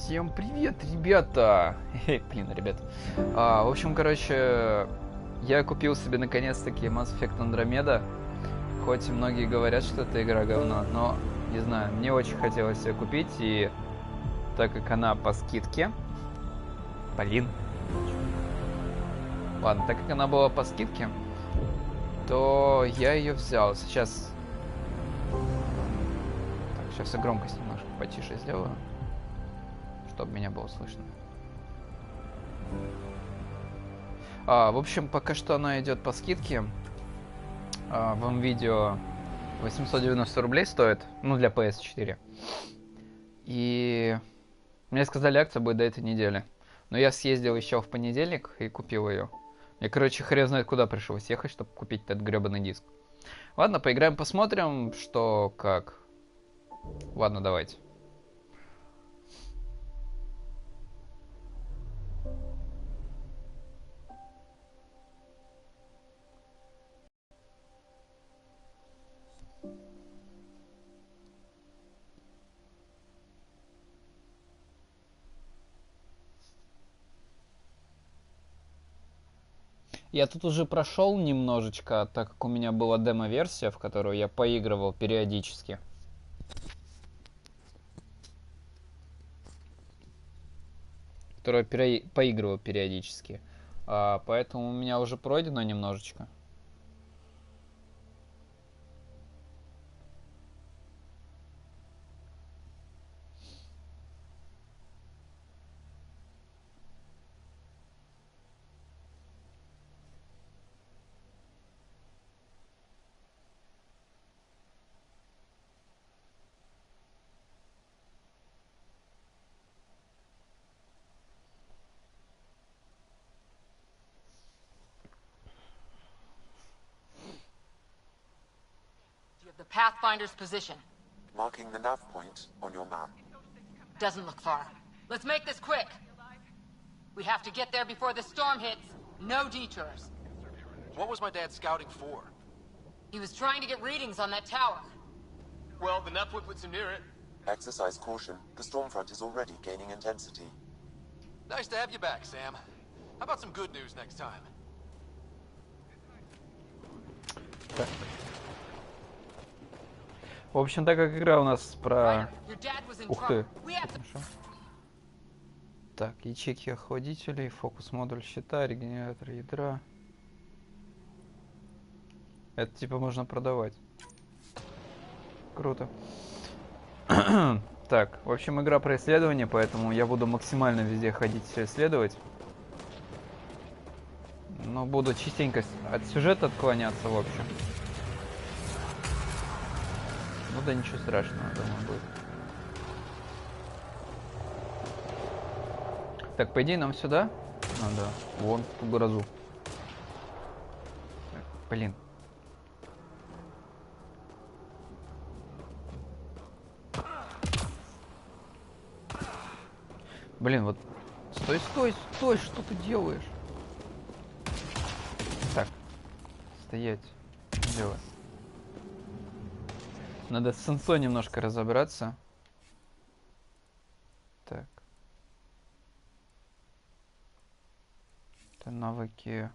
Всем привет, ребята! Блин, ребят. В общем, короче, я купил себе наконец-таки Mass Effect Андромеда. Хоть и многие говорят, что эта игра говно, но, не знаю, мне очень хотелось ее купить, и так как она по скидке... Блин. Ладно, так как она была по скидке, то я ее взял. Сейчас... Так, сейчас я громкость немножко потише сделаю, чтобы меня было слышно. В общем, пока что она идет по скидке. Вам видео 890 рублей стоит, ну, для PS4. И мне сказали, акция будет до этой недели. Но я съездил еще в понедельник и купил ее. Я, короче, хрен знает куда пришлось ехать, чтобы купить этот гребаный диск. Ладно, поиграем, посмотрим, что как. Ладно, давайте. Я тут уже прошел немножечко, так как у меня была демо-версия, в которую я поигрывал периодически. Поигрывал периодически. Поэтому у меня уже пройдено немножечко. The Pathfinder's position. Marking the nav point on your map. Doesn't look far. Let's make this quick. We have to get there before the storm hits. No detours. What was my dad scouting for? He was trying to get readings on that tower. Well, the Nephilim puts him near it. Exercise caution. The storm front is already gaining intensity. Nice to have you back, Sam. How about some good news next time? Так. В общем, так как игра у нас про... Ух ты. Хорошо. Так, ячейки охладителей, фокус-модуль щита, регенератор ядра. Это типа можно продавать. Круто. Так, в общем, игра про исследование, поэтому я буду максимально везде ходить, все исследовать. Но буду частенько от сюжета отклоняться, в общем. Ну да, ничего страшного, думаю, будет. Так, по идее, нам сюда надо. Вон, в ту грозу. Так, блин. Блин, вот... Стой, стой, стой, что ты делаешь? Так. Стоять. Дело. Надо с сенсой немножко разобраться. Так. Это навыки.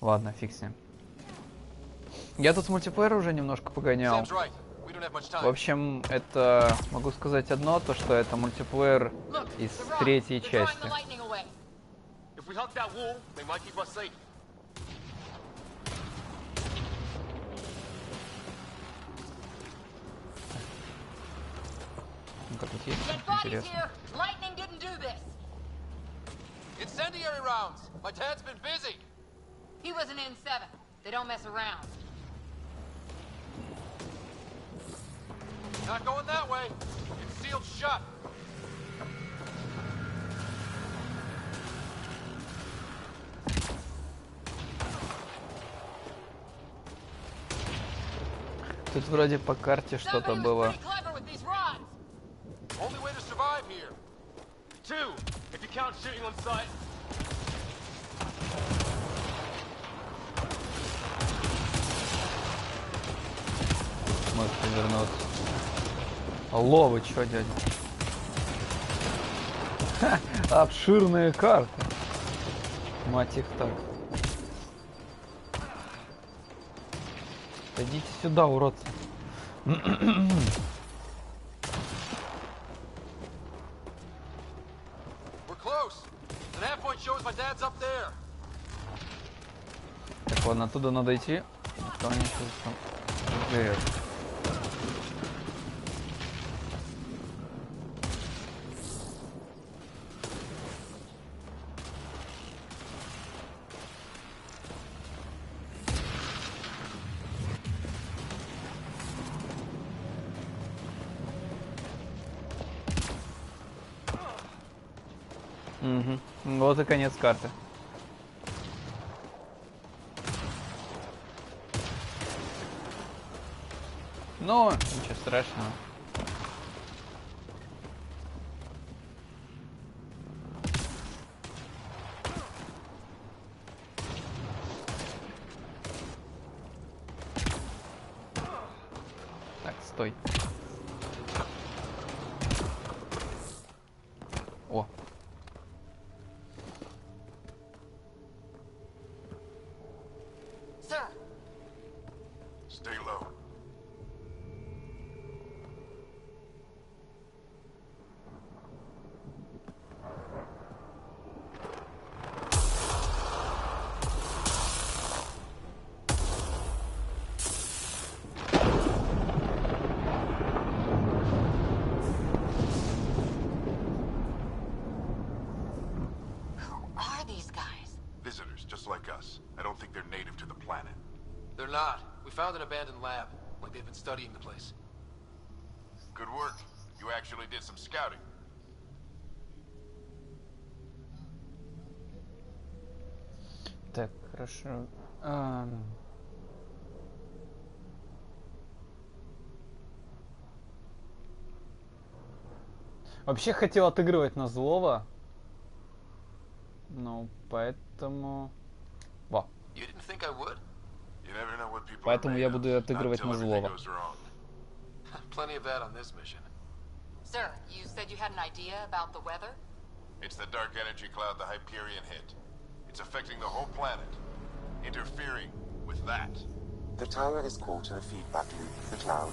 Ладно, фиг с ним. Я тут мультиплеер уже немножко погонял. В общем, это, могу сказать одно, то что это мультиплеер из третьей части. Ну-ка, тут есть интересно. Incendiary rounds. My dad's been busy. He was an N7. They don't mess around. Not going that way. It's sealed shut. Тут вроде по карте что-то было. Only way to survive here. 2, if you count shooting on sight. Может, вернуться. Алло, вы чё, дядя? Ха, обширные карты. Мать их так. Идите сюда, уродцы. Так, ладно, оттуда надо идти. Что они сейчас там разберет. Угу. Вот и конец карты. Ну, ничего страшного. Так, стой. О. Sir, Stay low. are these guys? Visitors, just like us. I don't think they're native to the planet. They're not. We found an abandoned lab, like they've been studying the place. Good work. You actually did some scouting. Так, хорошо. Вообще хотел отыгрывать на злого. Ну, поэтому... Во. You didn't think I would? You never know what people Поэтому are я made буду of, отыгрывать not на until злого. everything goes wrong. Plenty of that on this mission. Sir, you said you had an idea about the weather? It's the dark energy cloud the Hyperion hit. It's affecting the whole planet, interfering with that. The tower is caught in a feedback loop with the cloud.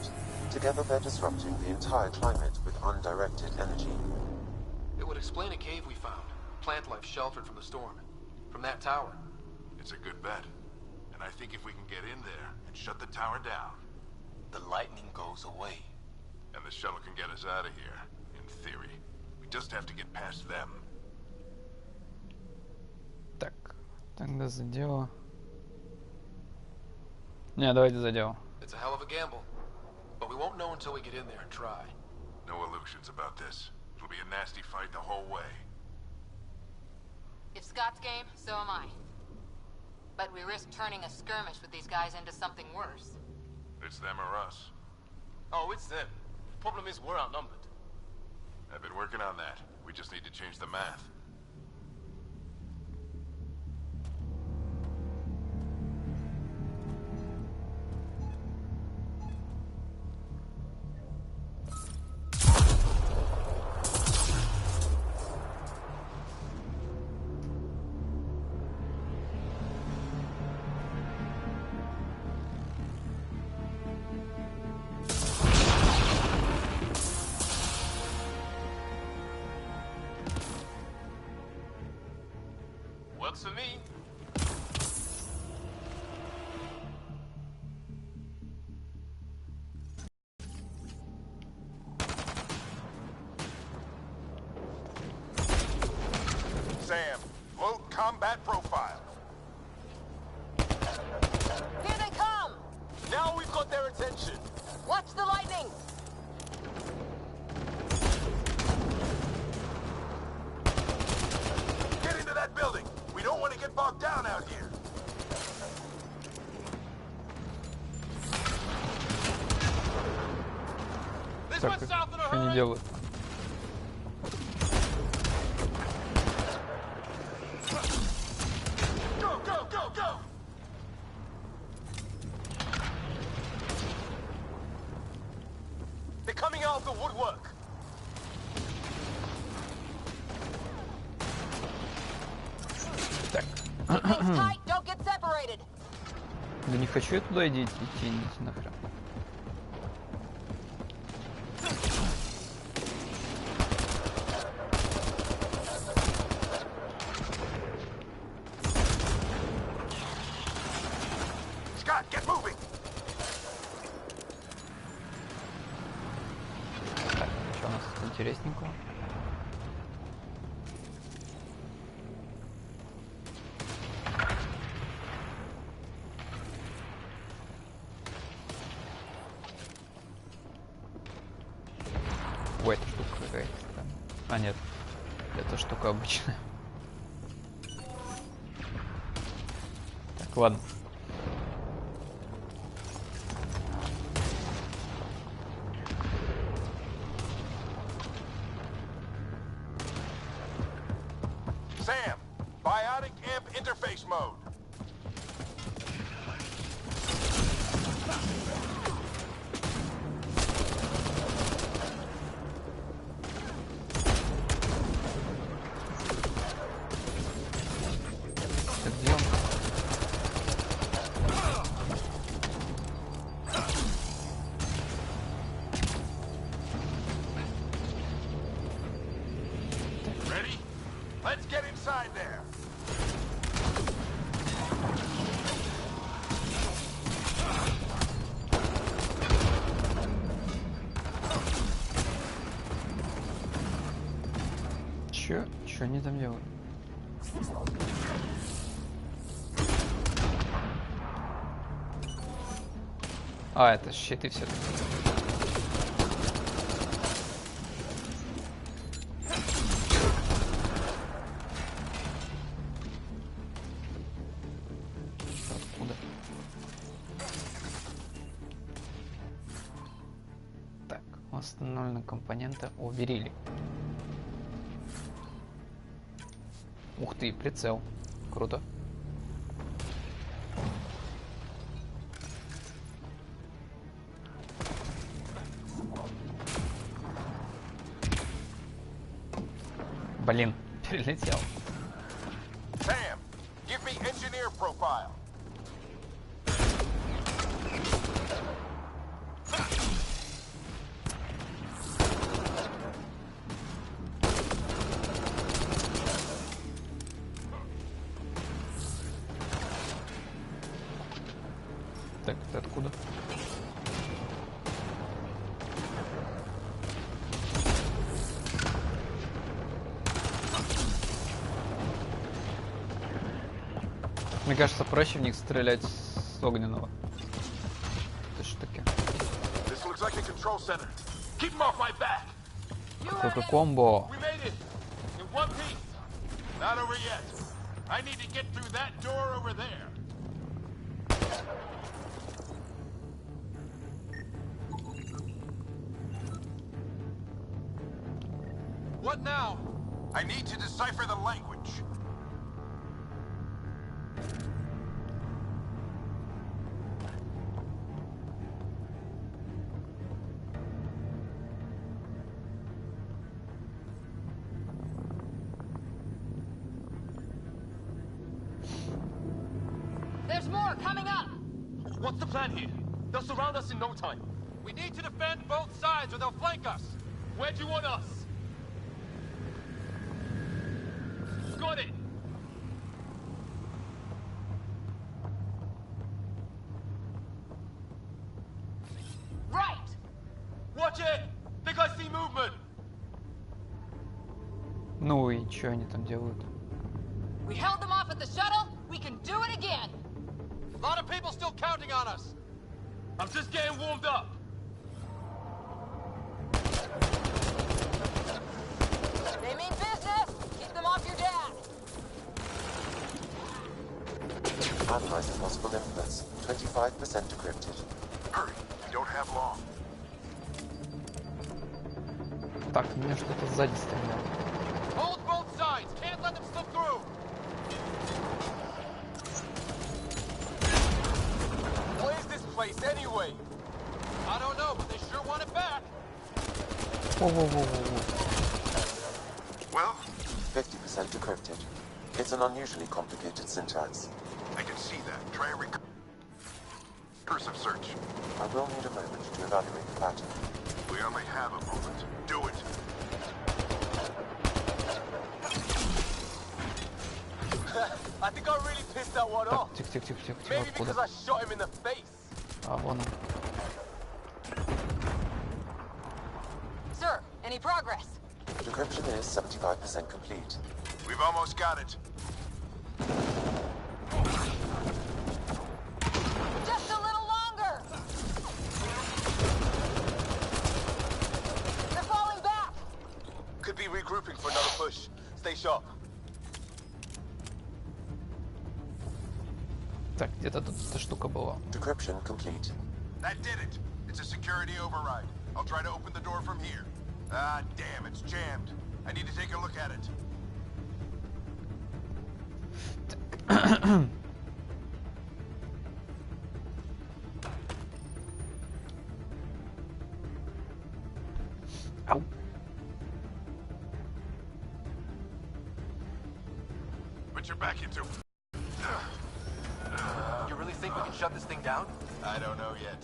Together they're disrupting the entire climate with undirected energy. It would explain a cave we found. Plant life sheltered from the storm. From that tower. It's a good bet. And I think if we can get in there and shut the tower down, The lightning goes away. and the shuttle can get us out of here, in theory. We just have to get past them. Так, тогда за дело. Не, давайте за дело. It's a hell of a gamble. But we won't know until we get in there and try. No illusions about this. It'll be a nasty fight the whole way. If Scott's game, so am I. But we risk turning a skirmish with these guys into something worse. It's them or us. Oh, it's them. Problem is, we're outnumbered. I've been working on that. We just need to change the math. Works for me. Sam, load combat profile. Here they come! Now we've got their attention. Watch the lightning! Get into that building. We don't want to get bogged down out here. This Так, went south in a что они hurry. делают? Go, go, go, go! Так. Да не хочу я туда идти нахрен. Scott, get moving. Так, что у нас тут интересненького? Ой, эта штука какая-то там. А, нет. Эта штука обычная. Так, ладно. Sam, biotic amp interface mode. Так, где он? Ready? Let's get inside there. Чё они там делают? А, это щиты все. Откуда? Так, восстановлены компоненты уберили. Ух ты, прицел. Круто. Блин, перелетел. Sam, give me engineer profile. Так, ты откуда? Мне кажется, проще в них стрелять с огненного. Это что таки? This looks like a control center. Keep them off my back. Только комбо. We made it. In one piece. Not over yet. I need to get through that door over there. What now? I need to decipher the language. There's more coming up! What's the plan here? They'll surround us in no time. We need to defend both sides or they'll flank us. Where do you want us? Got it! Right! Watch it! Think I see movement! Ну и чё они там делают? We held them off at the shuttle, we can do it again! A lot of people still counting on us. I'm just getting warmed up. They mean business! Keep them off your dad! Analyze the possible inputs. 25% decrypted. Hurry. We don't have long. Так, меня что-то сзади стреляло. Hold both sides. Can't let them slip through. What is this place anyway? I don't know, but they sure want it back. Во-во-во-во-во. Well, 50% decrypted. It's an unusually complicated syntax. I can see that. Try a recursive search. I will need a moment to evaluate the pattern. We only have a moment. Do it. I think I really pissed that one off. Тихо. Maybe Откуда? because I shot him in the face. А, вон он. Sir, any progress? Decryption is 75% complete. We've almost got it. Just a little longer! They're falling back! Could be regrouping for another push. Stay sharp. Так, где-то тут эта штука была. Decryption complete. That did it. It's a security override. I'll try to open the door from here. Ah, damn, it's jammed. I need to take a look at it. Ау. Put your back into. You really think we can shut this thing down? I don't know yet.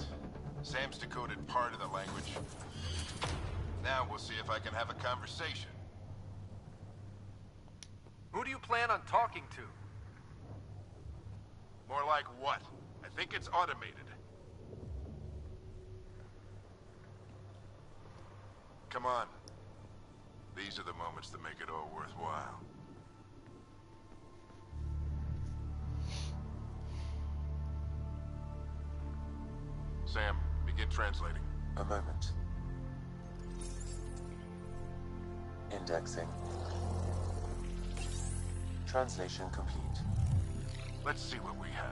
Sam's decoded part of the language. Now we'll see if I can have a conversation. Who do you plan on talking to? More like what? I think it's automated. Come on. These are the moments that make it all worthwhile. Sam, begin translating. A moment. Indexing. Translation complete. Let's see what we have.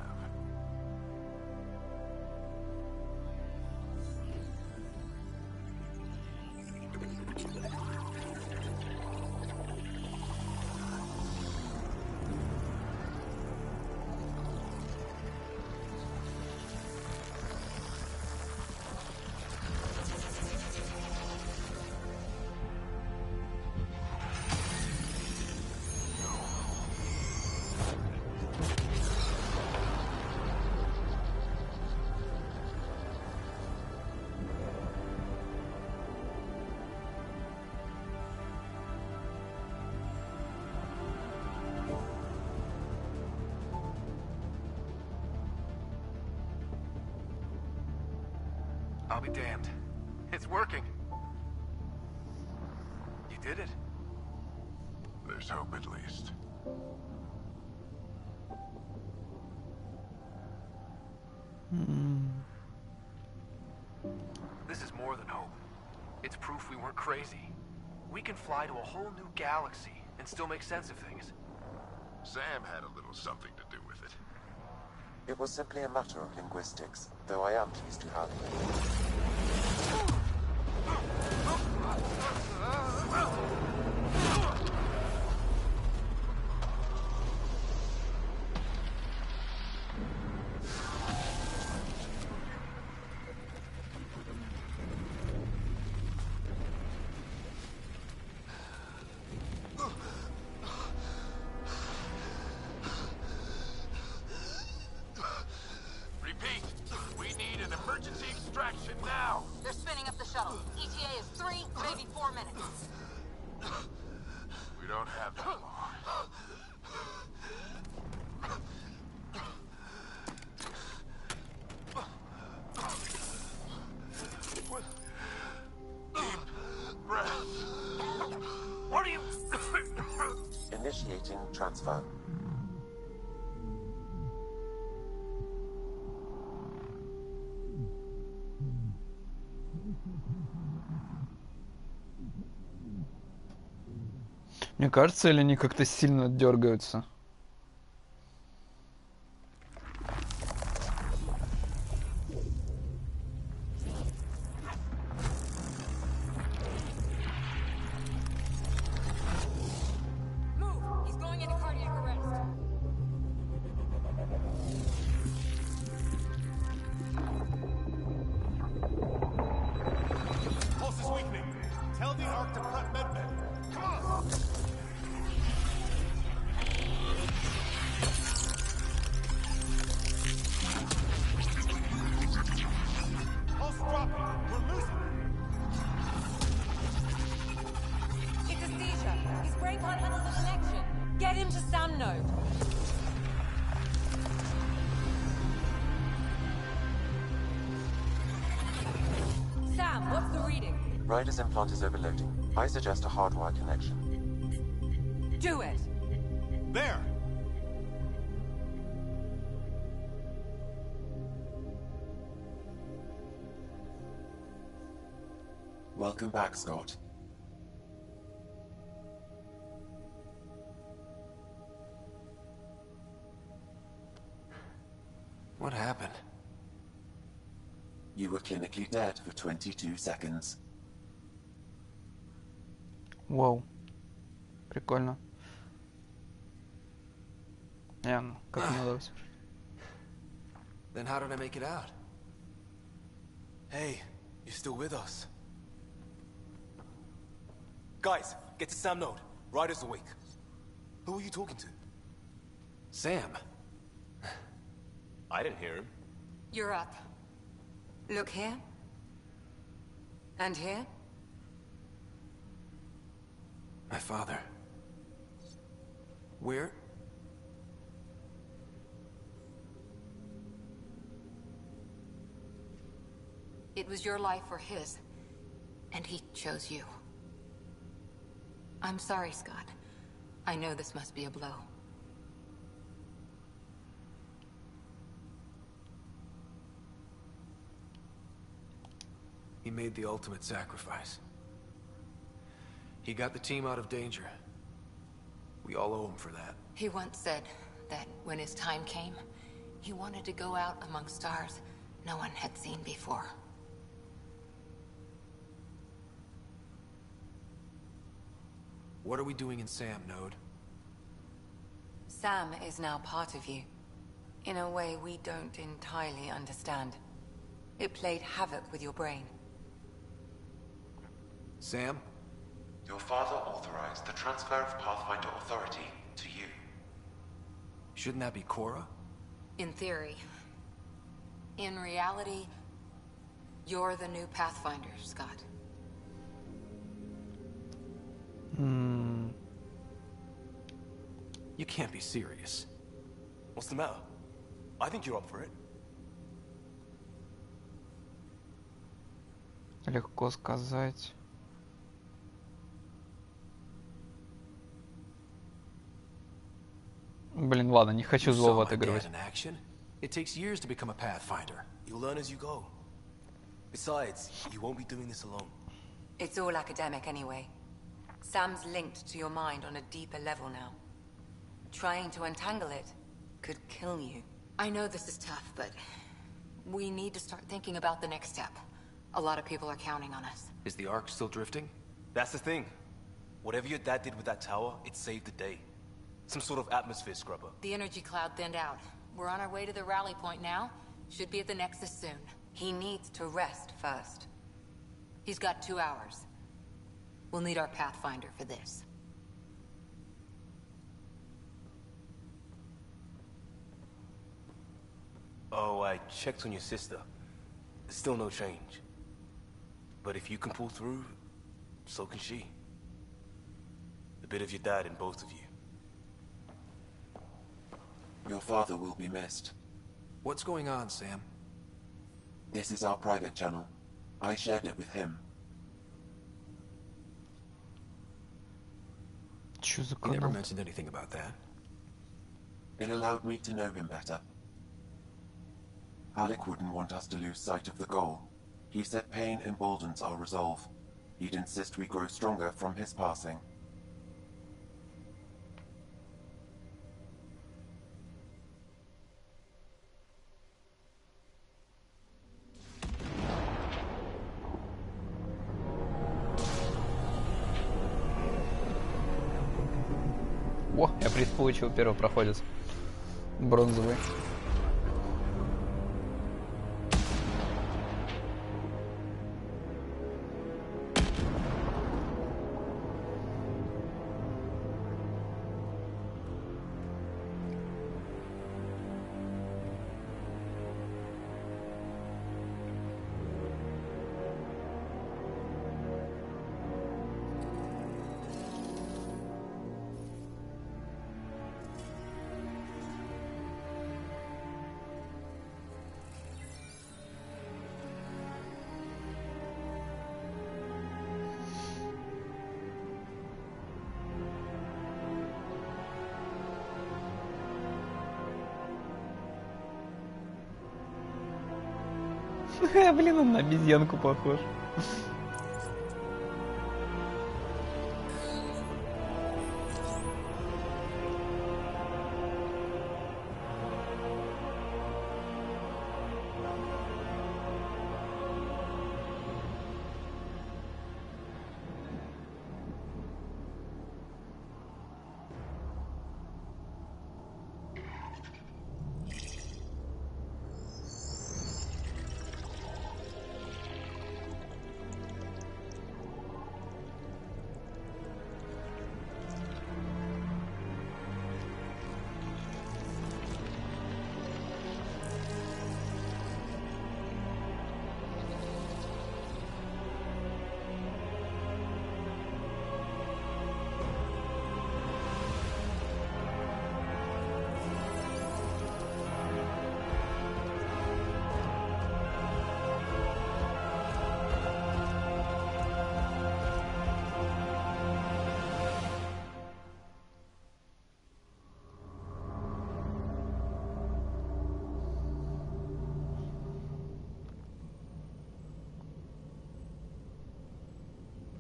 I'll be damned. It's working. You did it. There's hope at least. This is more than hope. It's proof we weren't crazy. We can fly to a whole new galaxy and still make sense of things. Sam had a little something to do with it. It was simply a matter of linguistics, though I am pleased to have Repeat, we need an emergency extraction now. They're spinning up the shuttle. ETA is 3, maybe 4 minutes. We don't have that long. Deep breath. What are you... initiating transfer. Мне кажется, или они как-то сильно дергаются? Move! He's going into cardiac arrest. Pulse is weakening. Tell the Ark to cut medbay. Come on! Ryder's implant is overloading. I suggest a hardwire connection. Do it! There! Welcome back, Scott. What happened? You were clinically dead for 22 seconds. Вау. Прикольно. Как мне удалось. Then how did I make it out? Hey, you're still with us. Guys, get to Sam Node. Ryder's awake. Who are you talking to? Sam. I didn't hear him. You're up. Look here. And here. My father. Where? It was your life or his. And he chose you. I'm sorry, Scott. I know this must be a blow. He made the ultimate sacrifice. He got the team out of danger. We all owe him for that. He once said that when his time came, he wanted to go out among stars no one had seen before. What are we doing in Sam, Node? Sam is now part of you, in a way we don't entirely understand. It played havoc with your brain. Sam? Your father authorized the transfer of Pathfinder authority to you. Shouldn't that be Cora? In theory. In reality, you're the new Pathfinder, Scott. You can't be serious. What's the matter? I think you're up for it. Легко сказать. Блин, ладно, не хочу злого отыгрывать. In action? It takes years to become a Pathfinder. You'll learn as you go. Besides, you won't be doing this alone. It's all academic anyway. Sam's linked to your mind on a deeper level now. Trying to untangle it could kill you. I know this is tough, but we need to start thinking about the next step. A lot of people are counting on us. Is the Ark still drifting? That's the thing. Whatever your dad did with that tower, it saved the day. Some sort of atmosphere scrubber. The energy cloud thinned out. We're on our way to the rally point now. Should be at the Nexus soon. He needs to rest first. He's got 2 hours. We'll need our Pathfinder for this. Oh, I checked on your sister. Still no change. But if you can pull through, so can she. A bit of your dad in both of you. Your father will be missed. What's going on, Sam? This is our private channel. I shared it with him. Чё за He never канал? mentioned anything about that. It allowed me to know him better. Alec wouldn't want us to lose sight of the goal. He said pain emboldens our resolve. He'd insist we grow stronger from his passing. О, я приз получил, первый проходец. Бронзовый. Блин, он на обезьянку похож.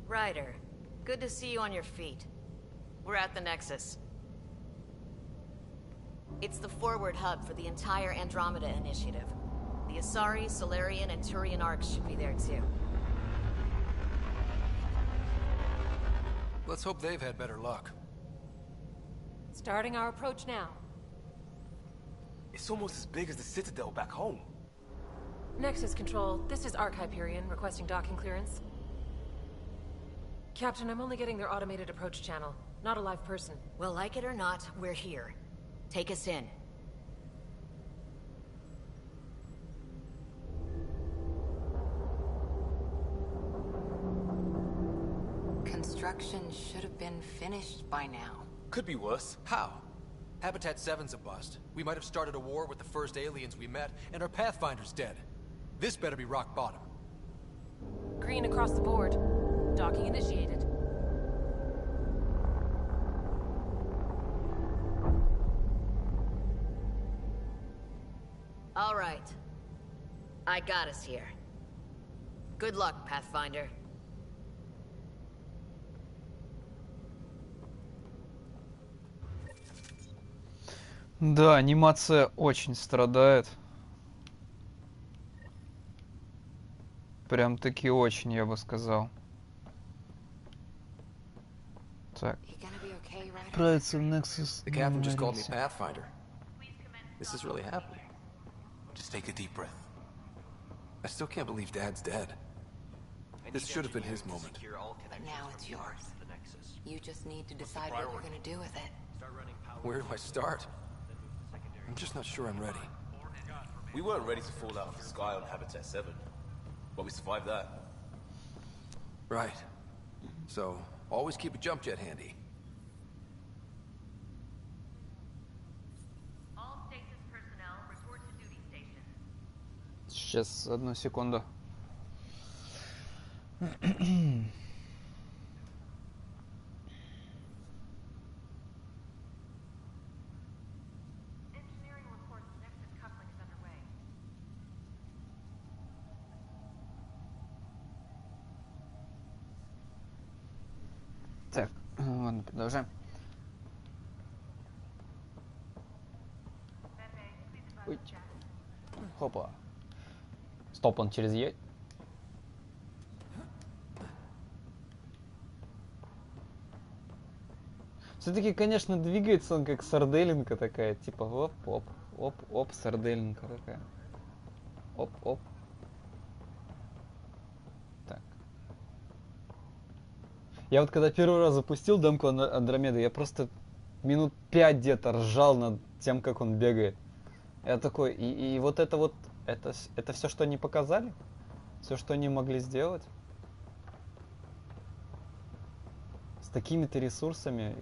Ryder, good to see you on your feet. We're at the Nexus. It's the forward hub for the entire Andromeda initiative. The Asari, Solarian, and Turian arcs should be there too. Let's hope they've had better luck. Starting our approach now. It's almost as big as the Citadel back home. Nexus Control, this is Arc Hyperion requesting docking clearance. Captain, I'm only getting their automated approach channel, not a live person. Well, like it or not, we're here. Take us in. Construction should have been finished by now. Could be worse. How? Habitat 7's a bust. We might have started a war with the first aliens we met, and our Pathfinder's dead. This better be rock bottom. Green across the board. Docking initiated. All right. I got us here. Good luck, Pathfinder. Да, анимация очень страдает. Прям-таки очень, я бы сказал. Так. Отправиться в Nexus. The captain just called me Pathfinder. This is really happening. Just take a deep breath. I still can't believe Dad's dead. This should have been his moment. Now it's yours. You just need to decide what you're gonna do with it. Where do I start? I'm just not sure I'm ready. We weren't ready to fall out of the sky on Habitat 7, but we survived that. Right. So, always keep a jump jet handy. All stasis personnel report to duty station. Сейчас, одну секунду. Engineering reports Nexus coupling is underway. Так, ладно, продолжаем. Ой. Хопа. Стоп, он через Е. Все-таки, конечно, двигается он как сарделинка такая, типа оп-оп, оп-оп, сарделинка такая. Оп-оп. Так. Я вот когда первый раз запустил демку Андромеды, я просто минут 5 где-то ржал над тем, как он бегает. Я такой, и вот, это все, что они показали? Все, что они могли сделать? С такими-то ресурсами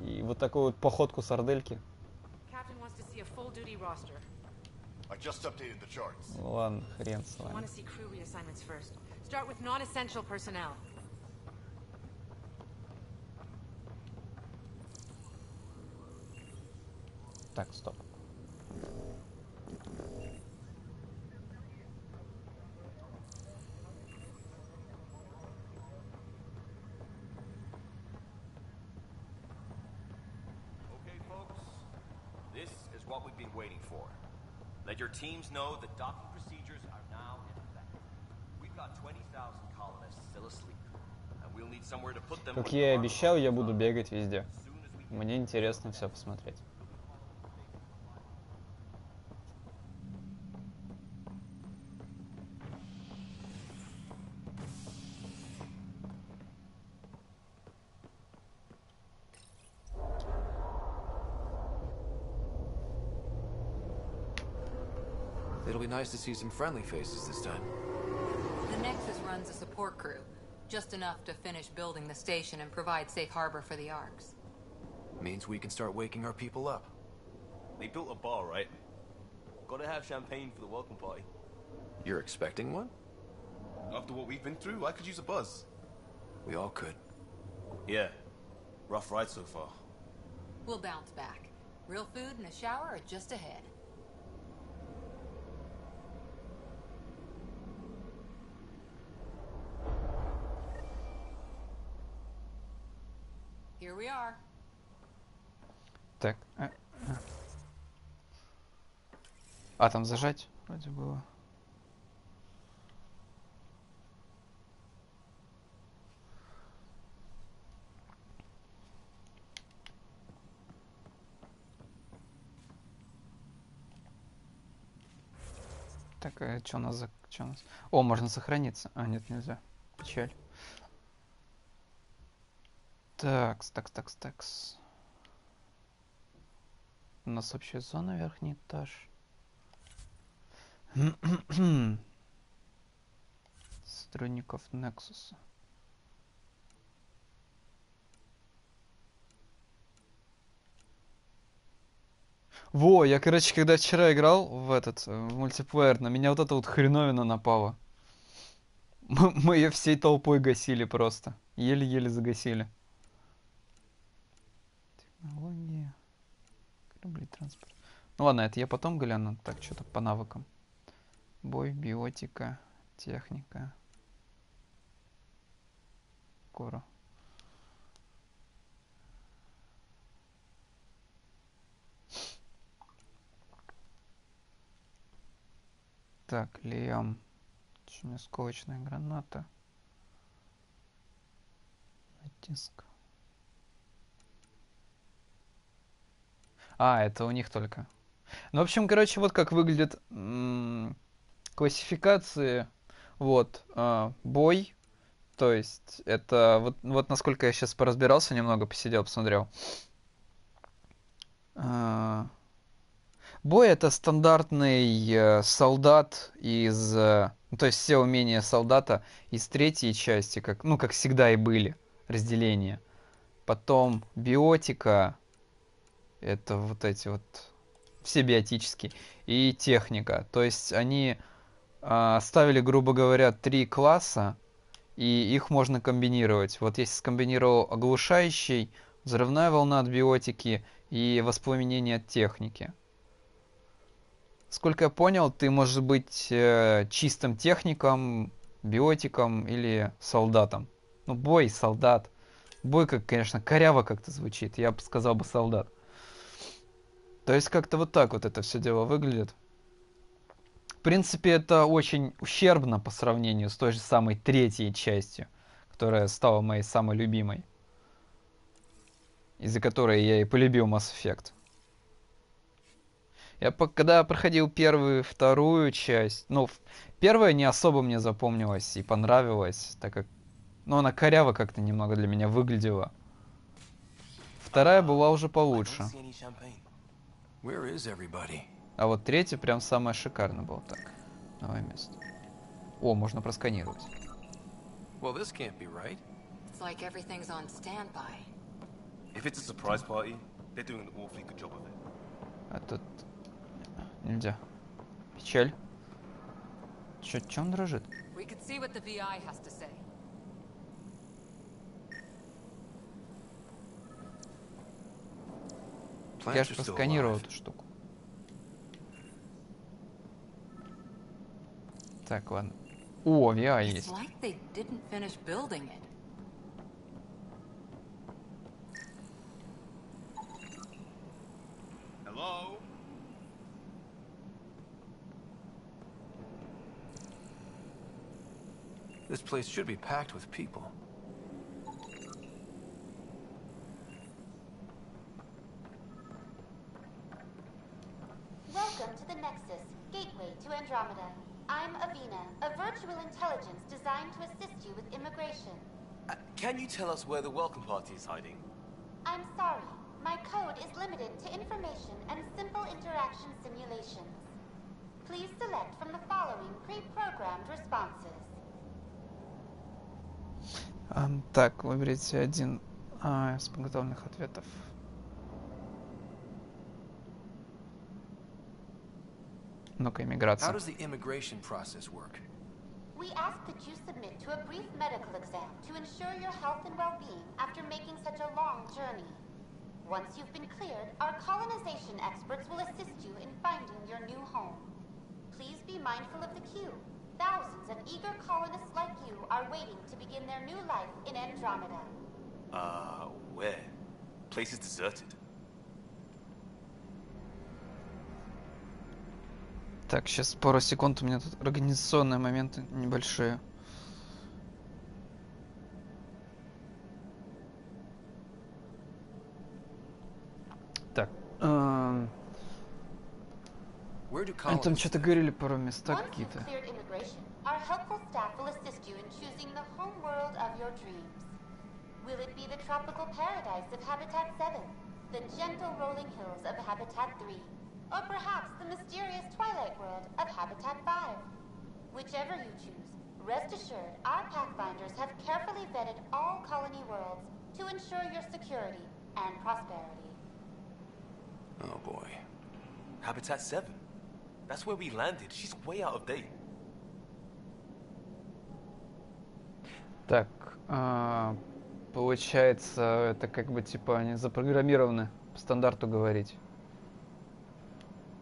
и вот такую вот походку сардельки. Captain wants to see a full duty roster. I just updated the charts. Ладно, хрен с I want вами. to see crew reassignments first. Start with non-essential personnel. Так, стоп. It's what we've been waiting for. Let your teams know that docking procedures are now in effect. We've got 20,000 colonists still asleep, and we'll need somewhere to put them. Как я и обещал, я буду бегать везде. Мне интересно все посмотреть. It'll be nice to see some friendly faces this time. The Nexus runs a support crew, just enough to finish building the station and provide safe harbor for the Arks. Means we can start waking our people up. They built a bar, right? Gotta have champagne for the welcome party. You're expecting one? After what we've been through, I could use a buzz. We all could. Yeah. Rough ride so far. We'll bounce back. Real food and a shower are just ahead. Here we are. Так. А, там зажать вроде было. Так, а что у нас за... Чё у нас? О, можно сохраниться. А, нет, нельзя. Печаль. Такс. У нас общая зона, верхний этаж. Сотрудников Нексуса. Во, я, короче, когда вчера играл в этот, в мультиплеер, на меня вот эта вот хреновина напала. Мы ее всей толпой гасили просто. Еле-еле загасили. Технологии. Корабли, транспорт. Ну ладно, это я потом гляну. Так, что-то по навыкам. Бой, биотика, техника. Скоро. Так, Лиам. Осколочная граната. Натиск. А, это у них только. Ну, в общем, короче, вот как выглядят классификации. Вот. Бой. То есть, это вот насколько я сейчас поразбирался, немного посидел, посмотрел. Бой — это стандартный солдат из... то есть все умения солдата из третьей части, как всегда и были, разделения. Потом биотика, это вот эти вот, все биотические, и техника. То есть они ставили, грубо говоря, 3 класса, и их можно комбинировать. Вот если скомбинировал оглушающий, взрывная волна от биотики и воспламенение от техники. Сколько я понял, ты можешь быть чистым техником, биотиком или солдатом. Ну, бой, солдат. Бой, конечно, коряво как-то звучит. Я бы сказал бы солдат. То есть как-то вот так вот это все дело выглядит. В принципе, это очень ущербно по сравнению с той же самой третьей частью, которая стала моей самой любимой. Из-за которой я и полюбил Mass Effect. Я когда проходил первую, вторую часть, ну, первая не особо мне запомнилась и понравилась, так как, ну, она коряво как-то немного для меня выглядела. Вторая была уже получше. А вот третья прям самая шикарная была. Так, новое место. О, можно просканировать. Well, this can't be right. It's like everything's on standby. If it's a surprise party, they're doing an awfully good job of it. А тут нельзя. Печаль. Чё он дрожит? We could see what the VI has to say. Я же просканировал эту штуку. Так, ладно. О, VI есть. It's like they didn't finish building it. Hello? This place should be packed with people. Welcome to the Nexus, gateway to Andromeda. I'm Avina, a virtual intelligence designed to assist you with immigration. Can you tell us where the welcome party is hiding? I'm sorry. My code is limited to information and simple interaction simulations. Please select from the following pre-programmed responses. Так, выберите один из подготовленных ответов. Ну-ка, иммиграция. How does the immigration process work? We ask that you submit to a brief medical exam to ensure your health and well-being after making such a long journey. Once you've been cleared, our colonization experts will assist you in finding your new home. Please be mindful of the queue. Thousands of eager colonists like you are waiting to begin their new life in Andromeda. Where? Place is deserted. Так, сейчас пару секунд, у меня тут организационные моменты небольшие. Так, они там что-то говорили, пару места какие-то. Our helpful staff will assist you in choosing the home world of your dreams. Will it be the tropical paradise of Habitat 7, the gentle rolling hills of Habitat 3, or perhaps the mysterious twilight world of Habitat 5? Whichever you choose, rest assured our Pathfinders have carefully vetted all colony worlds to ensure your security and prosperity. Oh boy. Habitat 7? That's where we landed. She's way out of date. Так, получается, это как бы типа они запрограммированы по стандарту говорить.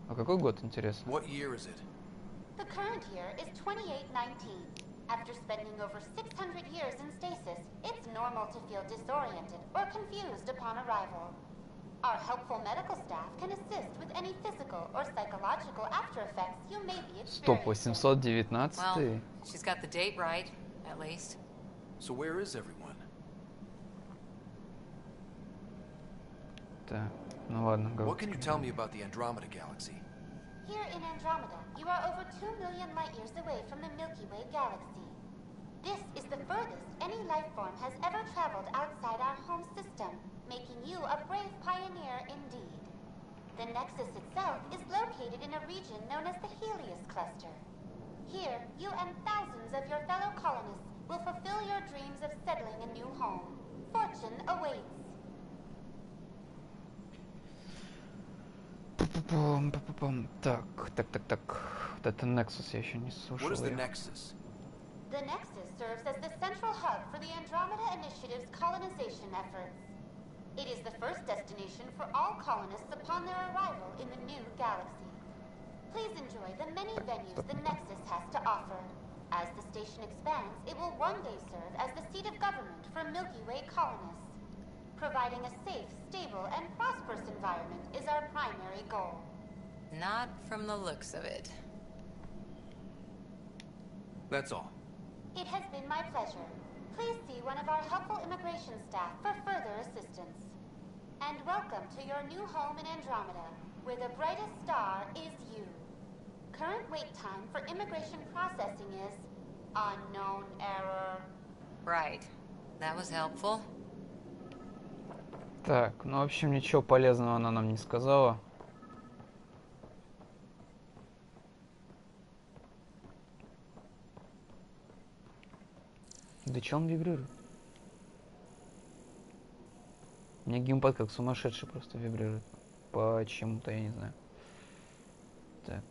А какой год, интересно? What year is it? The current year is 2819. After spending over 600 years in stasis, it's normal to feel disoriented or confused upon arrival. Our helpful medical staff can assist with any physical or psychological after effects you may be Стоп, experiencing. 819? Well, she's got the date right, at least. So where is everyone? Так, ну ладно, go. What can you tell me about the Andromeda galaxy? Here in Andromeda, you are over 2 million light-years away from the Milky Way galaxy. This is the furthest any life form has ever traveled outside our home system, making you a brave pioneer indeed. The Nexus itself is located in a region known as the Helios Cluster. Here, you and thousands of your fellow colonists will fulfill your dreams of settling a new home. Fortune awaits. Так. Вот это Nexus я еще не слушал. What is the Nexus? The Nexus serves as the central hub for the Andromeda Initiative's colonization efforts. It is the first destination for all colonists upon their arrival in the new galaxy. Please enjoy the many venues the Nexus has to offer. As the station expands, it will one day serve as the seat of government for Milky Way colonists. Providing a safe, stable, and prosperous environment is our primary goal. Not from the looks of it. That's all. It has been my pleasure. Please see one of our helpful immigration staff for further assistance. And welcome to your new home in Andromeda, where the brightest star is you. Current wait time for immigration processing is unknown error. Right. That was helpful. Так, ну в общем ничего полезного она нам не сказала. Да че он вибрирует? У меня геймпад как сумасшедший просто вибрирует. Почему-то, я не знаю. Так.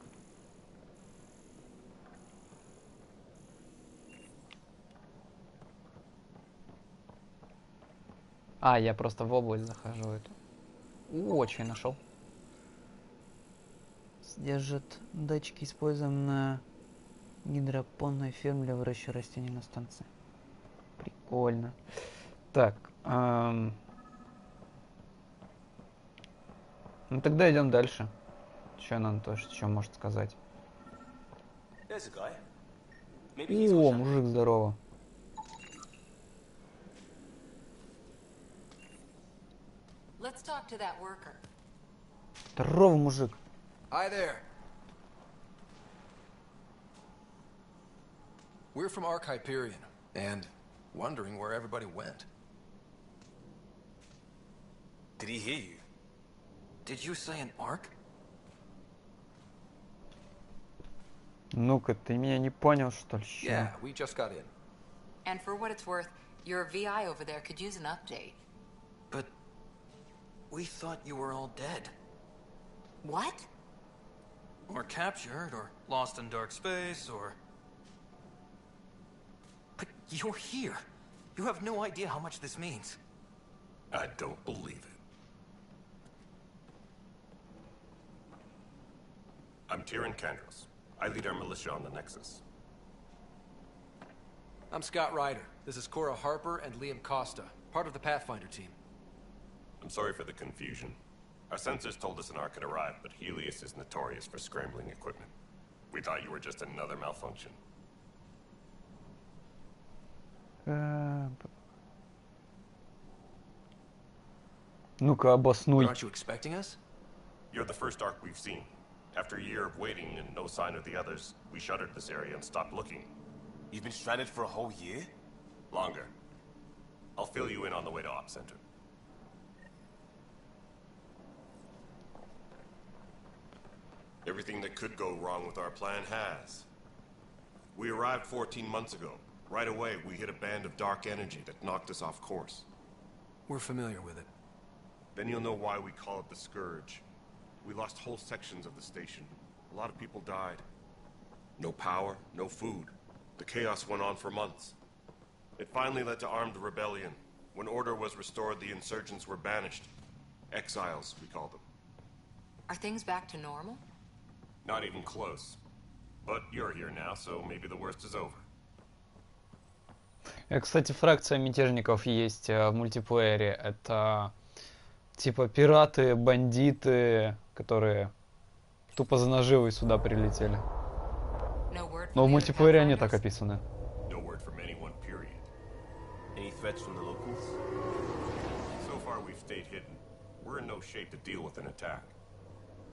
А, я просто в область захожу эту. О, что я нашел. Содержит датчики, используем на гидропонной ферме для выращивания растений на станции. Прикольно. Так. Ну тогда идем дальше. Что нам тоже что может сказать? О, мужик, здорово. Let's talk to that worker. Здорово, мужик. Hi there. We're from Ark Hyperion, and wondering where everybody went. Did he hear you? Did you say an Ark? Ну-ка, ты меня не понял, что ли? Yeah, we just got in. And for what it's worth, your VI over there could use an update. But we thought you were all dead. What? Or captured, or lost in dark space, or... But you're here. You have no idea how much this means. I don't believe it. I'm Tyrion Kandros. I lead our militia on the Nexus. I'm Scott Ryder. This is Cora Harper and Liam Costa, part of the Pathfinder team. I'm sorry for the confusion. Our sensors told us an Ark had arrived, but Helios is notorious for scrambling equipment. We thought you were just another malfunction. Ну-ка, обоснуй. Aren't you expecting us? You're the first Ark we've seen. After a year of waiting and no sign of the others, we shuttered this area and stopped looking. You've been stranded for a whole year? Longer. I'll fill you in on the way to Op Center. Everything that could go wrong with our plan has. We arrived 14 months ago. Right away, we hit a band of dark energy that knocked us off course. We're familiar with it. Then you'll know why we call it the Scourge. We lost whole sections of the station. A lot of people died. No power, no food. The chaos went on for months. It finally led to armed rebellion. When order was restored, the insurgents were banished. Exiles, we call them. Are things back to normal? Not even close. But you're here now, so maybe the worst is over. Кстати, фракция мятежников есть в мультиплеере. Это типа пираты, бандиты, которые тупо за наживой сюда прилетели. Но в мультиплеере они так описаны. No word from anyone, period. Any threats from the locals? So far we've stayed hidden. We're in no shape to deal with an attack.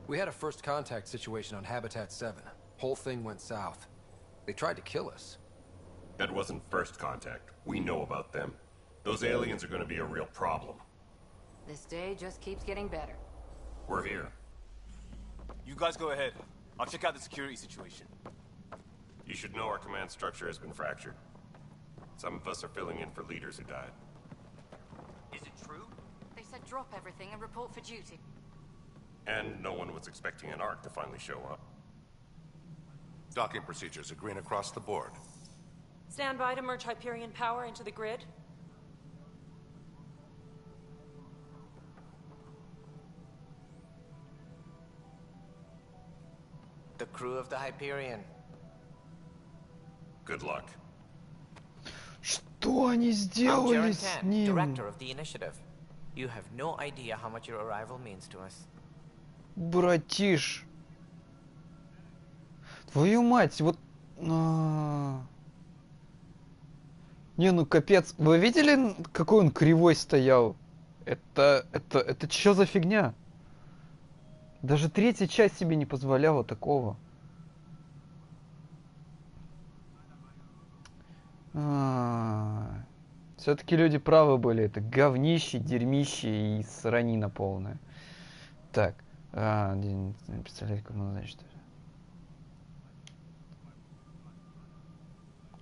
We had a first contact situation on Habitat 7. Whole thing went south. They tried to kill us. That wasn't first contact. We know about them. Those aliens are going to be a real problem. This day just keeps getting better. We're here. You guys go ahead. I'll check out the security situation. You should know our command structure has been fractured. Some of us are filling in for leaders who died. Is it true? They said drop everything and report for duty. And no one was expecting an Ark to finally show up. Docking procedures are green across the board. Stand by to merge Hyperion power into the grid. The crew of the Hyperion. Good luck. Что они сделали с ним? Director of the initiative. You have no idea how much your arrival means to us. Братиш. Твою мать, вот... Не, ну капец. Вы видели, какой он кривой стоял? Это что за фигня? Даже третья часть себе не позволяла такого. Все-таки люди правы были. Это говнище, дерьмище и сранина полная. Так. Представляете, как можно знать, что...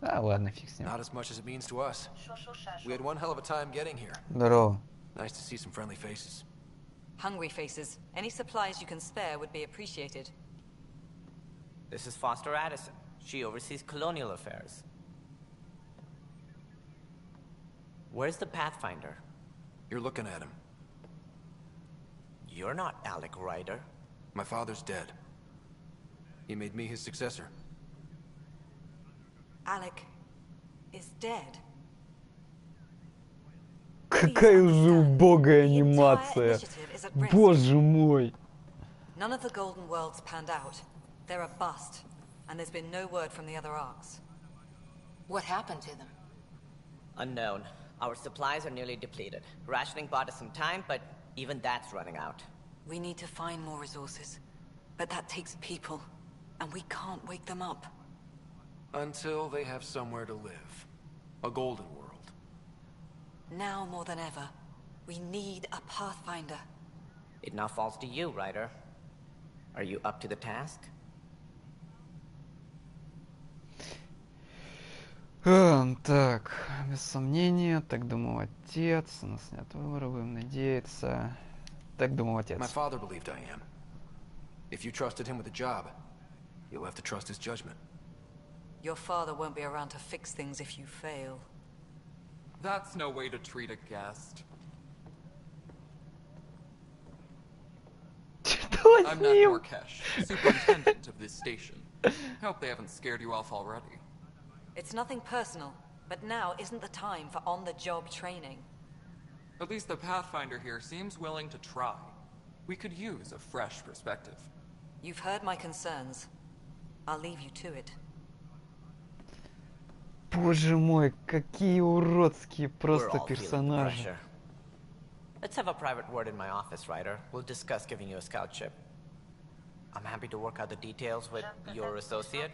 ладно, фиг с ним. Not as much as it means to us. We had one hell of a time getting here. Здорово. Nice to see some friendly faces. Hungry faces. Any supplies you can spare would be appreciated. This is Foster Addison. She oversees colonial affairs. Where's the Pathfinder? You're looking at him. You're not Alec Ryder. My father's dead. He made me his successor. Alec is dead. Какая же убогая анимация. Боже мой. None of the Golden Worlds panned out. They're a bust, and there's been no word from the other arcs. What happened to them? Unknown. Our supplies are nearly depleted. Rationing bought us some time, but Even that's running out. We need to find more resources. But that takes people. And we can't wake them up. Until they have somewhere to live. A golden world. Now more than ever, we need a Pathfinder. It now falls to you, Ryder. Are you up to the task? Так, без сомнения, так думал отец, у нас нет выбора, будем надеяться. Так думал отец. My father believed I am. If you trusted him with a job, you'll have to trust his judgment. Your father won't be around to fix things if you fail. That's no way to treat a guest. I'm Nat Markesh, superintendent of this station. Hope they haven't scared you off already. It's nothing personal, but now isn't the time for on-the-job training. At least the Pathfinder here seems willing to try. We could use a fresh perspective. You've heard my concerns. I'll leave you to it. Боже мой, какие уродские просто персонажи. Let's have a private word in my office, Ryder. We'll discuss giving you a scout ship. I'm happy to work out the details with your associate.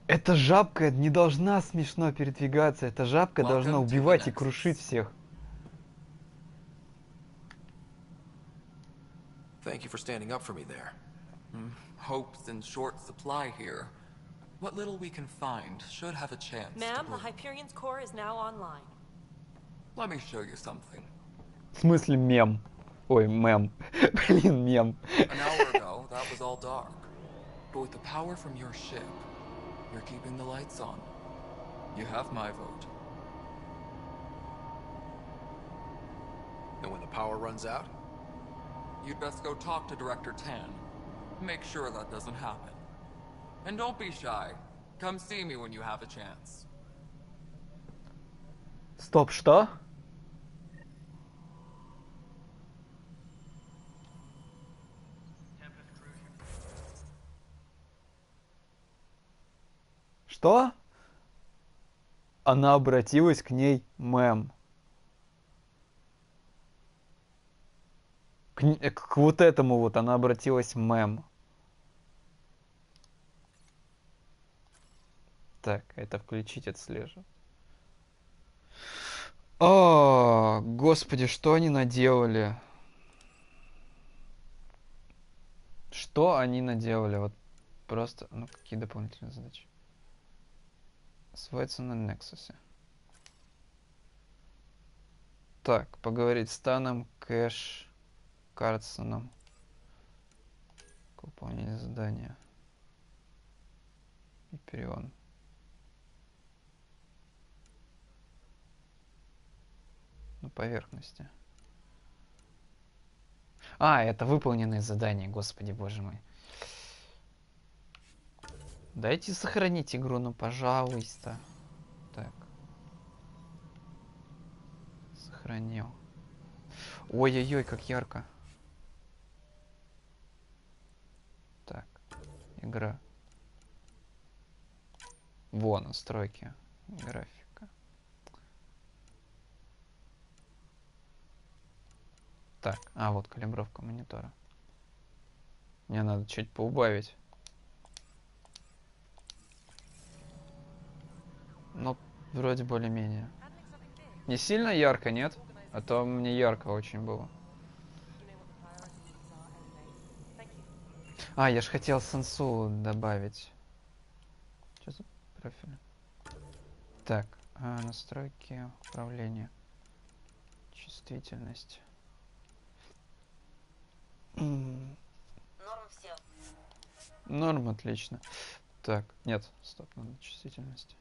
Эта жабка не должна смешно передвигаться. Эта жабка должна убивать и крушить всех. Thank you for standing up for me there. Hope's in short supply here. What little we can find should have a chance. Ma'am, the Hyperion's core is now online. Let me show you something. В смысле мем? Ой, мем. Блин, мем. An hour ago, that was all dark. But with the power from your ship, you're keeping the lights on. You have my vote. And when the power runs out? You'd best go talk to Director Tan. Make sure that doesn't happen. And don't be shy. Come see me when you have a chance. Стоп, что? Что? Она обратилась к ней, мэм. К вот этому вот она обратилась, мэм. Так, это включить, отслеживать. О, господи, что они наделали? Что они наделали? Вот просто, ну какие дополнительные задачи? Освоиться на Нексусе. Так, поговорить с Таном, Кэш, Картсоном. Выполнение задания. Гиперион. На поверхности. А, это выполненные задания, господи боже мой. Дайте сохранить игру, ну пожалуйста. Так. Сохранил. Ой-ой-ой, как ярко. Так. Игра. Во, настройки. Графика. Так, а вот калибровка монитора. Мне надо чуть поубавить. Ну, вроде более-менее. Не сильно ярко, нет? А то мне ярко очень было. А, я ж хотел сенсу добавить. Что за профиль? Так, настройки управления. Чувствительность. Норм все. Норм, отлично. Так, нет, стоп, надо чувствительность.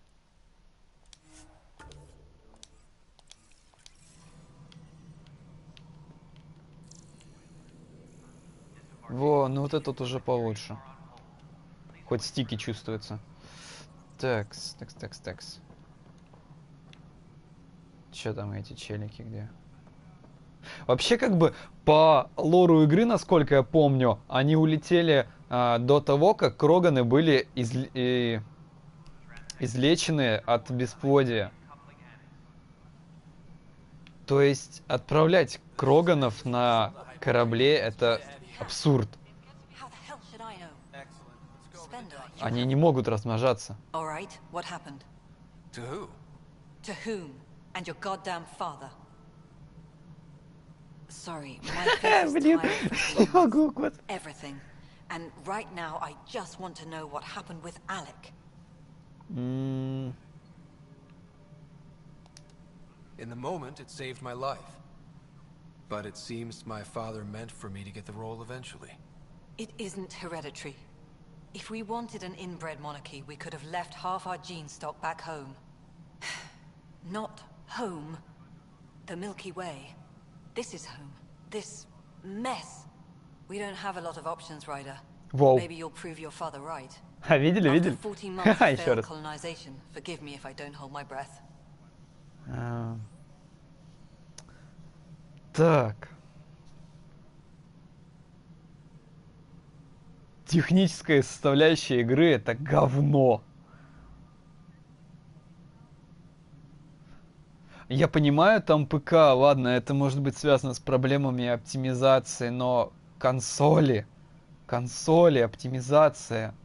Во, ну вот этот уже получше. Хоть стики чувствуются. Такс. Че там эти челики где? Вообще, как бы, по лору игры, насколько я помню, они улетели до того, как Кроганы были излечены от бесплодия. То есть отправлять Кроганов на корабле — это абсурд. How the hell should I know? Spender, you Они не могут размножаться. All right, what happened? To who? To whom? And your goddamn father. Sorry, my face is Блин, tired не from могу, год. everything. And right now, I just want to know what happened with Alec. In the moment, it saved my life. But it seems my father meant for me to get the role eventually. It isn't hereditary. If we wanted an inbred monarchy, we could have left half our gene stock back home. Not home. The Milky Way. This is home. This mess. We don't have a lot of options, Ryder. Воу. Maybe you'll prove your father right. А, видели, After видели? 14 months of Еще failed раз. colonization, forgive me if I don't hold my breath. Так. Техническая составляющая игры — это говно. Я понимаю, там ПК, ладно, это может быть связано с проблемами оптимизации, но консоли, оптимизация.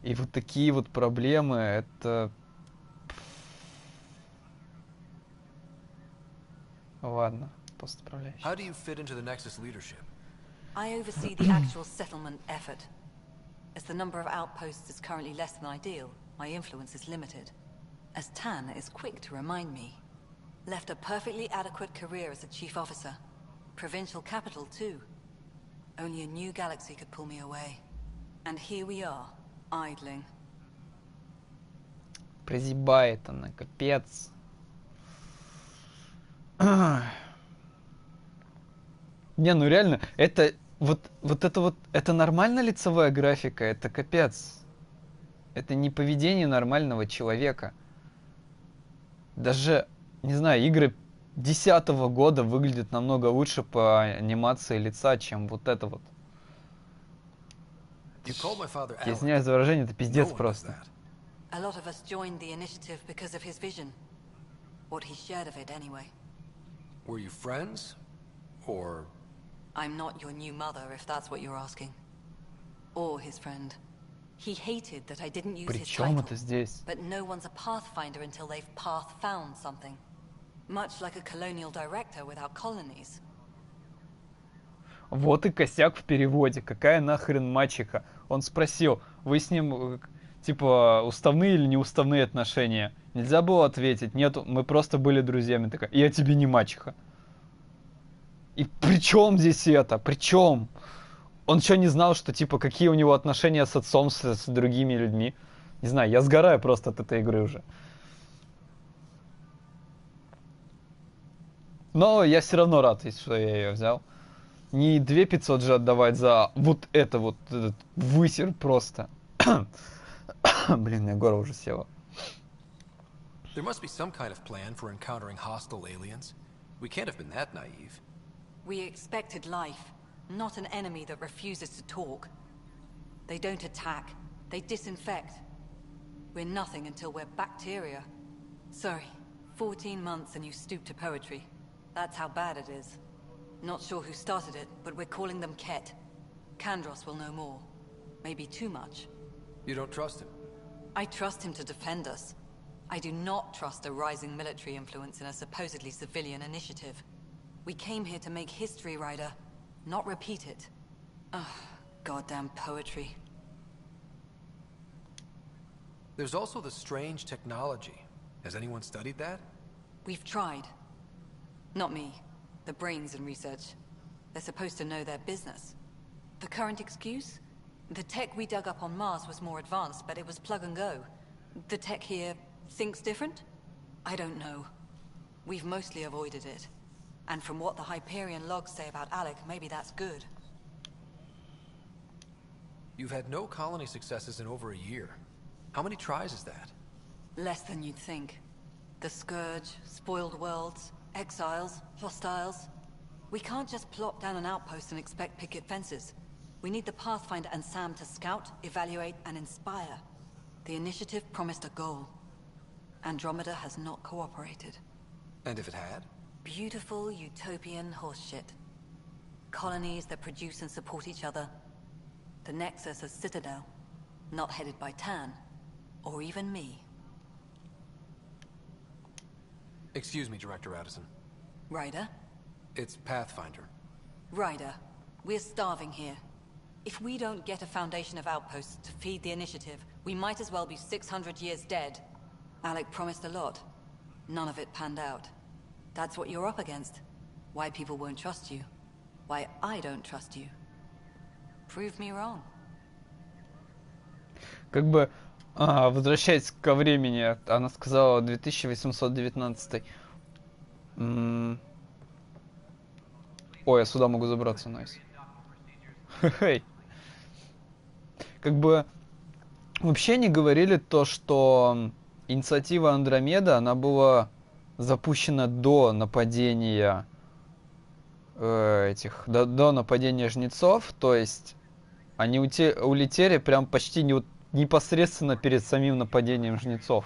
И вот такие вот проблемы, это... Ладно, поступравляющий. How do you fit into the Nexus leadership? I oversee the actual settlement effort. As the number of outposts is currently less than ideal, my influence is limited. As Tan is quick to remind me. Left a perfectly adequate career as a chief officer. Provincial capital, too. Only a new galaxy could pull me away. And here we are, idling. Прозябает она, капец. Не, ну реально, это это нормально лицевая графика, это капец. Это не поведение нормального человека. Даже, не знаю, игры 10-го года выглядят намного лучше по анимации лица, чем вот это вот. You called my father Я Alec. извиняюсь за выражение, это пиздец No one does просто. that. A lot of us joined the initiative because of his vision. What he shared of it, anyway. Were you friends? Or... I'm not your new mother, if that's what you're asking. Or his friend. He hated that I didn't use При his чем title. это здесь? But no one's a pathfinder until they've path-found something. Much like a colonial director without colonies. Вот и косяк в переводе. Какая нахрен мачеха? Он спросил, вы с ним, типа, уставные или неуставные отношения? Нельзя было ответить, нет, мы просто были друзьями. Такая, я тебе не мачеха. И при чем здесь это? При чем? Он что, не знал, что, типа, какие у него отношения с отцом, с другими людьми? Не знаю, я сгораю просто от этой игры уже. Но я все равно рад, что я ее взял. Не 2500 же отдавать за вот это вот, этот высер просто. Блин, у меня горло уже село. There must be some kind of plan for encountering hostile aliens. We can't have been that naive. We expected life, not an enemy that refuses to talk. They don't attack, they disinfect. We're nothing until we're bacteria. Sorry, 14 months and you stoop to poetry. That's how bad it is. Not sure who started it, but we're calling them Ket. Kandros will know more. Maybe too much. You don't trust him? I trust him to defend us. I do not trust a rising military influence in a supposedly civilian initiative. We came here to make history, Ryder, not repeat it. Ugh, goddamn poetry. There's also the strange technology. Has anyone studied that? We've tried. Not me. The brains in research. They're supposed to know their business. The current excuse? The tech we dug up on Mars was more advanced, but it was plug and go. The tech here thinks different? I don't know. We've mostly avoided it. And from what the Hyperion logs say about Alec, maybe that's good. You've had no colony successes in over a year. How many tries is that? Less than you'd think. The Scourge, spoiled worlds, exiles, hostiles. We can't just plop down an outpost and expect picket fences. We need the Pathfinder and Sam to scout, evaluate, and inspire. The initiative promised a goal. Andromeda has not cooperated. And if it had? Beautiful utopian horseshit. Colonies that produce and support each other. The Nexus as Citadel, not headed by Tan, or even me. Excuse me, Director Addison. Ryder? It's Pathfinder. Ryder, we're starving here. If we don't get a foundation of outposts to feed the initiative, we might as well be 600 years dead. Alec promised a lot. None of it panned out. That's what you're up against. Why people won't trust you. Why I don't trust you. Prove me wrong. Как бы, возвращаясь ко времени, она сказала 2819. Ой, я сюда могу забраться, найс. Хе-хей. Как бы, вообще не говорили то, что инициатива Андромеда, она была запущена до нападения до нападения жнецов, то есть они улетели прям почти непосредственно перед самим нападением жнецов.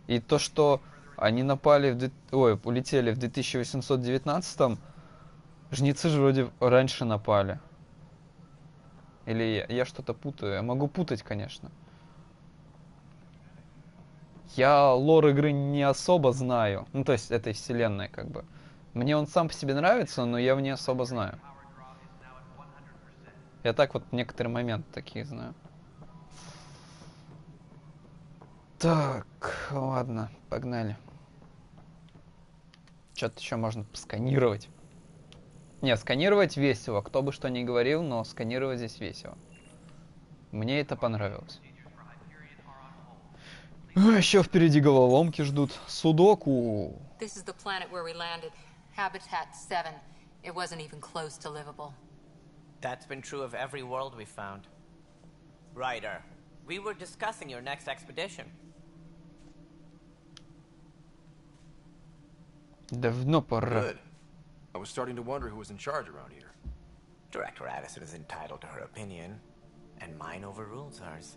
И то, что они улетели в 2819-м, жнецы же вроде раньше напали. Или я что-то путаю? Я могу путать, конечно. Я лор игры не особо знаю. Ну, то есть этой вселенной, как бы. Мне он сам по себе нравится, но я в не особо знаю. Я так вот некоторые моменты такие знаю. Так, ладно, погнали. Что-то еще можно посканировать. Не, сканировать весело. Кто бы что ни говорил, но сканировать здесь весело. Мне это понравилось. Еще впереди головоломки ждут. Судоку. This is the planet where we landed. Habitat 7. It wasn't even close to livable. That's been true of every world we found. Ryder, we were discussing your next expedition. Давно пора. Good. I was starting to wonder who was in charge around here. Director Addison is entitled to her opinion, and mine overrules hers.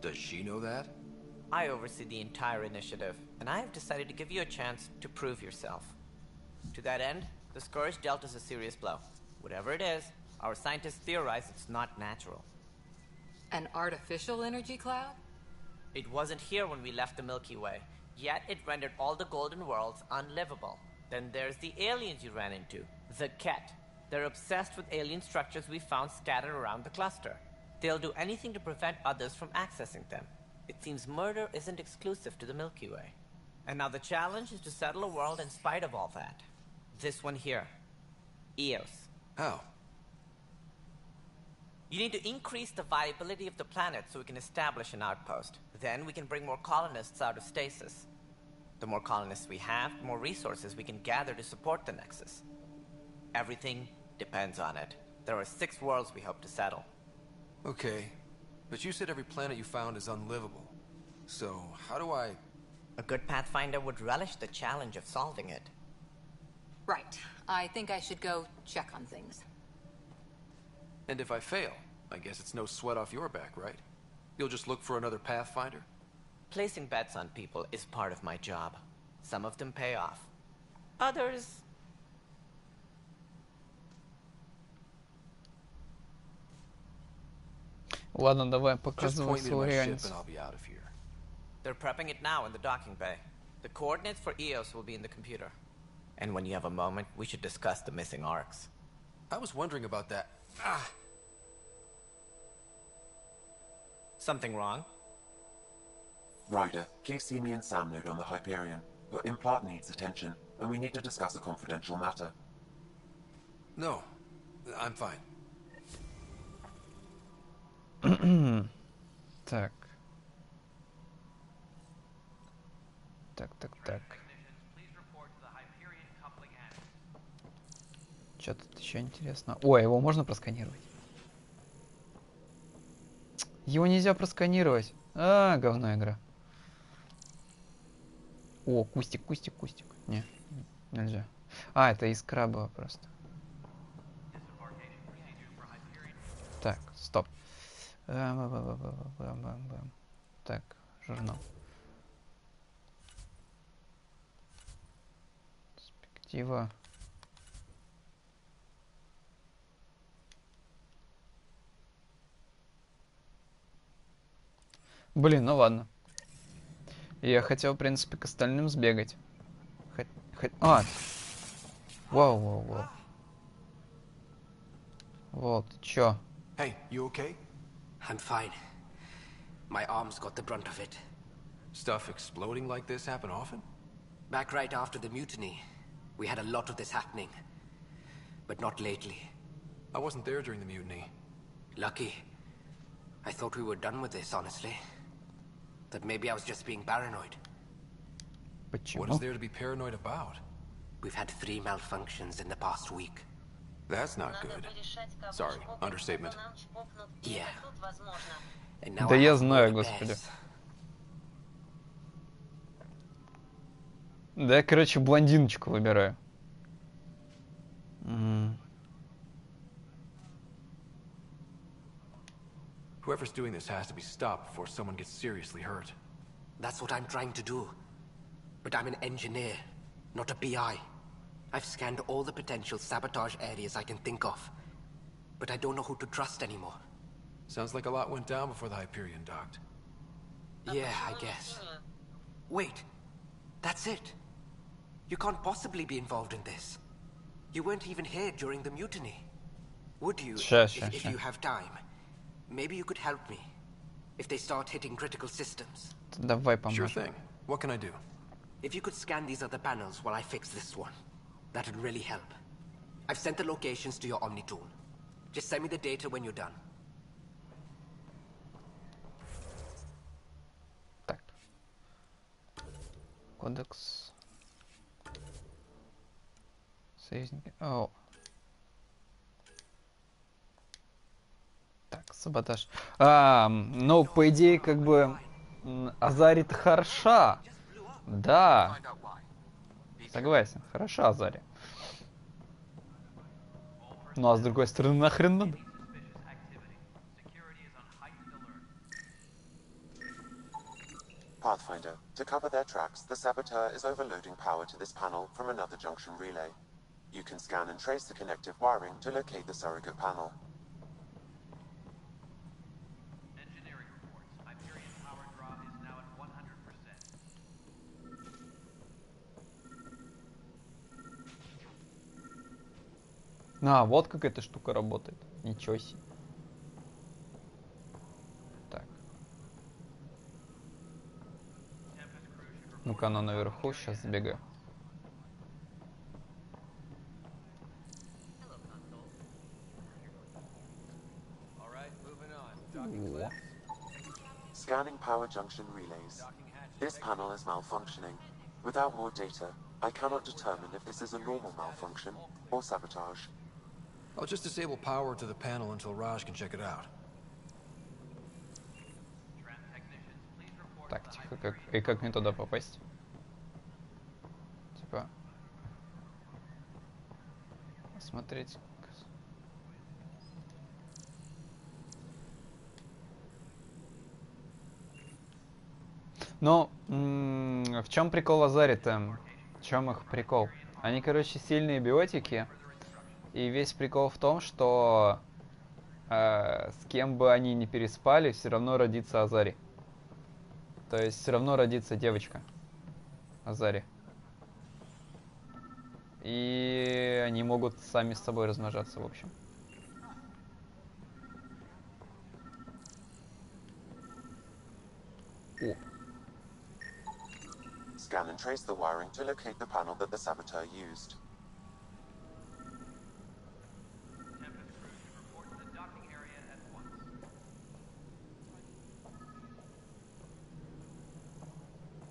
Does she know that? I oversee the entire initiative, and I have decided to give you a chance to prove yourself. To that end, the Scourge dealt us a serious blow. Whatever it is, our scientists theorize it's not natural. An artificial energy cloud? It wasn't here when we left the Milky Way, yet it rendered all the Golden Worlds unlivable. Then there's the aliens you ran into, the Ket. They're obsessed with alien structures we found scattered around the cluster. They'll do anything to prevent others from accessing them. It seems murder isn't exclusive to the Milky Way. And now the challenge is to settle a world in spite of all that. This one here. Eos. How? You need to increase the viability of the planet so we can establish an outpost. Then we can bring more colonists out of stasis. The more colonists we have, the more resources we can gather to support the Nexus. Everything depends on it. There are 6 worlds we hope to settle. Okay, but you said every planet you found is unlivable. So, how do I... A good Pathfinder would relish the challenge of solving it. Right. I think I should go check on things. And if I fail, I guess it's no sweat off your back, right? You'll just look for another Pathfinder? Placing bets on people is part of my job. Some of them pay off. Others... Ладно, давай Just показывай point me to свой my ship реальность. and I'll be out of here. They're prepping it now in the docking bay. The coordinates for Eos will be in the computer. And when you have a moment, we should discuss the missing arcs. I was wondering about that. Something wrong? Ryder, Casey, me and Sam node on the Hyperion, but Implant needs attention, and we need to discuss a confidential matter. No, I'm fine. Так. Так. Что тут еще интересно? Ой, его можно просканировать? Его нельзя просканировать. Говно игра. О, кустик. Не, нельзя. Это искра была просто. Так, стоп. Так, журнал. Стива. Блин, ну ладно. Я хотел, в принципе, к остальным сбегать. А! Вау, вау, вау. Вот, чё? Hey, you okay? I'm fine. My arms got the brunt of it. Stuff exploding like this happen often? Back right after the mutiny, we had a lot of this happening. But not lately. I wasn't there during the mutiny. Lucky. I thought we were done with this, honestly. That maybe I was just being paranoid. What is there to be paranoid about? We've had 3 malfunctions in the past week. That's not good. Sorry, understatement. Yeah. And now Да I я have знаю, more господи. repairs. Да я, короче, блондиночку выбираю. Whoever's doing this has to be stopped before someone gets seriously hurt. That's what I'm trying to do. But I'm an engineer, not a BI. I've scanned all the potential sabotage areas I can think of. But I don't know who to trust anymore. Sounds like a lot went down before the Hyperion docked. Yeah, I guess. Wait. That's it. You can't possibly be involved in this. You weren't even here during the mutiny. Would you, if you have time? Maybe you could help me. If they start hitting critical systems. Давай поможем. Sure thing. What can I do? If you could scan these other panels while I fix this one, that would really help. I've sent the locations to your Omni tool. Just send me the data when you're done. Так. Кодекс. Союзники. О. Так, саботаж. Ну, по идее, как бы... Азари-то хороша. Да. Согласен. Хороша Азари. Ну, а с другой стороны, нахрен надо? Pathfinder, to cover their tracks, the saboteur is overloading power to this panel from another junction relay. You can scan and trace the connective wiring to locate the surrogate panel. Engineering reports. Hyperion power draw is now at 100%. А, вот как эта штука работает. Ничего себе. Так. Ну-ка, оно наверху. Сейчас сбегаю. О. Scanning power junction relays. This panel is malfunctioning. Without more data, I cannot determine if this is a normal malfunction or sabotage. I'll just disable power to the panel until Raj can check it out. Так, тихо, и как мне туда попасть? Типа... Смотреть... Но в чем прикол Азари-то? В чем их прикол? Они, короче, сильные биотики. И весь прикол в том, что с кем бы они ни переспали, все равно родится Азари. То есть все равно родится девочка Азари. И они могут сами с собой размножаться, в общем. О. Scan and trace the wiring to locate the panel that the saboteur used.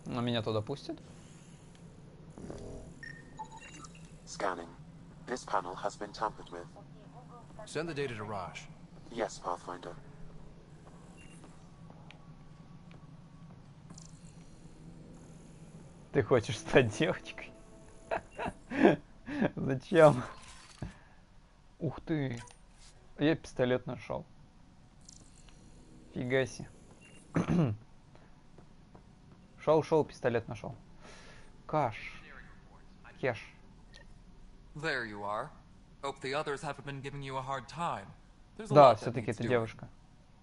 А меня туда пустят? Scanning. This panel has been tampered with. Send the data to Raj. Yes, Pathfinder. Ты хочешь стать девочкой? Зачем? Ух ты. Я пистолет нашел. Фига себе. Шел, пистолет нашел. Кэш. There you are. Hope the others haven't been giving you a hard time. There's a Да, lot that все-таки needs это doing. девушка.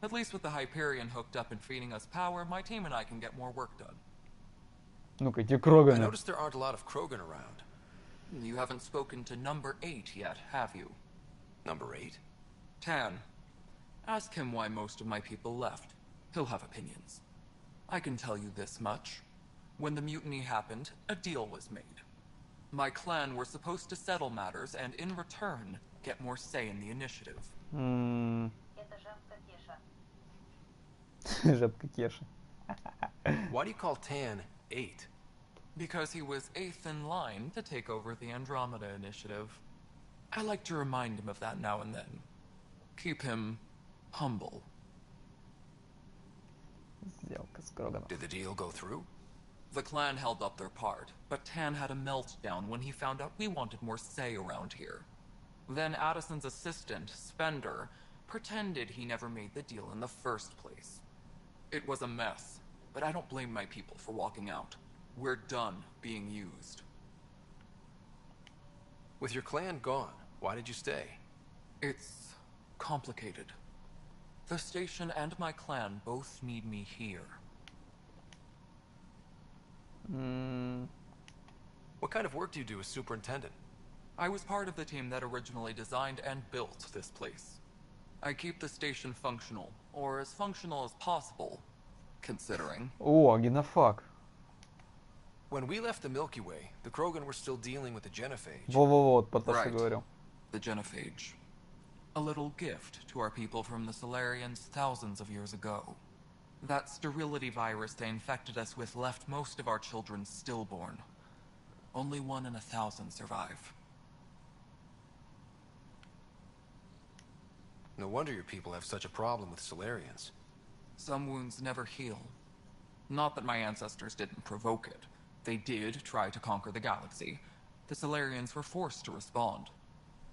At least with the Hyperion hooked up and feeding us power, my team and I can get more work done. Ну-ка, где I Кроганы? noticed there aren't a lot of Krogan around. You haven't spoken to number 8 yet, have you? Number 8? Tan. Ask him why most of my people left. He'll have opinions. I can tell you this much. When the mutiny happened, a deal was made. My clan were supposed to settle matters and, in return, get more say in the initiative. Жабка Кеша. Why do you call Tan 8? Because he was 8th in line to take over the Andromeda initiative. I like to remind him of that now and then. Keep him humble. Сделка с Кроганом. Did the deal go through? The clan held up their part, but Tan had a meltdown when he found out we wanted more say around here. Then Addison's assistant, Spender, pretended he never made the deal in the first place. It was a mess, but I don't blame my people for walking out. We're done being used. With your clan gone, why did you stay? It's complicated. The station and my clan both need me here. What kind of work do you do as superintendent? I was part of the team that originally designed and built this place. I keep the station functional, or as functional as possible, considering. О, генофаг. When we left the Milky Way, the Krogan were still dealing with the genophage. Во-во-во, вот то, что Right. говорил. The genophage. A little gift to our people from the Solarians thousands of years ago. That sterility virus they infected us with left most of our children stillborn. Only 1 in 1,000 survive. No wonder your people have such a problem with Solarians. Some wounds never heal. Not that my ancestors didn't provoke it. They did try to conquer the galaxy. The Solarians were forced to respond.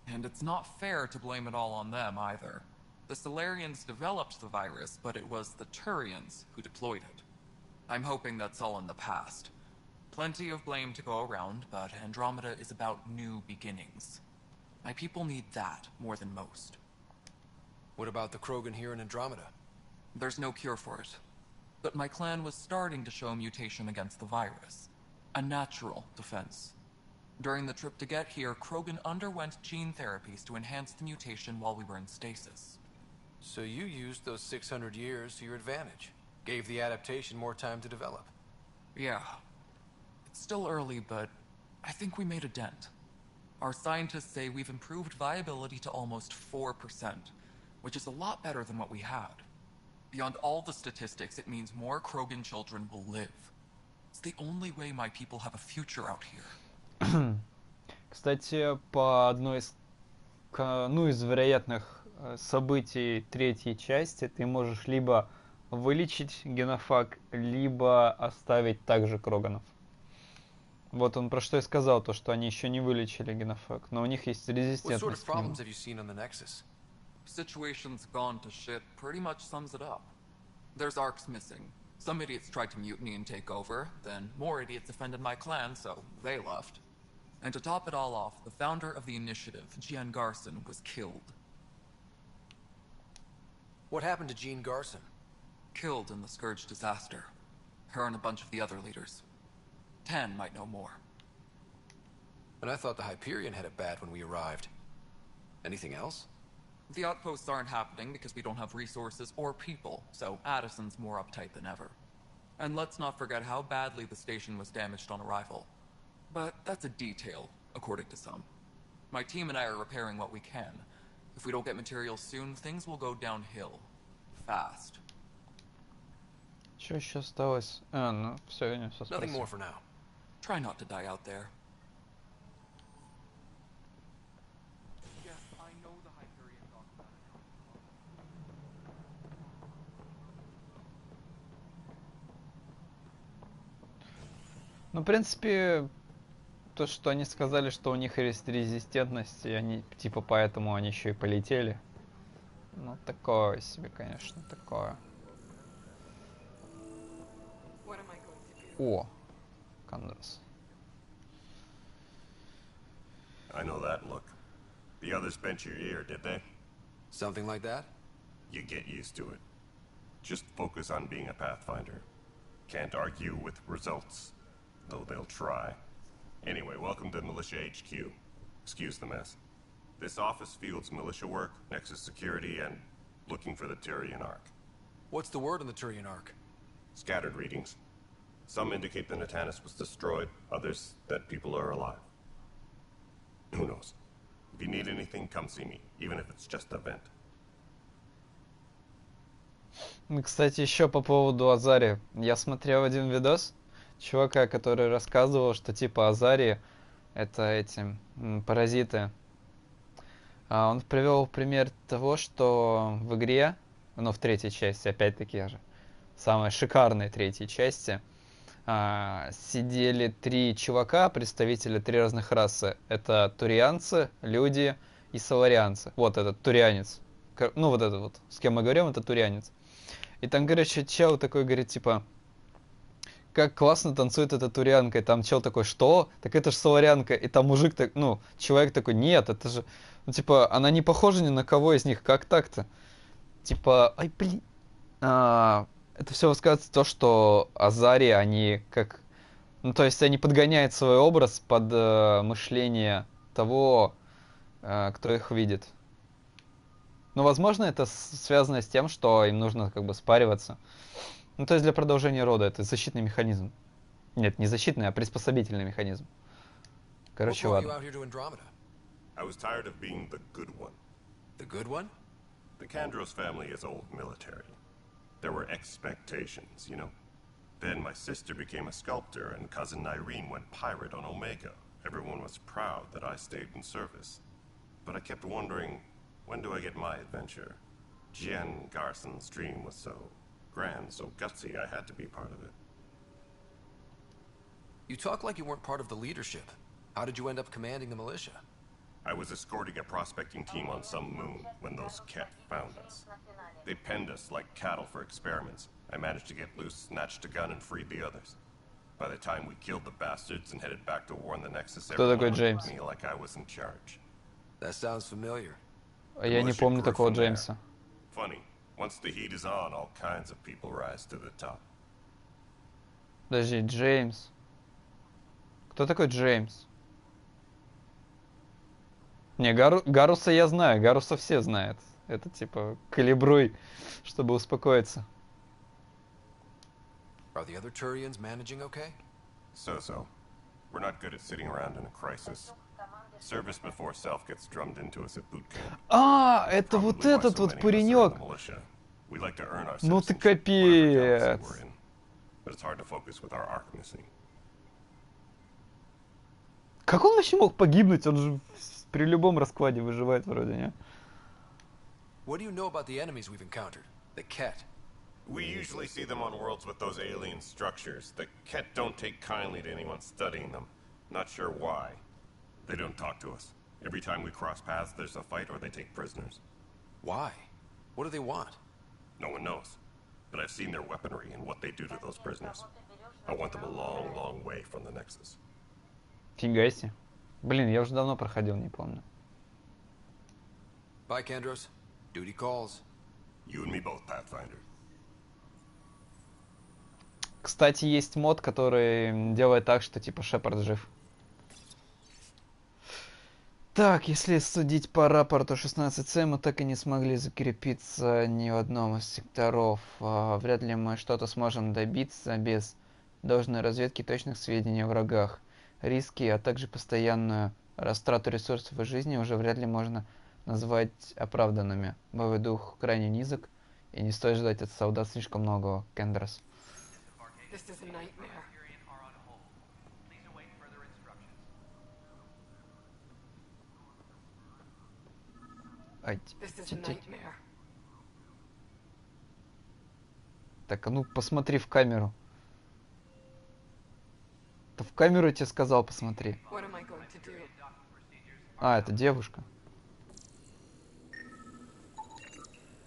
And it's not fair to blame it all on them either. The Solarians developed the virus, but it was the Turians who deployed it. I'm hoping that's all in the past. Plenty of blame to go around, but Andromeda is about new beginnings. My people need that more than most. What about the Krogan here in Andromeda? There's no cure for it. But my clan was starting to show mutation against the virus. A natural defense. During the trip to get here, Krogan underwent gene therapies to enhance the mutation while we were in stasis. So you used those 600 years to your advantage. Gave the adaptation more time to develop. Yeah. It's still early, but I think we made a dent. Our scientists say we've improved viability to almost 4%, which is a lot better than what we had. Beyond all the statistics, it means more Krogan children will live. It's the only way my people have a future out here. Кстати, по одной из, из вероятных событий третьей части ты можешь либо вылечить генофаг, либо оставить также Кроганов. Вот он про что и сказал, то что они еще не вылечили генофаг, но у них есть резистентность к нему. Situation's gone to shit pretty much sums it up. There's arcs missing. Some idiots tried to mutiny and take over, then more idiots offended my clan, so they left. And to top it all off, the founder of the initiative, Jean Garson, was killed. What happened to Jean Garson? Killed in the Scourge disaster. Her and a bunch of the other leaders. Tan might know more. And I thought the Hyperion had it bad when we arrived. Anything else? The outposts aren't happening because we don't have resources or people, so Addison's more uptight than ever. And let's not forget how badly the station was damaged on arrival. But that's a detail, according to some. My team and I are repairing what we can. If we don't get materials soon, things will go downhill. Fast. Что еще осталось? Ну, все, я все спросил. Nothing more for now. Try not to die out there. Yes, I know the Hyperion talked about it. Ну, в принципе, то, что они сказали, что у них есть резистентность, и они, типа, поэтому они еще и полетели. Ну, такое себе, конечно, такое. О, Кандрос. I know that look. The others bent your ear, did they? Something like that? You get used to it. Just focus on being a Pathfinder. Can't argue with results, though they'll try. Anyway, welcome to Militia HQ. Excuse the mess. This office fields militia work, Nexus security, and looking for the Turian Ark. What's the word on the Turian Ark? Scattered readings. Some indicate the Natanus was destroyed, others that people are alive. Who knows? If you need anything, come see me, even if it's just a vent. Кстати, еще по поводу Азари. Я смотрел один видос чувака, который рассказывал, что типа Азари это эти паразиты. Он привел пример того, что в игре, ну в третьей части, опять-таки же, самой шикарной третьей части, сидели 3 чувака, представители 3 разных расы. Это турианцы, люди и саларианцы. Вот этот турианец. Ну вот этот вот, с кем мы говорим, это турианец. И там, короче, чел такой говорит, типа, как классно танцует эта турианка. И там чел такой, что? Так это же саларянка. И там мужик, так, ну, человек такой, нет, это же, ну, типа, она не похожа ни на кого из них. Как так-то? Типа, ай, блин. Это все высказывается то, что Азари, они как... Ну, то есть они подгоняют свой образ под мышление того, кто их видит. Ну, возможно, это связано с тем, что им нужно как бы спариваться. Ну, то есть для продолжения рода это защитный механизм. Нет, не защитный, а приспособительный механизм. Короче, ладно. I was tired of being the good one. The good one? The Kandros family is old military. There were expectations, you know. Then my sister became a sculptor and cousin Irene went pirate on Omega. Everyone was proud that I stayed in service. But I kept wondering, when do I get my adventure? Jen Garson's dream was so grand, so gutsy, I had to be part of it. You talk like you weren't part of the leadership. How did you end up commanding the militia? I was escorting a prospecting team on some moon when those Ket found us. They penned us like cattle for experiments. I managed to get loose, snatched a gun, and freed the others. By the time we killed the bastards and headed back to warn the Nexus, everyone looked at me like I was in charge. That sounds familiar. Я не помню такого Джеймса. Funny. Once the heat is on, all kinds of people rise to the top. Подожди, Джеймс. Кто такой Джеймс? Не, Гаруса я знаю, Гаруса все знают. Это типа калибруй, чтобы успокоиться. Are the other Turians managing okay? So. We're not good at sitting around in a crisis. Service before self gets drummed into us at boot camp. Это вот этот вот паренек. Ну ты капец. But it's hard to focus with our arc missing. Как он вообще мог погибнуть? Он же при любом раскладе выживает вроде, не? What do you know about the enemies we've encountered? The Ket. We usually see them on worlds with those alien structures. The Ket don't take kindly to anyone studying them. Not sure why. They don't talk to us. Every time we cross paths, there's a fight or they take prisoners. Why? What do they want? No one knows. But I've seen their weaponry and what they do to those prisoners. I want them a long, long way from the Nexus. Фига себе. Блин, я уже давно проходил, не помню. Bye, Kandros. Duty calls. You and me both, Pathfinder. Кстати, есть мод, который делает так, что типа Шепард жив. Так, если судить по рапорту 16С, мы так и не смогли закрепиться ни в одном из секторов. Вряд ли мы что-то сможем добиться без должной разведки точных сведений о врагах. Риски, а также постоянную растрату ресурсов и жизни уже вряд ли можно назвать оправданными. Боевой дух крайне низок, и не стоит ждать от солдат слишком многого. Кендрос. Так, а ну посмотри в камеру. Да в камеру я тебе сказал, посмотри. А, это девушка.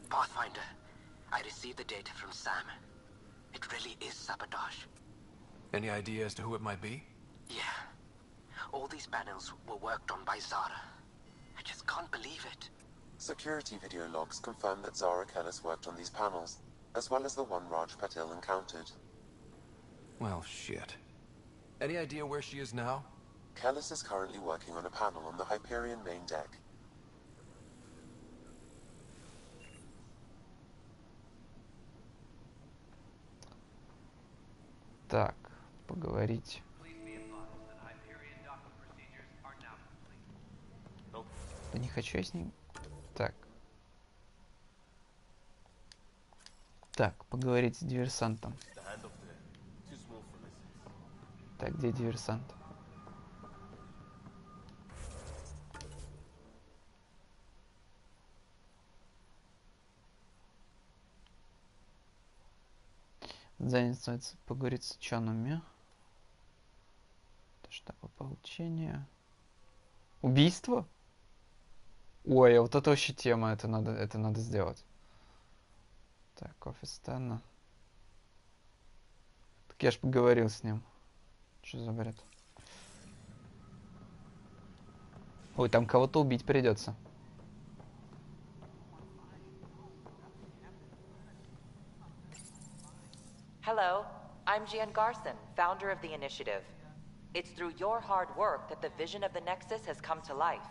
Pathfinder, I received the data from Sam. It really is sabotage. Any idea as to who it might be? Yeah. All these panels were worked on by Zara. I just can't believe it. Security video logs confirm that Zara Kellis worked on these panels, as well as the one Raj Patil encountered. Well, shit. Any idea where she is now? Kellis is currently working on a panel on the Hyperion main deck. Так, поговорить. Да не хочу я с ним. Так. Так, поговорить с диверсантом. Так, где диверсант? Занят поговорить с учеными. Штаба получения. Убийство? Ой, а вот это вообще тема, это надо сделать. Так, офис Стана. Так я ж поговорил с ним. Что за бред? Ой, там кого-то убить придется. Hello, I'm Jan Garson, founder of the initiative. It's through your hard work that the vision of the Nexus has come to life.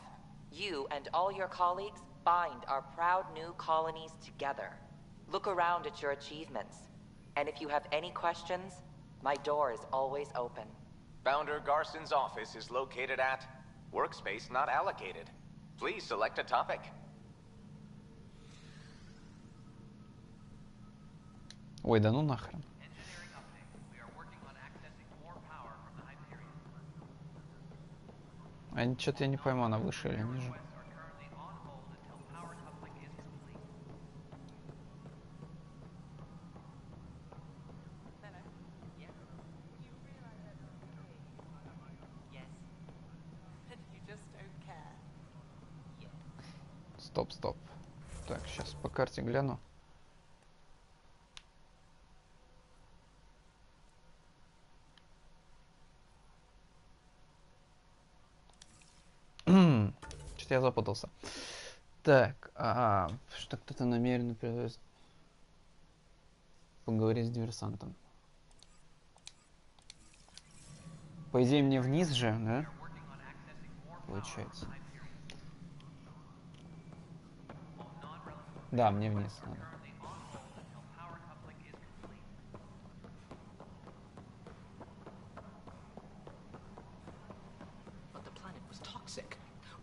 You and all your colleagues bind our proud new colonies together. Look around at your achievements. And if you have any questions, my door is always open. Founder Garson's office is located at Workspace Not Allocated. Please select a topic. Ой, да ну нахрен. А что-то я не пойму, она выше или ниже. Стоп. Так, сейчас по карте гляну. Что-то я запутался. Так, что кто-то намеренно поговорить с диверсантом. По идее, мне вниз же, да? Получается. Да, мне вниз надо.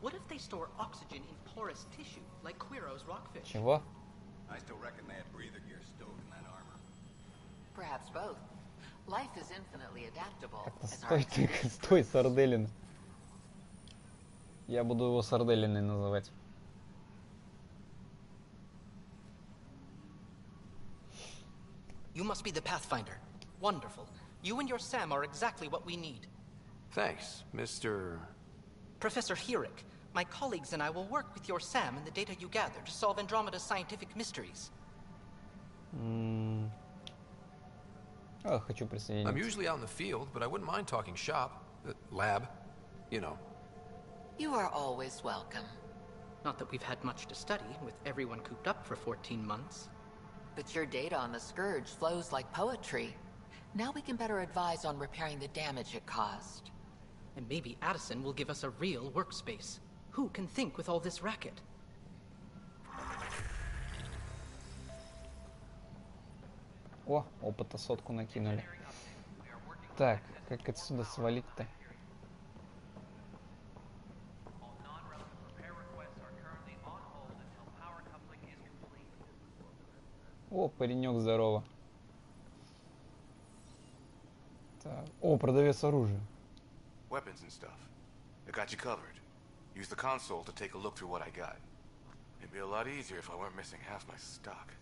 What if they store oxygen in porous tissue, like Quiro's rockfish? Чего? I still reckon they had breather gear stowed in that armor. Perhaps both. Life is infinitely adaptable. Стой, Сарделин. Я буду его Сарделиной называть. You must be the Pathfinder. Wonderful. You and your Sam are exactly what we need. Thanks, Mr. Professor Herrick, my colleagues and I will work with your Sam and the data you gather to solve Andromeda's scientific mysteries. Хочу присоединиться. I'm usually out in the field, but I wouldn't mind talking shop. Lab. You know. You are always welcome. Not that we've had much to study, with everyone cooped up for 14 months. But your data on the Scourge flows like poetry. Now we can better advise on repairing the damage it caused. And maybe Addison will give us a real workspace. Who can think with all this racket? О, опыта 100 накинули. Так, как отсюда свалить-то? О, паренек, здорово. Так. О, продавец оружия. Weapons and stuff. I got you covered. Use the console to take a look through what I got. It'd be a lot easier if I weren't missing half my stock.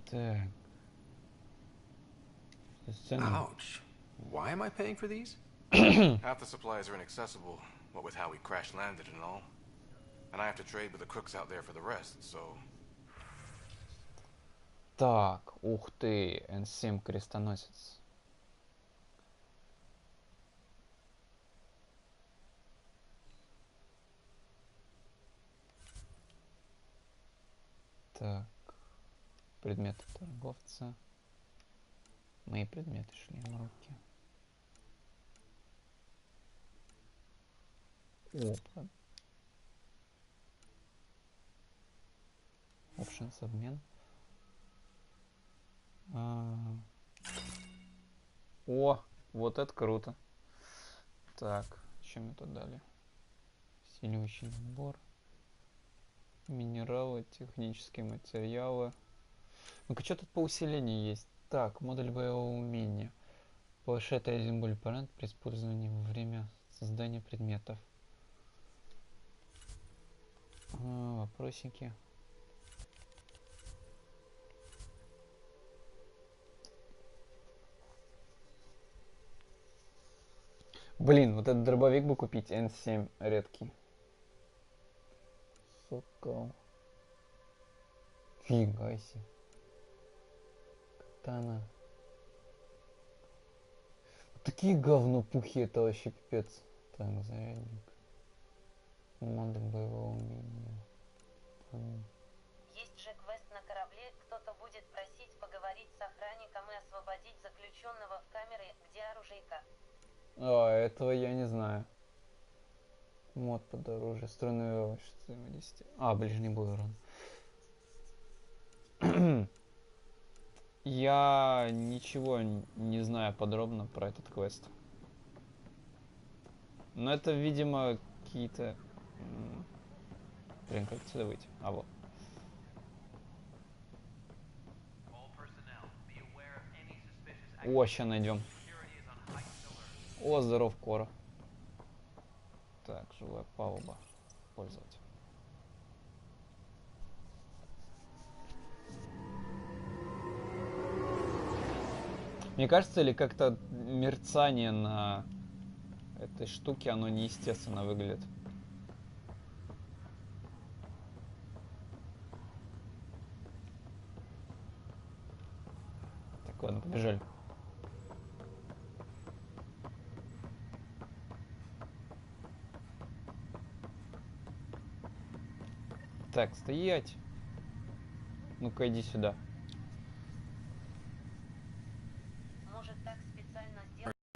Так. Ouch. Why am I paying for these? Half the supplies are inaccessible, what with how we crash landed and all. And I have to trade with the crooks out there for the rest, so... Так, ух ты, N7 крестоносец. Так. Предметы торговца. Мои предметы шли на руки. Опа. Options обмен. О, вот это круто. Так, что мне тут дали? Усиливающий набор. Минералы, технические материалы. Ну-ка, что тут по усилению есть? Так, модуль боевого умения. Повышает один боль парент при использовании во время создания предметов. Вопросики. Блин, вот этот дробовик бы купить, N7 редкий. Сокол. Фига себе. Катана. Вот такие говнопухи, это вообще пипец. Так, зарядник. Модуль боевого умения. Есть же квест на корабле, кто-то будет просить поговорить с охранником и освободить заключенного в камере, где оружейка. А, этого я не знаю. Мод под оружие, струнный овощ, взаимодействие. А, ближний бой урон. Я ничего не знаю подробно про этот квест. Но это, видимо, какие-то... Блин, как отсюда выйти? А, вот. О, сейчас найдем. О, здоров, Кора. Так, живая палуба. Пользовать. Мне кажется, или как-то мерцание на этой штуке, оно неестественно выглядит. Так, ладно, побежали. Так, стоять. Ну-ка, иди сюда.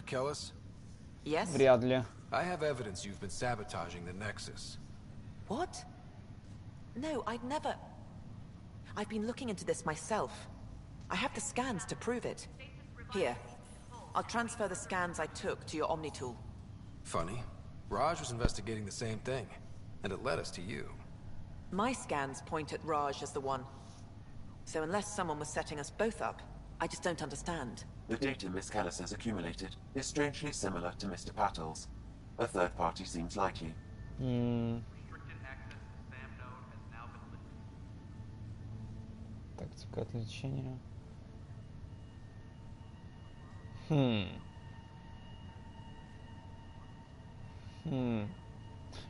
Kellis? Yes? Вряд ли. I have evidence you've been sabotaging the Nexus. What? No, I'd never... I've been looking into this myself. I have the scans to prove it. Here. I'll transfer the scans I took to your Omni tool. Funny. Raj was investigating the same thing, and it led us to you. My scans point at Raj as the one. So unless someone was setting us both up, I just don't understand. The data Miss Kellis has accumulated is strangely similar to Mr. Patel's. A third party seems likely. Тактика отвлечения.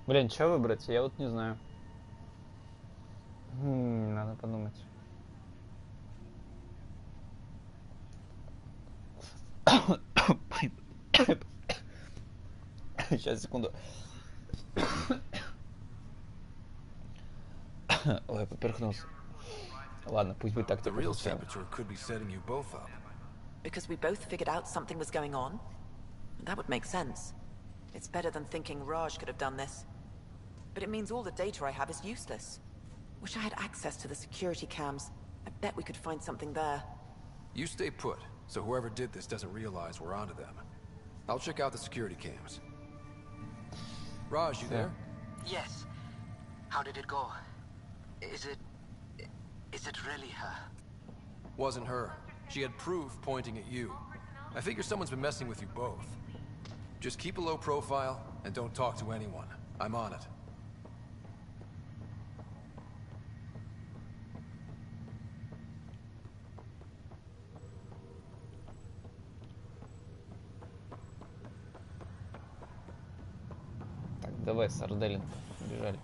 Блин, что выбрать? Я вот не знаю. Надо подумать. Сейчас, секунду. Ой, поперхнулся. Ладно, пусть будет так. The real saboteur could be setting you both up. Because we both figured out something was going on? That would make sense. It's better than thinking Raj could have done this. But it means all the data I have is useless. Wish I had access to the security cams. I bet we could find something there. You stay put, so whoever did this doesn't realize we're onto them. I'll check out the security cams. Raj, you there? Yes. How did it go? Is it really her? Wasn't her. She had proof pointing at you. I figure someone's been messing with you both. Just keep a low profile and don't talk to anyone. I'm on it. Так, давай, Сарделин, побежали.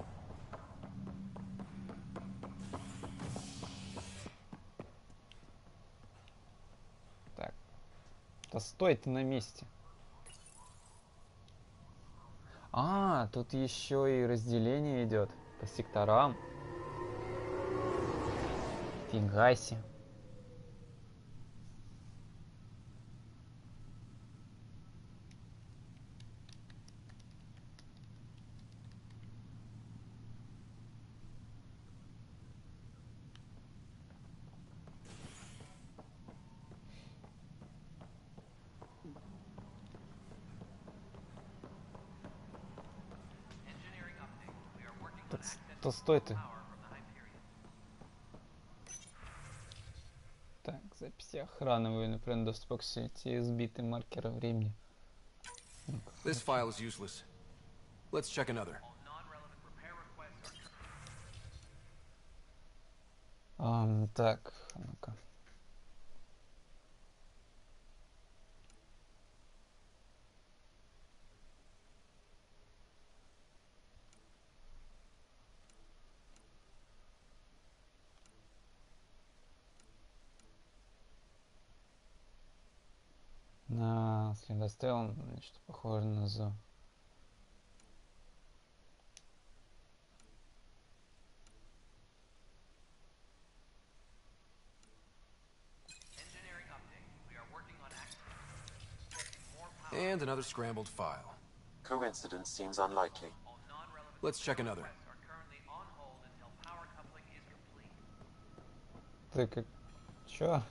Так. Да стой ты на месте. А, тут еще и разделение идет по секторам. Фига себе. То стой ты. Так, записи охраны, военный доступ к сети, сбитый маркеры времени. This file is useless. Let's check another. Так, ну-ка. На следострел, что похоже на зо. And another scrambled file. Coincidence seems unlikely. Let's check another. Ты как... Чё?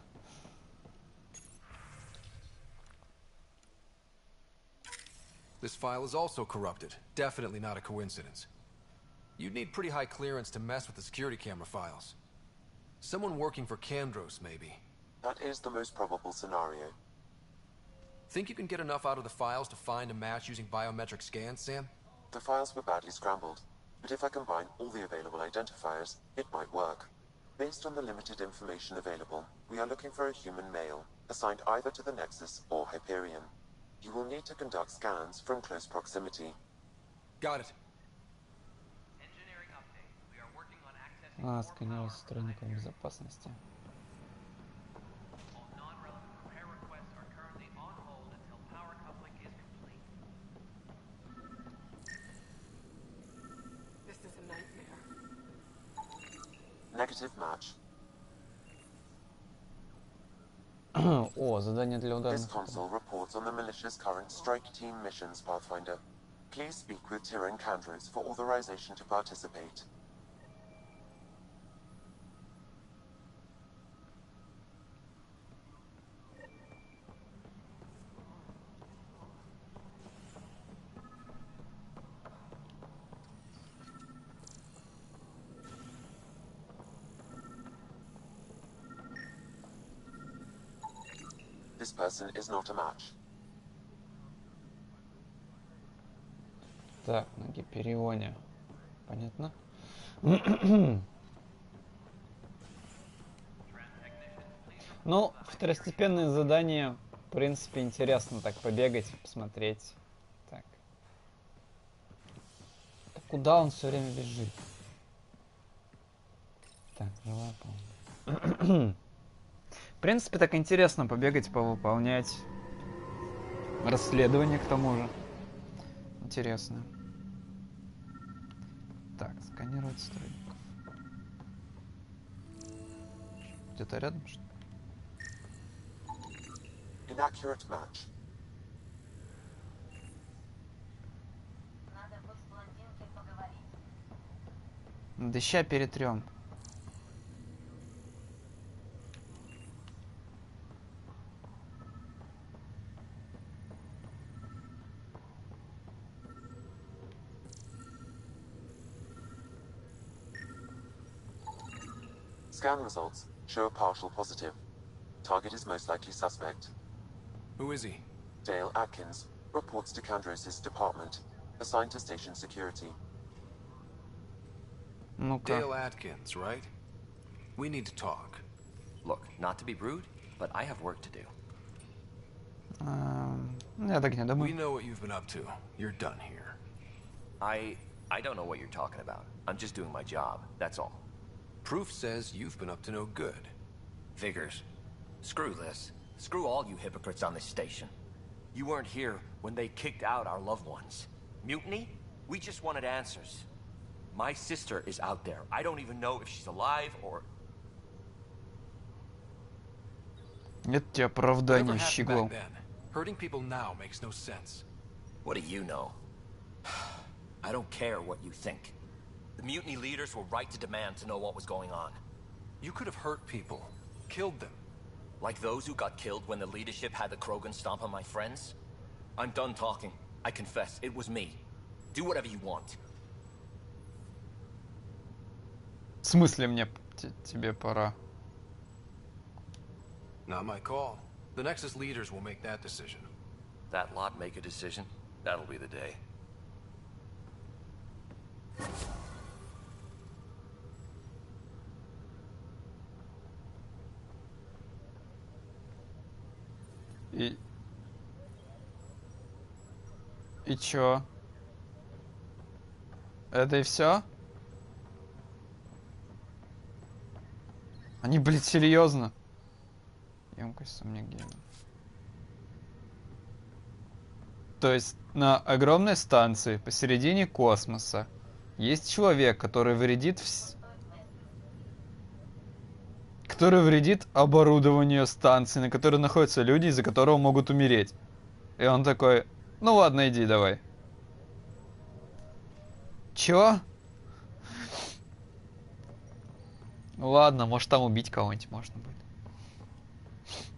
This file is also corrupted. Definitely not a coincidence. You'd need pretty high clearance to mess with the security camera files. Someone working for Kandros, maybe. That is the most probable scenario. Think you can get enough out of the files to find a match using biometric scans, Sam? The files were badly scrambled, but if I combine all the available identifiers, it might work. Based on the limited information available, we are looking for a human male, assigned either to the Nexus or Hyperion. You will need to conduct scans from close proximity. Got it. Сканировать сотрудников безопасности. This is a nightmare. Negative match. О, задание для ударных. This console reports on the militia's current strike team missions, Pathfinder. Please speak with Tyrion Kandros for authorization to participate. This person is not a match. Так, на Гиперионе. Понятно? Ну, второстепенные задания, в принципе, интересно так побегать, посмотреть. Так. Да куда он все время бежит? Так, живая полная. В принципе, так интересно побегать, повыполнять. Расследование к тому же. Интересно. Так, сканировать сотрудников. Где-то рядом, что ли? Inaccurate match. Надо бы с блондинкой поговорить. Да ща перетрем. Scan results show a partial positive. Target is most likely suspect. Who is he? Dale Atkins reports to Kandros' department, assigned to station security. Dale Atkins, right? We need to talk. Look, not to be rude, but I have work to do. Я так не думаю. We know what you've been up to. You're done here. I don't know what you're talking about. I'm just doing my job, that's all. Proof says you've been up to no good. Figures. Screw this. Screw all you hypocrites on this station. You weren't here when they kicked out our loved ones. Mutiny? We just wanted answers. My sister is out there. I don't even know if she's alive or... Это тебе оправдание, Whatever happened щеглом. back then, hurting people now makes no sense. What do you know? I don't care what you think. The mutiny leaders were right to demand to know what was going on. You could have hurt people, killed them. Like those who got killed when the leadership had the Krogan stomp on my friends? I'm done talking. I confess, it was me. Do whatever you want. В смысле мне тебе пора? Not my call. The Nexus leaders will make that decision. That lot make a decision? That'll be the day. И чё? Это и все? Они, блядь, серьезно? Емкость сумни гена. То есть на огромной станции посередине космоса есть человек, который вредит оборудованию станции, на которой находятся люди, из-за которого могут умереть. И он такой: ну ладно, иди давай. Чё? Ладно, может там убить кого-нибудь можно будет.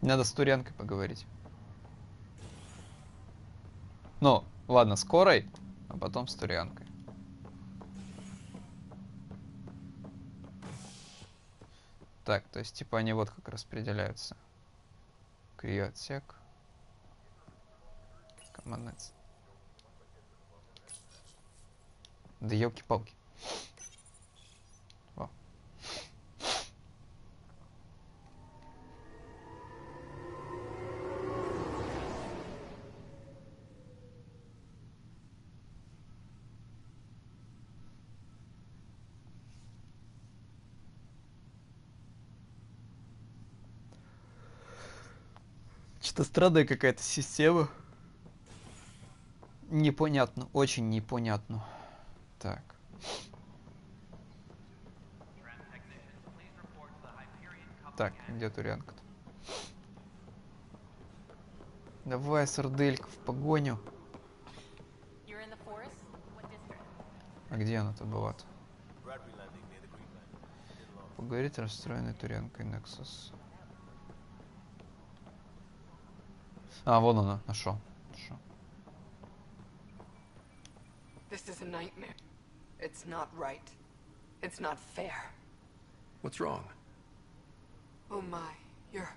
Надо с Турянкой поговорить. Ну, ладно, скорой, а потом с Турянкой. Так, то есть, типа, они вот как распределяются. Криоотсек. Командец. Да елки-палки. О. Что-то странная какая-то система. Непонятно, очень непонятно. Так. Так, где Турянка-то? Давай, сарделька, в погоню. А где она-то была-то? Поговорить расстроенной Турянкой Nexus. А, вон она, нашел. This is a nightmare. It's not right. It's not fair. What's wrong? Oh my, you're...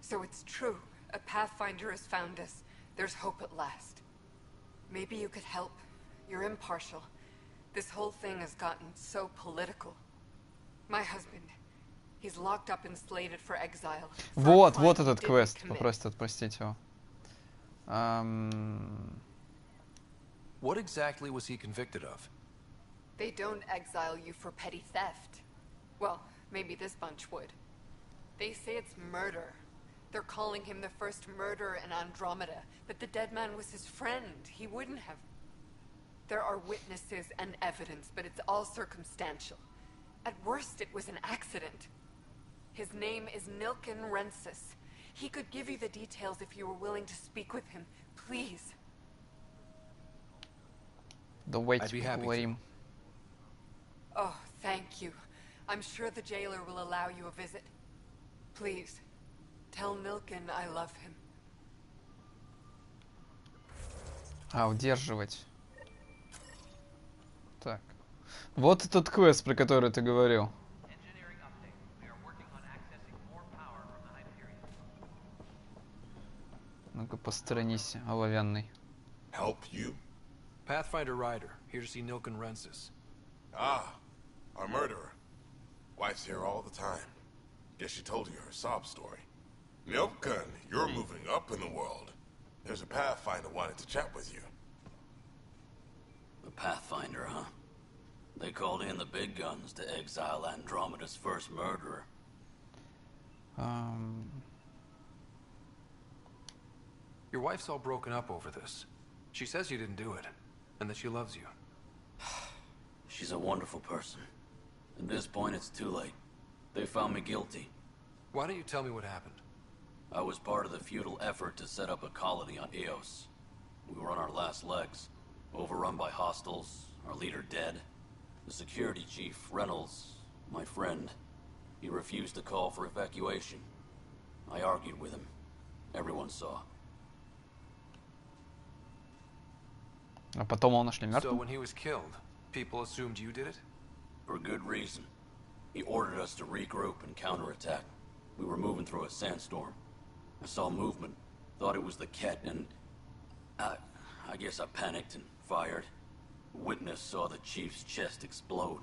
So it's true. A Pathfinder has found us. There's hope at last. Maybe you could help. You're impartial. This whole thing has gotten so political. My husband, he's locked up and slated for exile. Вот этот квест. Попросит отпустить его. What exactly was he convicted of? They don't exile you for petty theft. Well, maybe this bunch would. They say it's murder. They're calling him the first murderer in Andromeda, but the dead man was his friend. He wouldn't have... There are witnesses and evidence, but it's all circumstantial. At worst, it was an accident. His name is Nilken Rensis. He could give you the details if you were willing to speak with him. Please. Давайте поговорим. Oh, thank you. I'm sure the jailer will allow you a visit. Please, tell Nilken I love him. А, удерживать. Так. Вот этот квест, про который ты говорил. Ну-ка, посторонись, оловянный. Help you? Pathfinder Ryder, here to see Nilken Rensis. Ah, our murderer. Wife's here all the time. Guess she told you her sob story. Nilken, you're moving up in the world. There's a Pathfinder wanted to chat with you. The Pathfinder, huh? They called in the big guns to exile Andromeda's first murderer. Your wife's all broken up over this. She says you didn't do it, and that she loves you. She's a wonderful person. At this point, it's too late. They found me guilty. Why don't you tell me what happened? I was part of the futile effort to set up a colony on Eos. We were on our last legs, overrun by hostiles, our leader dead. The security chief, Reynolds, my friend, he refused to call for evacuation. I argued with him. Everyone saw. А потом его нашли So мертвым? when he was killed, people assumed you did it? For good reason. He ordered us to regroup and counterattack. We were moving through a sandstorm. I saw movement, thought it was the Ket, and I guess I panicked and fired. Witness saw the chief's chest explode.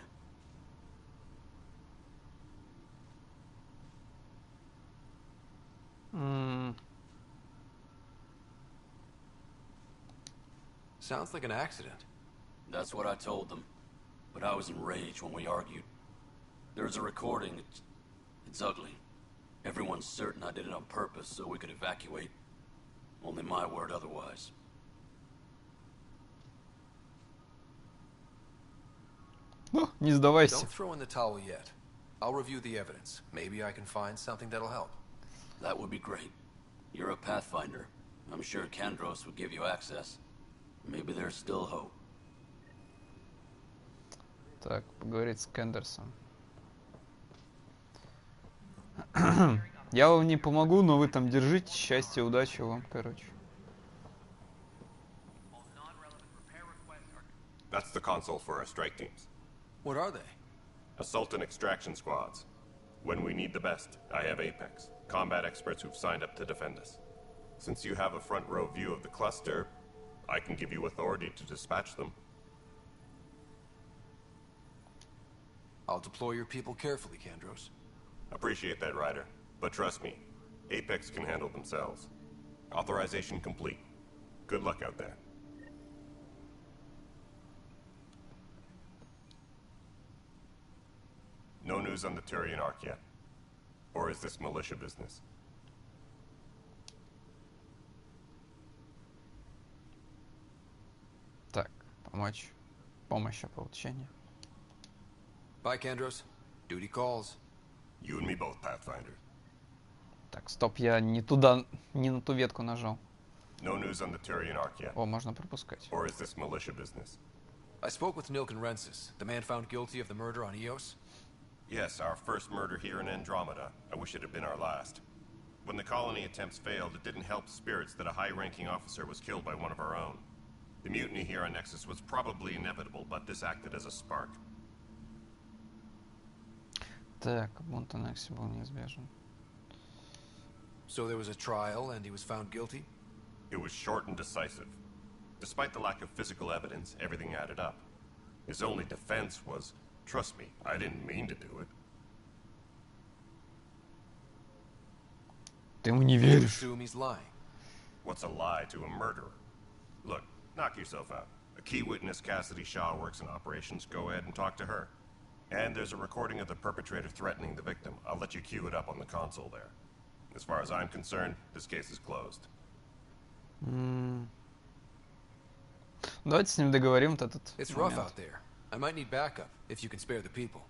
Sounds like an accident. That's what I told them. But I was enraged when we argued. There's a recording. It's ugly. Everyone's certain I did it on purpose so we could evacuate. Only my word otherwise. Ну, не сдавайся. Don't throw in the towel yet. I'll review the evidence. Maybe I can find something that'll help. That would be great. You're a Pathfinder. I'm sure Kandros would give you access. Maybe there's still hope. Так, поговорить с Кендерсом. Я вам не помогу, но вы там держите. Счастья, удачи вам, короче. That's the console for our strike teams. What are they? Assault and extraction squads. When we need the best, I have Apex, combat experts who've signed up to defend us. Since you have a front row view of the cluster, I can give you authority to dispatch them. I'll deploy your people carefully, Kandros. Appreciate that, Ryder. But trust me, Apex can handle themselves. Authorization complete. Good luck out there. No news on the Turian Ark yet. Or is this militia business? Так, помочь. Помощь о получении. Bye, Kandros. Duty calls. You and me both, Pathfinder. Так, стоп, я не туда, не на ту ветку нажал. No news on the Turian Ark yet. О, можно пропускать. Or is this militia business? I spoke with Nilk and Rensis, the man found guilty of the murder on Eos. Yes, our first murder here in Andromeda. I wish it had been our last. When the colony attempts failed, it didn't help spirits that a high-ranking officer was killed by one of our own. The mutiny here on Nexus was probably inevitable, but this acted as a spark. Так, бунт на Нексе был неизбежен. So there was a trial and he was found guilty? It was short and decisive. Despite the lack of physical evidence, everything added up. His only defense was, trust me, I didn't mean to do it. Ты ему не I веришь. assume he's lying. What's a lie to a murderer? Look, knock yourself out. A key witness, Cassidy Shaw, works in operations. Go ahead and talk to her. And there's a recording of the perpetrator threatening the victim. I'll let you cue it up on the console there. As far as I'm concerned, this case is closed. Давайте с ним договорим вот этот It's rough момент. out there. I might need backup, if you can spare the people.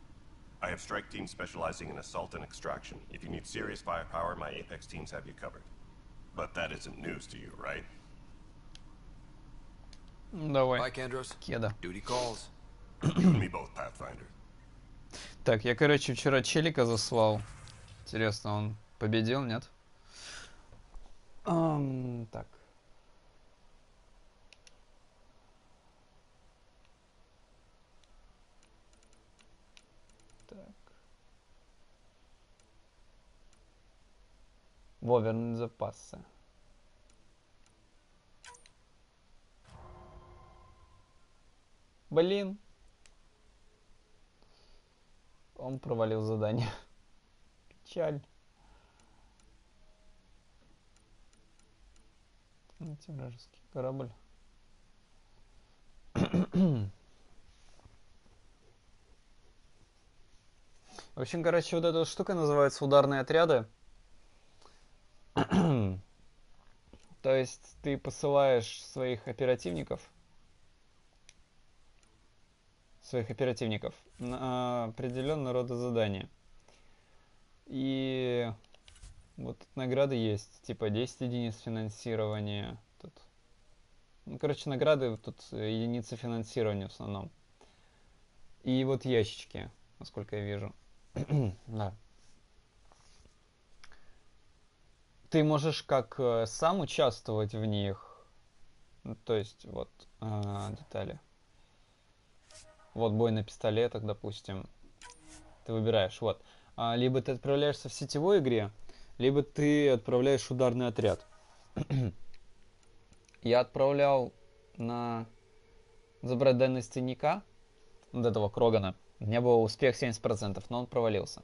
I have strike teams specializing in assault and extraction. If you need serious firepower, my Apex teams have you covered. But that isn't news to you, right? Давай. Bye, Kandros. Кеда. Duty calls. You and me both, Pathfinder. Так, я, короче, вчера челика заслал. Интересно, он победил, нет? Так. Так. Во, вернуть запасы. Блин. Он провалил задание. Печаль. Найти вражеский корабль. В общем, короче, вот эта штука называется ударные отряды. То есть ты посылаешь своих оперативников на определенного рода задания. И Вот тут награды есть, типа 10 единиц финансирования. Тут. Ну, короче, награды тут единицы финансирования в основном. И вот ящички, насколько я вижу. Да. Ты можешь как сам участвовать в них. Ну, то есть, вот детали. Вот бой на пистолетах, допустим. Ты выбираешь, вот. Либо ты отправляешься в сетевой игре, либо ты отправляешь ударный отряд. Я отправлял на забрать данные с тайника, вот этого Крогана. У меня был успех 70%, но он провалился.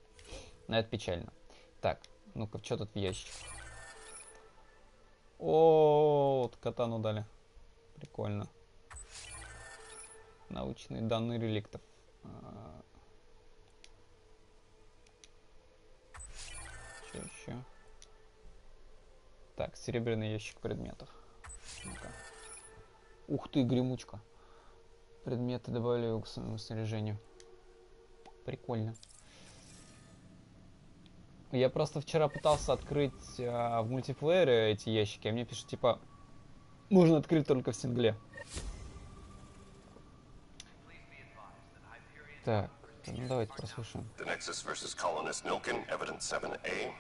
Но это печально. Так, ну-ка, что тут в ящике? О, вот катану дали. Прикольно. Научные данные реликтов. Что еще? Так, серебряный ящик предметов. Ну-ка. Ух ты, гремучка. Предметы добавляю к своему снаряжению. Прикольно. Я просто вчера пытался открыть в мультиплеере эти ящики, а мне пишут, типа, можно открыть только в сингле. Так, ну давайте прослушаем. The Nexus versus colonist Nilkin, evidence 7A.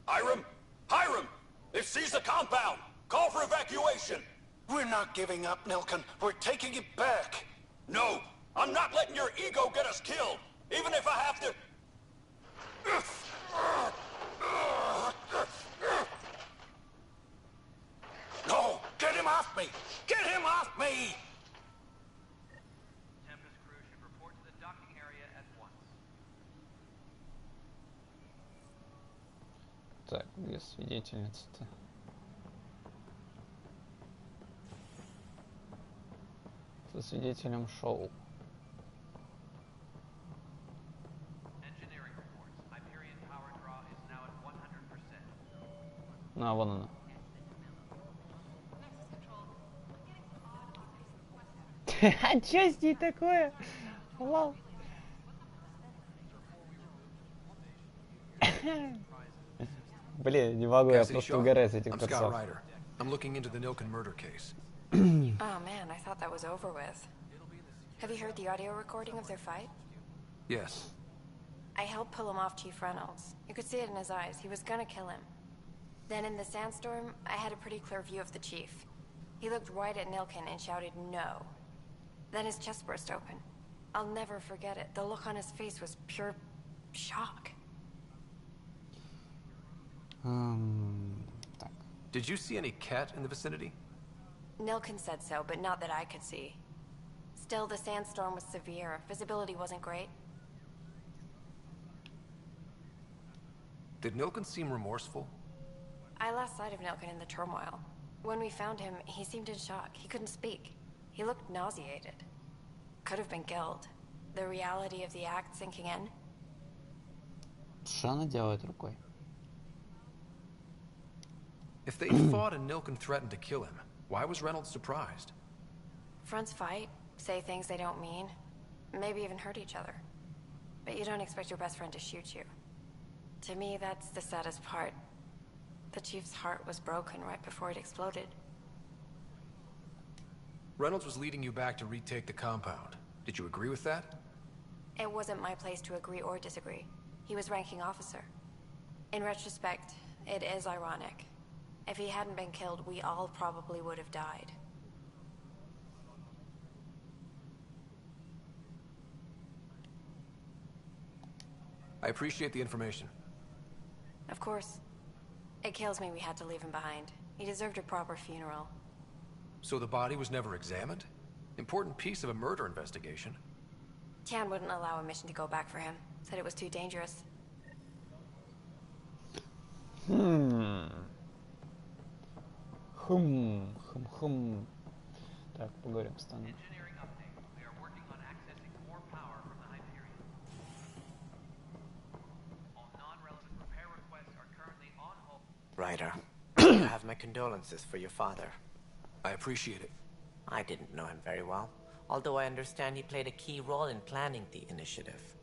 Hiram! Hiram! They've seized the compound! Call for evacuation! We're not giving up, Nilkin. We're taking it back. No! I'm not letting your ego get us killed! Even if I have to... No! Get him off me! Get him off me! Tempest crew should report to the docking area at once. Так, где свидетельница-то? Со свидетелем шоу. Engineering reports. Hyperion power draw is now at 100%. А, вон она. А чё с ней такое? Лол. Блин, не могу, я просто угораю с этих персов. I'm looking into the Nilkin murder case. Oh man, I thought that was over with. Have you heard the audio recording of their fight? Yes. I helped pull him off Chief Reynolds. You could see it in his eyes. He was gonna kill him. Then in the sandstorm, I had a pretty clear view of the chief. He looked right at Nilkin and shouted no. Then his chest burst open. I'll never forget it. The look on his face was pure shock. Did you see any cat in the vicinity? Nilkin said so, but not that I could see. Still, the sandstorm was severe. Visibility wasn't great. Did Nilkin seem remorseful? I lost sight of Nilkin in the turmoil. When we found him, he seemed in shock. He couldn't speak. He looked nauseated. Could have been killed. The reality of the act sinking in. Что она делает рукой? If they fought and Nilkin threatened to kill him, why was Reynolds surprised? Fronts fight, say things they don't mean, maybe even hurt each other. But you don't expect your best friend to shoot you. To me, that's the saddest part. The chief's heart was broken right before it exploded. Reynolds was leading you back to retake the compound. Did you agree with that? It wasn't my place to agree or disagree. He was ranking officer. In retrospect, it is ironic. If he hadn't been killed, we all probably would have died. I appreciate the information. Of course. It kills me we had to leave him behind. He deserved a proper funeral. So the body was never examined? Important piece of a murder investigation. Tian wouldn't allow a mission to go back for him. Said it was too dangerous. Так, поговорим с Таном. Engineering update. We are working on accessing more power from the Hyperion. All non-relevant repair requests are currently on hold. Ryder, you have my condolences for your father. I appreciate it. I didn't know him very well, although I understand he played a key role in planning the initiative.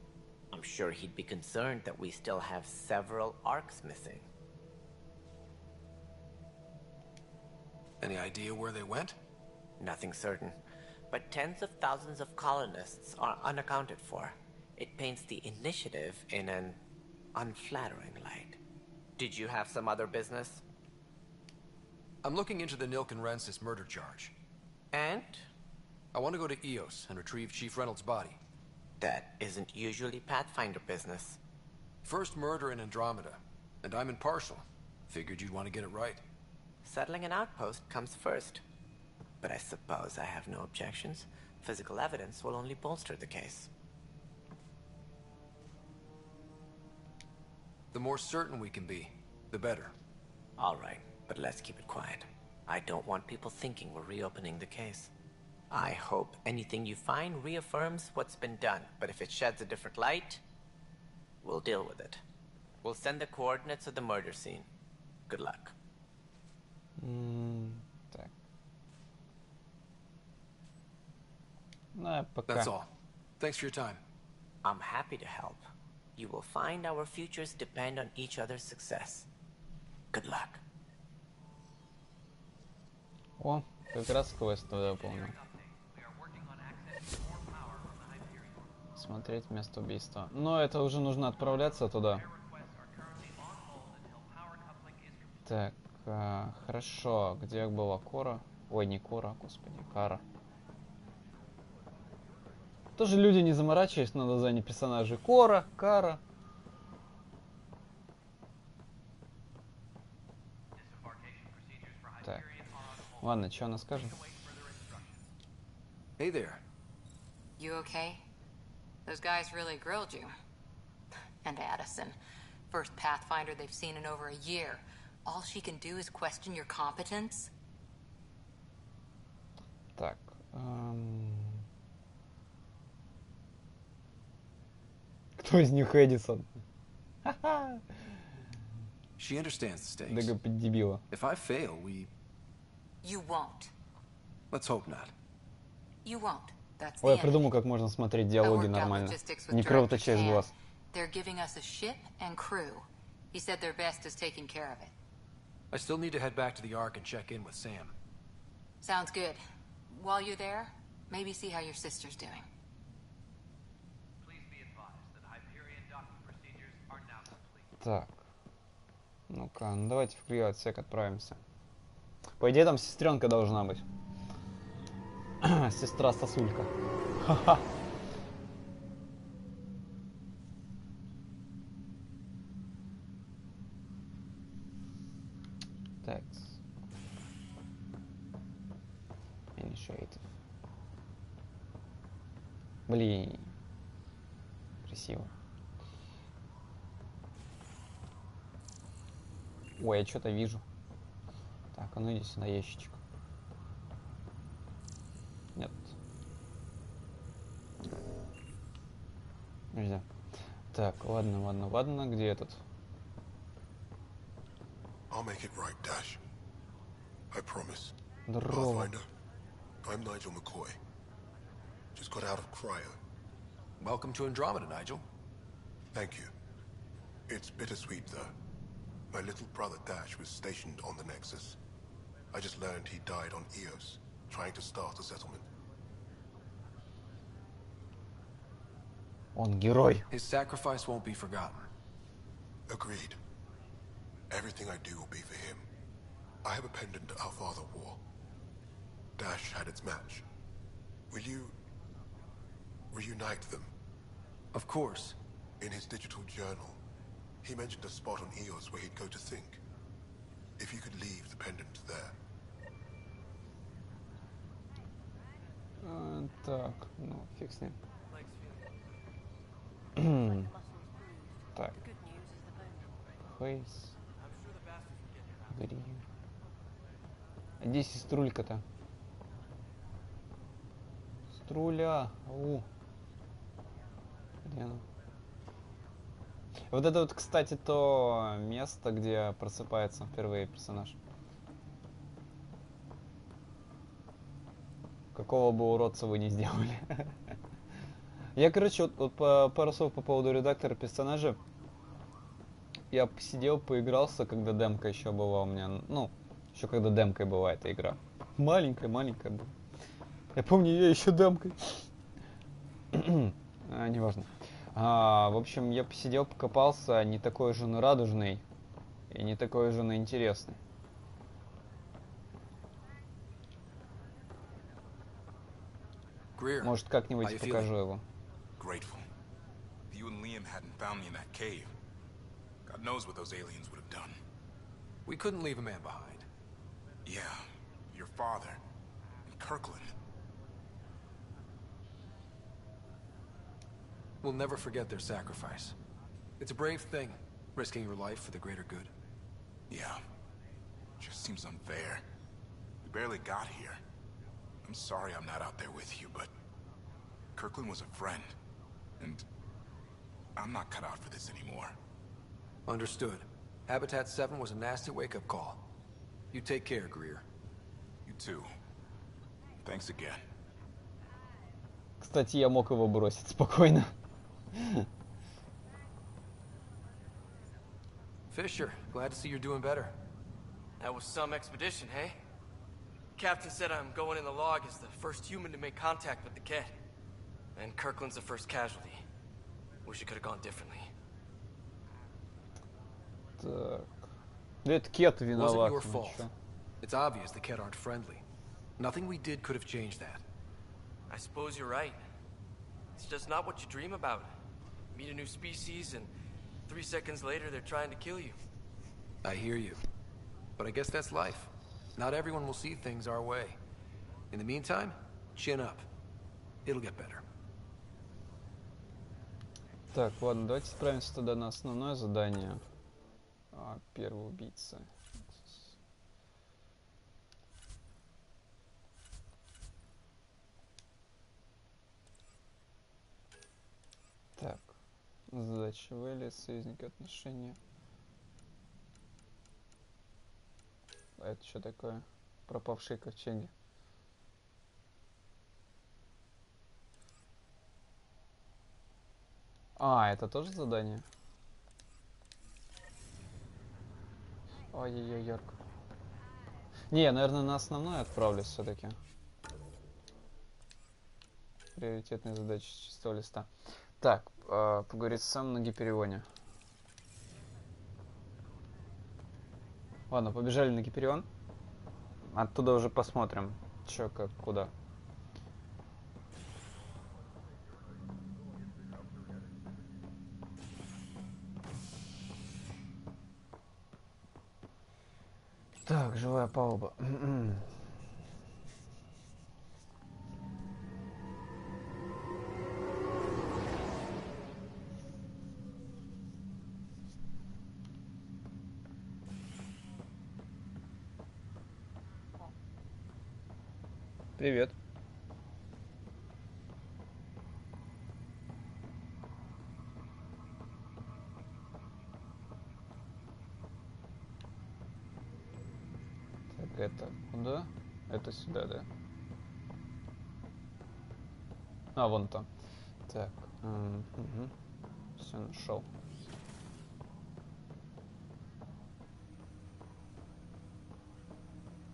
I'm sure he'd be concerned that we still have several arcs missing. Any idea where they went? Nothing certain, but tens of thousands of colonists are unaccounted for. It paints the initiative in an unflattering light. Did you have some other business? I'm looking into the Nilkenrensis murder charge. And? I want to go to Eos and retrieve Chief Reynolds' body. That isn't usually Pathfinder business. First murder in Andromeda, and I'm impartial. Figured you'd want to get it right. Settling an outpost comes first. But I suppose I have no objections. Physical evidence will only bolster the case. The more certain we can be, the better. All right, but let's keep it quiet. I don't want people thinking we're reopening the case. I hope anything you find reaffirms what's been done, but if it sheds a different light, we'll deal with it. We'll send the coordinates of the murder scene. Good luck. Так. Ну, пока. That's all. Thanks for your time. I'm happy to help. You will find our futures depend on each other's success. Good luck. О, как раз квест выполнил. Смотреть место убийства. Но это уже нужно отправляться туда. Так, хорошо. Где была Кора? Ой, не Кора, господи, Кара. Тоже люди не заморачивались на название персонажей. Кора, Кара. Так. Ладно, что она скажет? Hey there. You okay? Those guys really grilled you. And Addison. First Pathfinder they've seen in over a year. All she can do is question your competence? Так. Кто из них Эдисон? She understands the stakes. Дага под дебила. If I fail, we... You won't. Let's hope not. You won't. That's Ой, the я end. придумал, как можно смотреть диалоги нормально. Не кровоточа из глаз. They're giving us a ship and crew. He said their best is taking care of it. I still need to head back to the Ark and check in with Sam. Sounds good. While you're there, maybe see how your sister's doing. Please be advised that Hyperion docking procedures are now complete. Так. Ну-ка, ну давайте в Крио отсек отправимся. По идее, там сестренка должна быть. Сестра-сосулька. Ха-ха. Так. Initiative. Блин. Красиво. Ой, я что-то вижу. Так, а ну иди сюда, ящичек. Нет. Нельзя. Так, ладно, где этот? I'll make it right, Dash. I promise. Здорово. Pathfinder, I'm Nigel McCoy. Just got out of cryo. Welcome to Andromeda, Nigel. Thank you. It's bittersweet, though. My little brother Dash was stationed on the Nexus. I just learned he died on Eos, trying to start a settlement. Он герой. His sacrifice won't be forgotten. Agreed. Everything I do will be for him. I have a pendant our father wore. Dash had its match. Will you... reunite them? Of course. In his digital journal, he mentioned a spot on Eos where he'd go to think. If you could leave the pendant there. Так, ну, фиг с ним. Так. Фейс. Гри. А где сеструлька-то? Струля. Ау. Где она? Вот это вот, кстати, то место, где просыпается впервые персонаж. Какого бы уродца вы не сделали. Я, короче, вот пару слов по поводу редактора персонажа. Я посидел, поигрался, когда демка еще была у меня, ну, Еще когда демкой была эта игра. Маленькая была. Я помню ее еще демкой. Неважно. В общем, я посидел, покопался, не такой уж он и радужный. И не такой уж он и интересный. Greer, Может, как-нибудь покажу его. Grateful. If you and Liam hadn't found me in that cave, God knows what those aliens would have done. We couldn't leave a man behind. Yeah, your father, and Kirkland. We'll never forget their sacrifice. It's a brave thing, risking your life for the greater good. Yeah. Just seems unfair. We barely got here. I'm sorry I'm not out there with you, but Kirkland was a friend, and I'm not cut out for this anymore. Understood. Habitat 7 was a nasty wake-up call. You take care, Greer. You too. Thanks again. Кстати, я мог его бросить спокойно. Fisher, glad to see you're doing better. That was some expedition, hey? Captain said I'm going in the log as the first human to make contact with the Ket. And Kirkland's the first casualty. Wish it could have gone differently. Так. Да это Кет виноват. Wasn't your fault. It's obvious the Ket aren't friendly. Nothing we did could have changed that. I suppose you're right. It's just not what you dream about. Meet a new species and 3 seconds later they're trying to kill you. I hear you. But I guess that's life. Not everyone will see things our way. In the meantime, chin up. It'll get better. Так, ладно, давайте справимся тогда на основное задание. Первый убийца. Так. Задача Вэлли, союзники, отношения. А это что такое? Пропавшие ковчеги. Это тоже задание? Ой-ой-ой, ярко. Не, я, наверное, на основное отправлюсь все-таки. Приоритетные задачи с чистого листа. Так, поговорить сам на Гиперионе. Ладно, побежали на Гиперион. Оттуда уже посмотрим, чё, как, куда. Так, живая палуба. Привет. Так, это куда? Это сюда, да? Вон там. Так, угу. Все, нашел.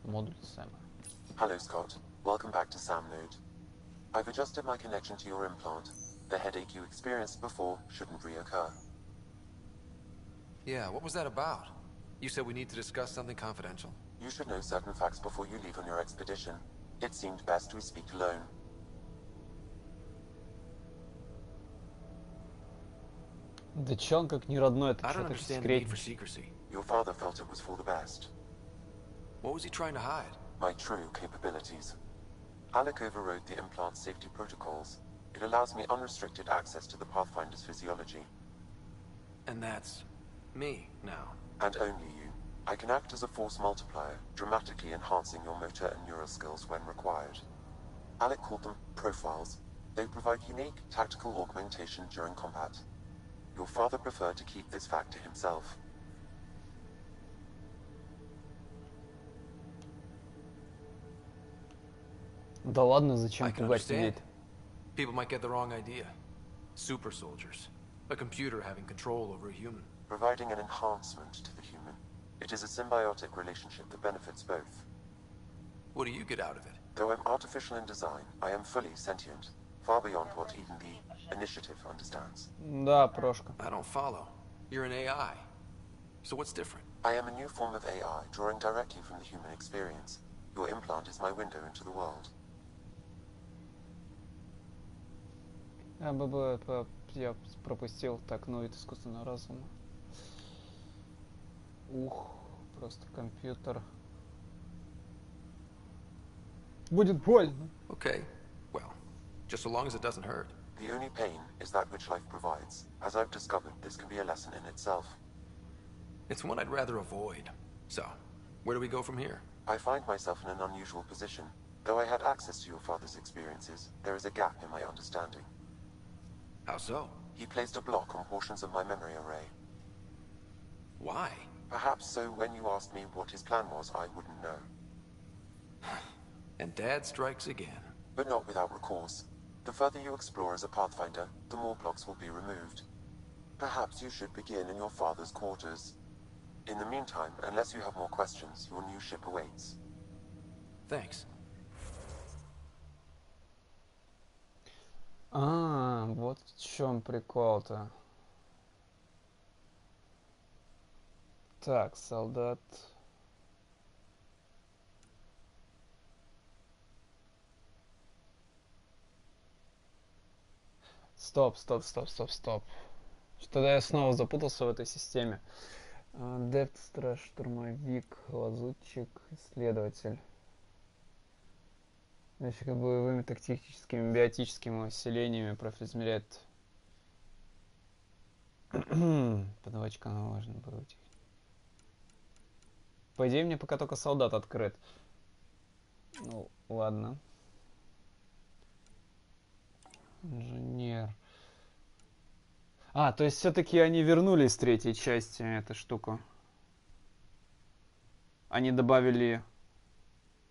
Модуль Сэма. Hello, Scott. Welcome back to Sam Node. I've adjusted my connection to your implant. The headache you experienced before shouldn't reoccur. Yeah, what was that about? You said we need to discuss something confidential. You should know certain facts before you leave on your expedition. It seemed best we speak alone. Да чё он как не родной, это что так секретно? Your father felt it was for the best. What was he trying to hide? My true capabilities. Alec overrode the implant's safety protocols. It allows me unrestricted access to the Pathfinder's physiology. And that's me now. And only you. I can act as a force multiplier, dramatically enhancing your motor and neural skills when required. Alec called them profiles. They provide unique tactical augmentation during combat. Your father preferred to keep this fact to himself. Да ладно, зачем пугать людей? People might get the wrong idea. Super soldiers. A computer having control over a human. Providing an enhancement to the human. It is a symbiotic relationship that benefits both. What do you get out of it? Though I'm artificial in design, I am fully sentient, far beyond what even the Initiative understands. Да, Прошка. I don't follow. You're an AI. So what's different? I am a new form of AI, drawing directly from the human experience. Your implant is my window into the world. Я пропустил. Так, ну, это искусственного разума. Ух, просто компьютер. Будет больно. Okay, well, just so long as it doesn't hurt. The only pain is that which life provides. As I've discovered, this can be a lesson in itself. It's one I'd rather avoid. So, where do we go from here? I find myself in an unusual position. Though I had access to your father's experiences, there is a gap in my understanding. How so? He placed a block on portions of my memory array. Why? Perhaps so when you asked me what his plan was, I wouldn't know. And Dad strikes again. But not without recourse. The further you explore as a Pathfinder, the more blocks will be removed. Perhaps you should begin in your father's quarters. In the meantime, unless you have more questions, your new ship awaits. Thanks. А, вот в чем прикол-то. Так, солдат. Стоп. Что-то я снова запутался в этой системе. Адепт, страж, штурмовик, лазутчик, исследователь. Значит, как боевыми, тактическими, биотическими усилениями профиль измеряет. Подавачка можно быть. По идее, мне пока только солдат открыт. Ну, ладно. Инженер. А, то есть все-таки они вернули с третьей части эту штуку. Они добавили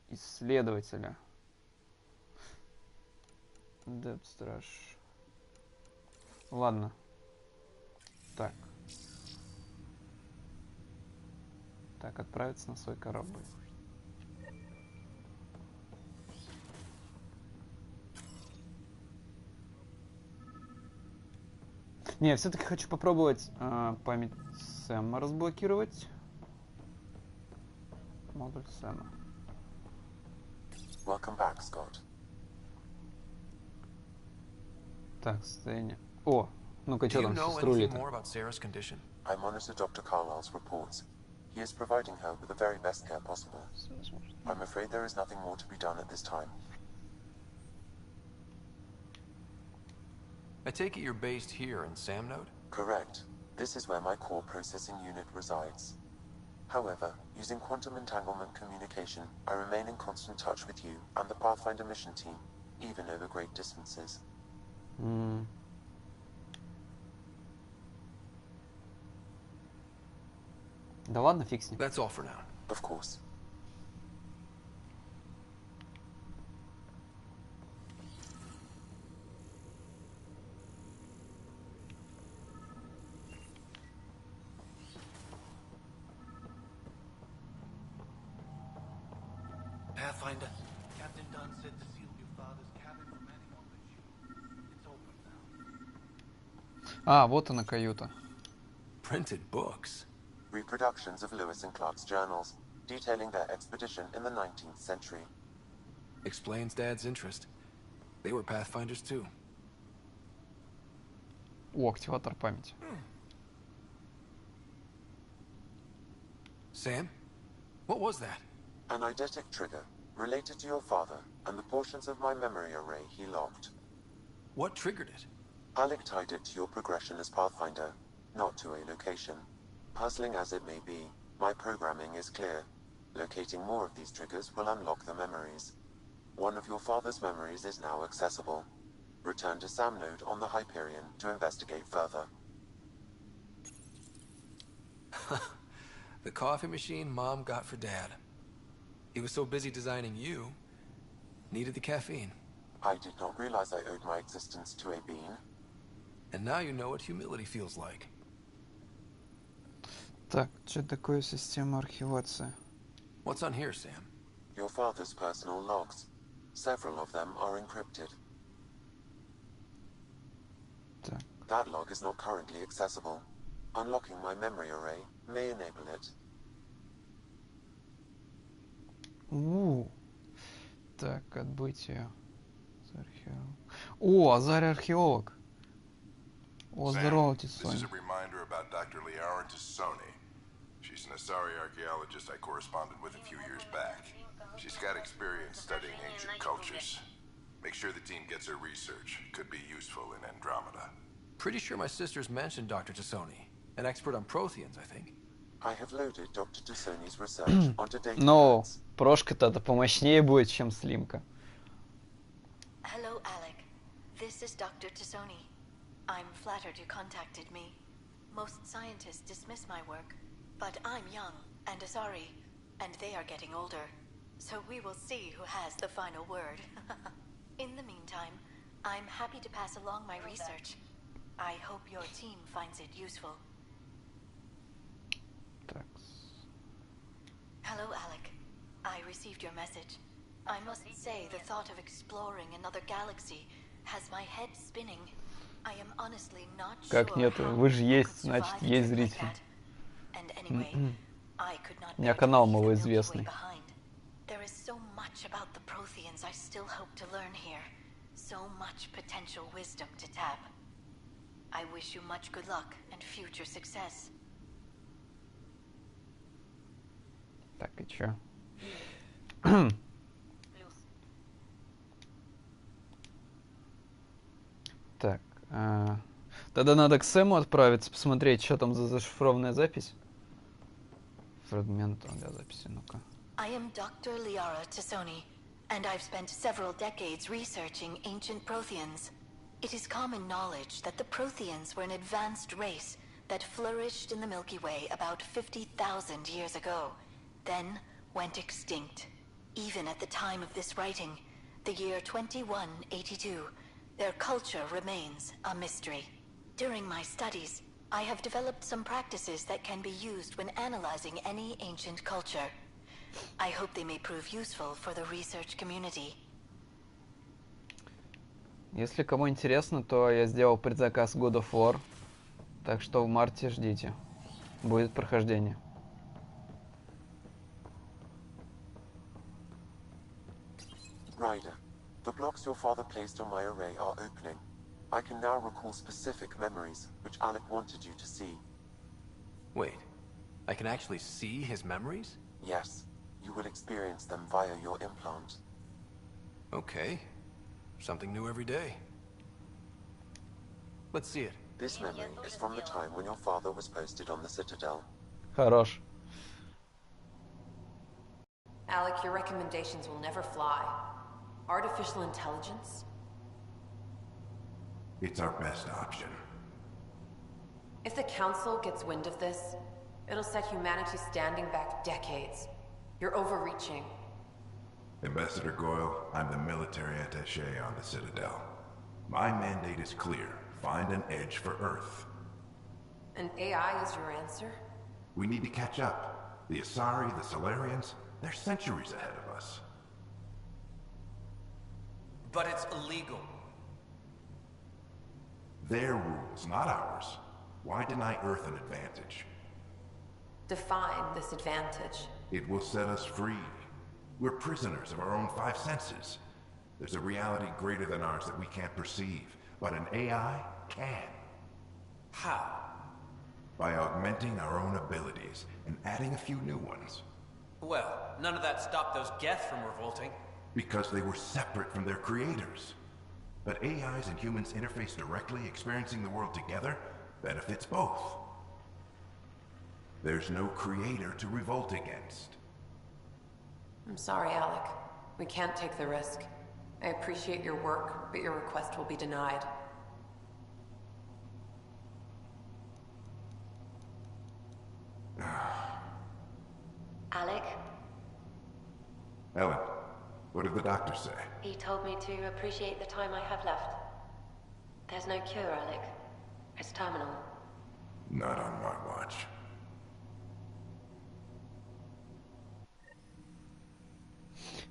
исследователя. Адепт, страж. Ладно. Так. Так, отправиться на свой корабль. Не, все-таки хочу попробовать память Сэма разблокировать. Модуль Сэма. Welcome back, Scott. Так, состояние. О, ну-ка, что там с рулей-то? I monitor Dr. Carlisle's reports. He is providing her with the very best care possible. I'm afraid there is nothing more to be done at this time. I take it you're based here in Sam Node? Correct. This is where my core processing unit resides. However, using quantum entanglement communication, I remain in constant touch with you and the Pathfinder mission team, even over great distances. Да ладно, фиг с ним. That's all for now. Of course. Pathfinder, Captain Dunn said to seal your father's cabin from anyone but you. It's open now. А, вот она каюта. Printed books. Reproductions of Lewis and Clark's journals, detailing their expedition in the 19th century. Explains Dad's interest. They were Pathfinders too. О, активатор памяти. Sam? What was that? An eidetic trigger, related to your father, and the portions of my memory array he locked. What triggered it? Alec tied it to your progression as Pathfinder, not to a location. Puzzling as it may be, my programming is clear. Locating more of these triggers will unlock the memories. One of your father's memories is now accessible. Return to Sam Node on the Hyperion to investigate further. The coffee machine Mom got for Dad. He was so busy designing you, needed the caffeine. I did not realize I owed my existence to a bean. And now you know what humility feels like. Так, что такое система архивации? What's on here, Sam? Your father's personal logs. Several of them are encrypted. Так. That log is not currently accessible. Unlocking my memory array may enable it. Так, отбытие. О, Азарь археолог. О, здорово, Тиссони. This is a reminder about Dr. Liara Tassoni. She's an Asari archaeologist I corresponded with a few years back. She's got experience studying ancient cultures. Make sure the team gets her research. Could be useful in Andromeda. Pretty sure my sisters mentioned Dr. Tassoni. An expert on Protheans, I think. I have loaded Dr. Tassoni's research onto data. Но прошка-то помощнее будет, чем слимка. Hello, Alec. This is Dr. Tassoni. I'm flattered you contacted me. Most scientists dismiss my work, but I'm young and Asari, and they are getting older. So we will see who has the final word. In the meantime, I'm happy to pass along my research. I hope your team finds it useful. Hello, Alec. I received your message. I must say the thought of exploring another galaxy has my head spinning. I am honestly not sure. Как нет, вы же есть, значит, есть зритель. And anyway, I could not У меня канал малоизвестный. There is so much about the Protheans I still hope to learn here. So much potential wisdom to tap. I wish you much good luck and future success. Так, и чё? Так, тогда надо к Сэму отправиться, посмотреть, что там за зашифрованная запись. Фрагмент для записи, ну-ка. I am Dr. Liara Tassoni, and I've spent several decades researching ancient Protheans. It is common knowledge that the Protheans were an advanced race that flourished in the Milky Way about 50,000 years ago, then went extinct. Even at the time of this writing, the year 2182, their culture remains a mystery. During my studies, I have developed some practices that can be used when analyzing any ancient culture. I hope they may prove useful for the research community. Если кому интересно, то я сделал предзаказ God of War, так что в марте ждите. Будет прохождение. Ryder, the blocks your father placed on my array are opening. I can now recall specific memories, which Alec wanted you to see. Wait, I can actually see his memories? Yes, you will experience them via your implant. Okay. Something new every day. Let's see it. This memory is from the time when your father was posted on the Citadel. Хорош. Alec, your recommendations will never fly. Artificial intelligence? It's our best option. If the Council gets wind of this, it'll set humanity standing back decades. You're overreaching. Ambassador Goyle, I'm the military attaché on the Citadel. My mandate is clear. Find an edge for Earth. And AI is your answer? We need to catch up. The Asari, the Solarians, they're centuries ahead of us. But it's illegal. Their rules, not ours. Why deny Earth an advantage? Define this advantage. It will set us free. We're prisoners of our own five senses. There's a reality greater than ours that we can't perceive, but an AI can. How? By augmenting our own abilities and adding a few new ones. Well, none of that stopped those Geth from revolting. Because they were separate from their creators. But AIs and humans interface directly, experiencing the world together, benefits both. There's no creator to revolt against. I'm sorry, Alec. We can't take the risk. I appreciate your work, but your request will be denied. Alec? Ellen, what did the doctor say? He told me to appreciate the time I have left. There's no cure, Alec. It's terminal. Not on my watch.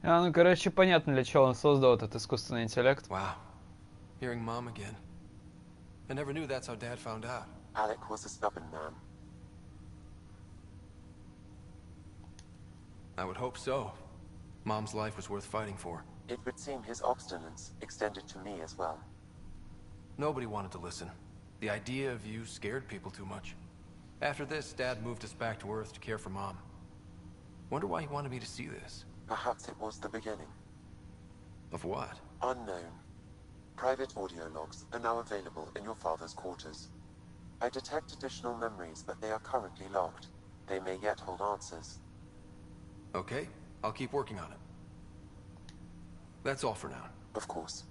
Ну, короче, понятно, для чего он создал этот искусственный интеллект. Wow. Hearing Mom again. I never knew that's how Dad found out. Alec was a stubborn man. I would hope so. Mom's life was worth fighting for. It would seem his obstinance extended to me as well. Nobody wanted to listen. The idea of you scared people too much. After this, Dad moved us back to Earth to care for Mom. Wonder why he wanted me to see this. Perhaps it was the beginning. Of what? Unknown. Private audio logs are now available in your father's quarters. I detect additional memories, but they are currently locked. They may yet hold answers. Okay, I'll keep working on it. That's all for now. Of course.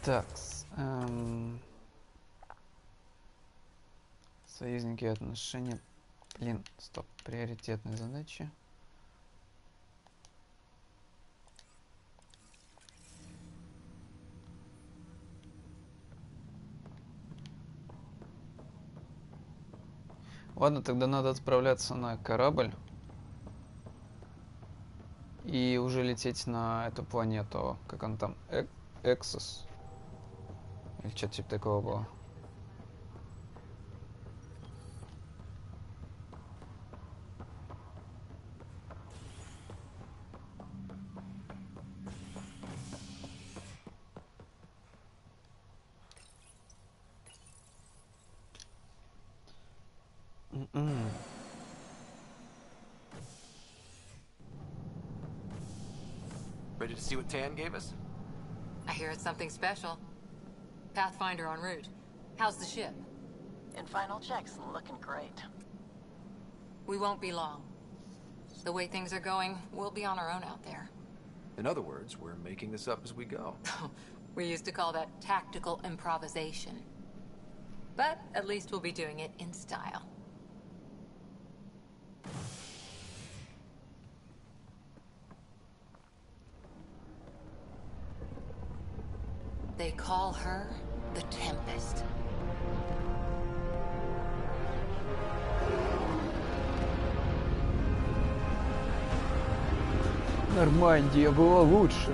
Так, союзники и отношения. Блин, стоп, приоритетные задачи. Ладно, тогда надо отправляться на корабль и уже лететь на эту планету, как он там, Эксос, или что-то типа такого было. Ready to see what Tan gave us? I hear it's something special. Pathfinder en route. How's the ship? In final checks, looking great. We won't be long. The way things are going, we'll be on our own out there. In other words, we're making this up as we go. We used to call that tactical improvisation. But at least we'll be doing it in style. They call her the Tempest. Нормандия была лучше.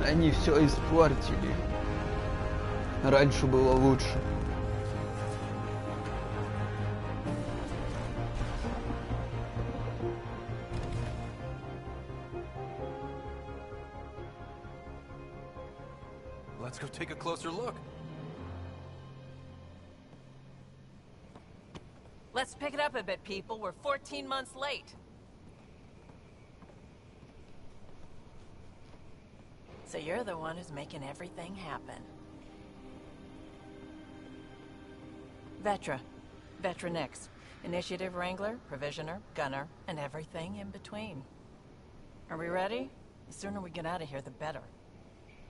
Они все испортили. Раньше было лучше. Let's go take a closer look. Let's pick it up a bit, people. We're 14 months late. So you're the one who's making everything happen. Vetra. Vetra Nix. Initiative Wrangler, Provisioner, Gunner, and everything in between. Are we ready? The sooner we get out of here, the better.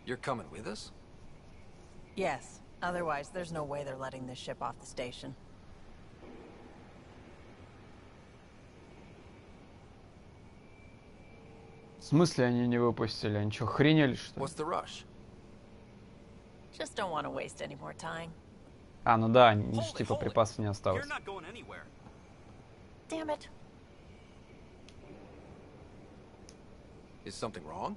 You're coming with us? Yes. Otherwise, there's no way they're letting this ship off the station. В смысле они не выпустили? Они что, охренели, что ли? What's the rush? Just don't want to waste any more time. А, ну да, типа припасов не осталось. You're not going anywhere. Damn it. Is something wrong?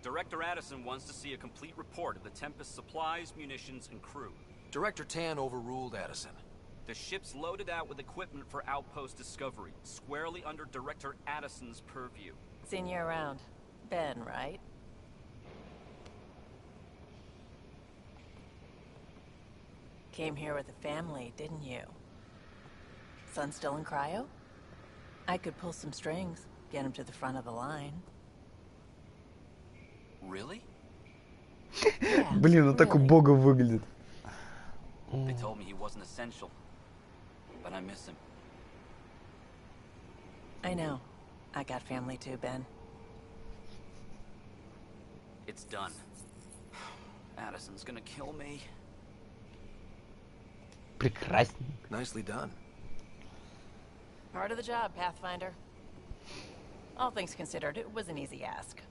Director Addison wants to see a complete report of the Tempest's supplies, munitions, and crew. Director Tan overruled Addison. The ship's loaded out with equipment for outpost discovery, squarely under Director Addison's purview. Seen you around. Ben, right? Came here with a family, didn't you? Son still in cryo? I could pull some strings, get him to the front of the line. Really? Блин, он так убого выглядит. They told me he wasn't essential, but I miss him. I know. I got family too, Ben. It's done. Addison's gonna kill me. Прекрасно. Nicely done. Part of the job, Pathfinder. All things considered, it was an easy ask.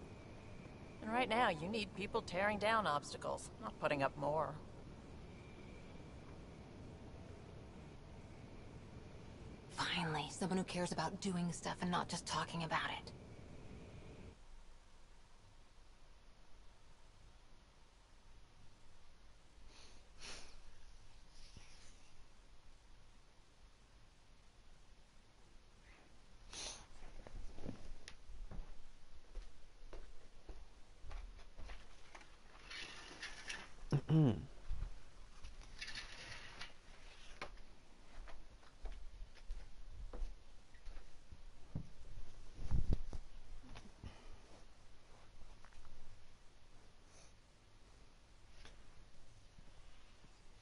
And right now, you need people tearing down obstacles, not putting up more. Finally, someone who cares about doing stuff and not just talking about it.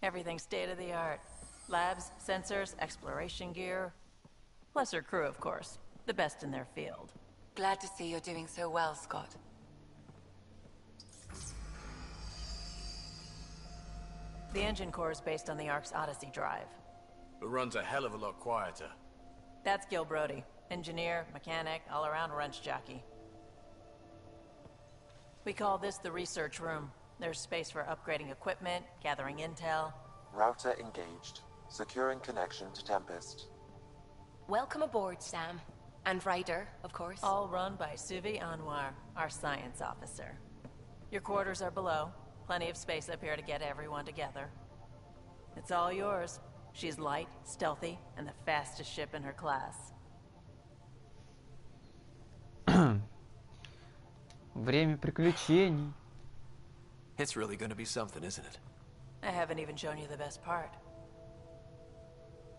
Everything's state-of-the-art. Labs, sensors, exploration gear. Plus her crew, of course. The best in their field. Glad to see you're doing so well, Scott. The engine core is based on the Ark's Odyssey drive. It runs a hell of a lot quieter. That's Gil Brody. Engineer, mechanic, all-around wrench jockey. We call this the research room. There's space for upgrading equipment, gathering intel. Router engaged. Securing connection to Tempest. Welcome aboard, Sam. And Ryder, of course. All run by Suvi Anwar, our science officer. Your quarters are below. Plenty of space up here to get everyone together. It's all yours. She's light, stealthy, and the fastest ship in her class. Время приключений. It's really gonna be something, isn't it? I haven't even shown you the best part.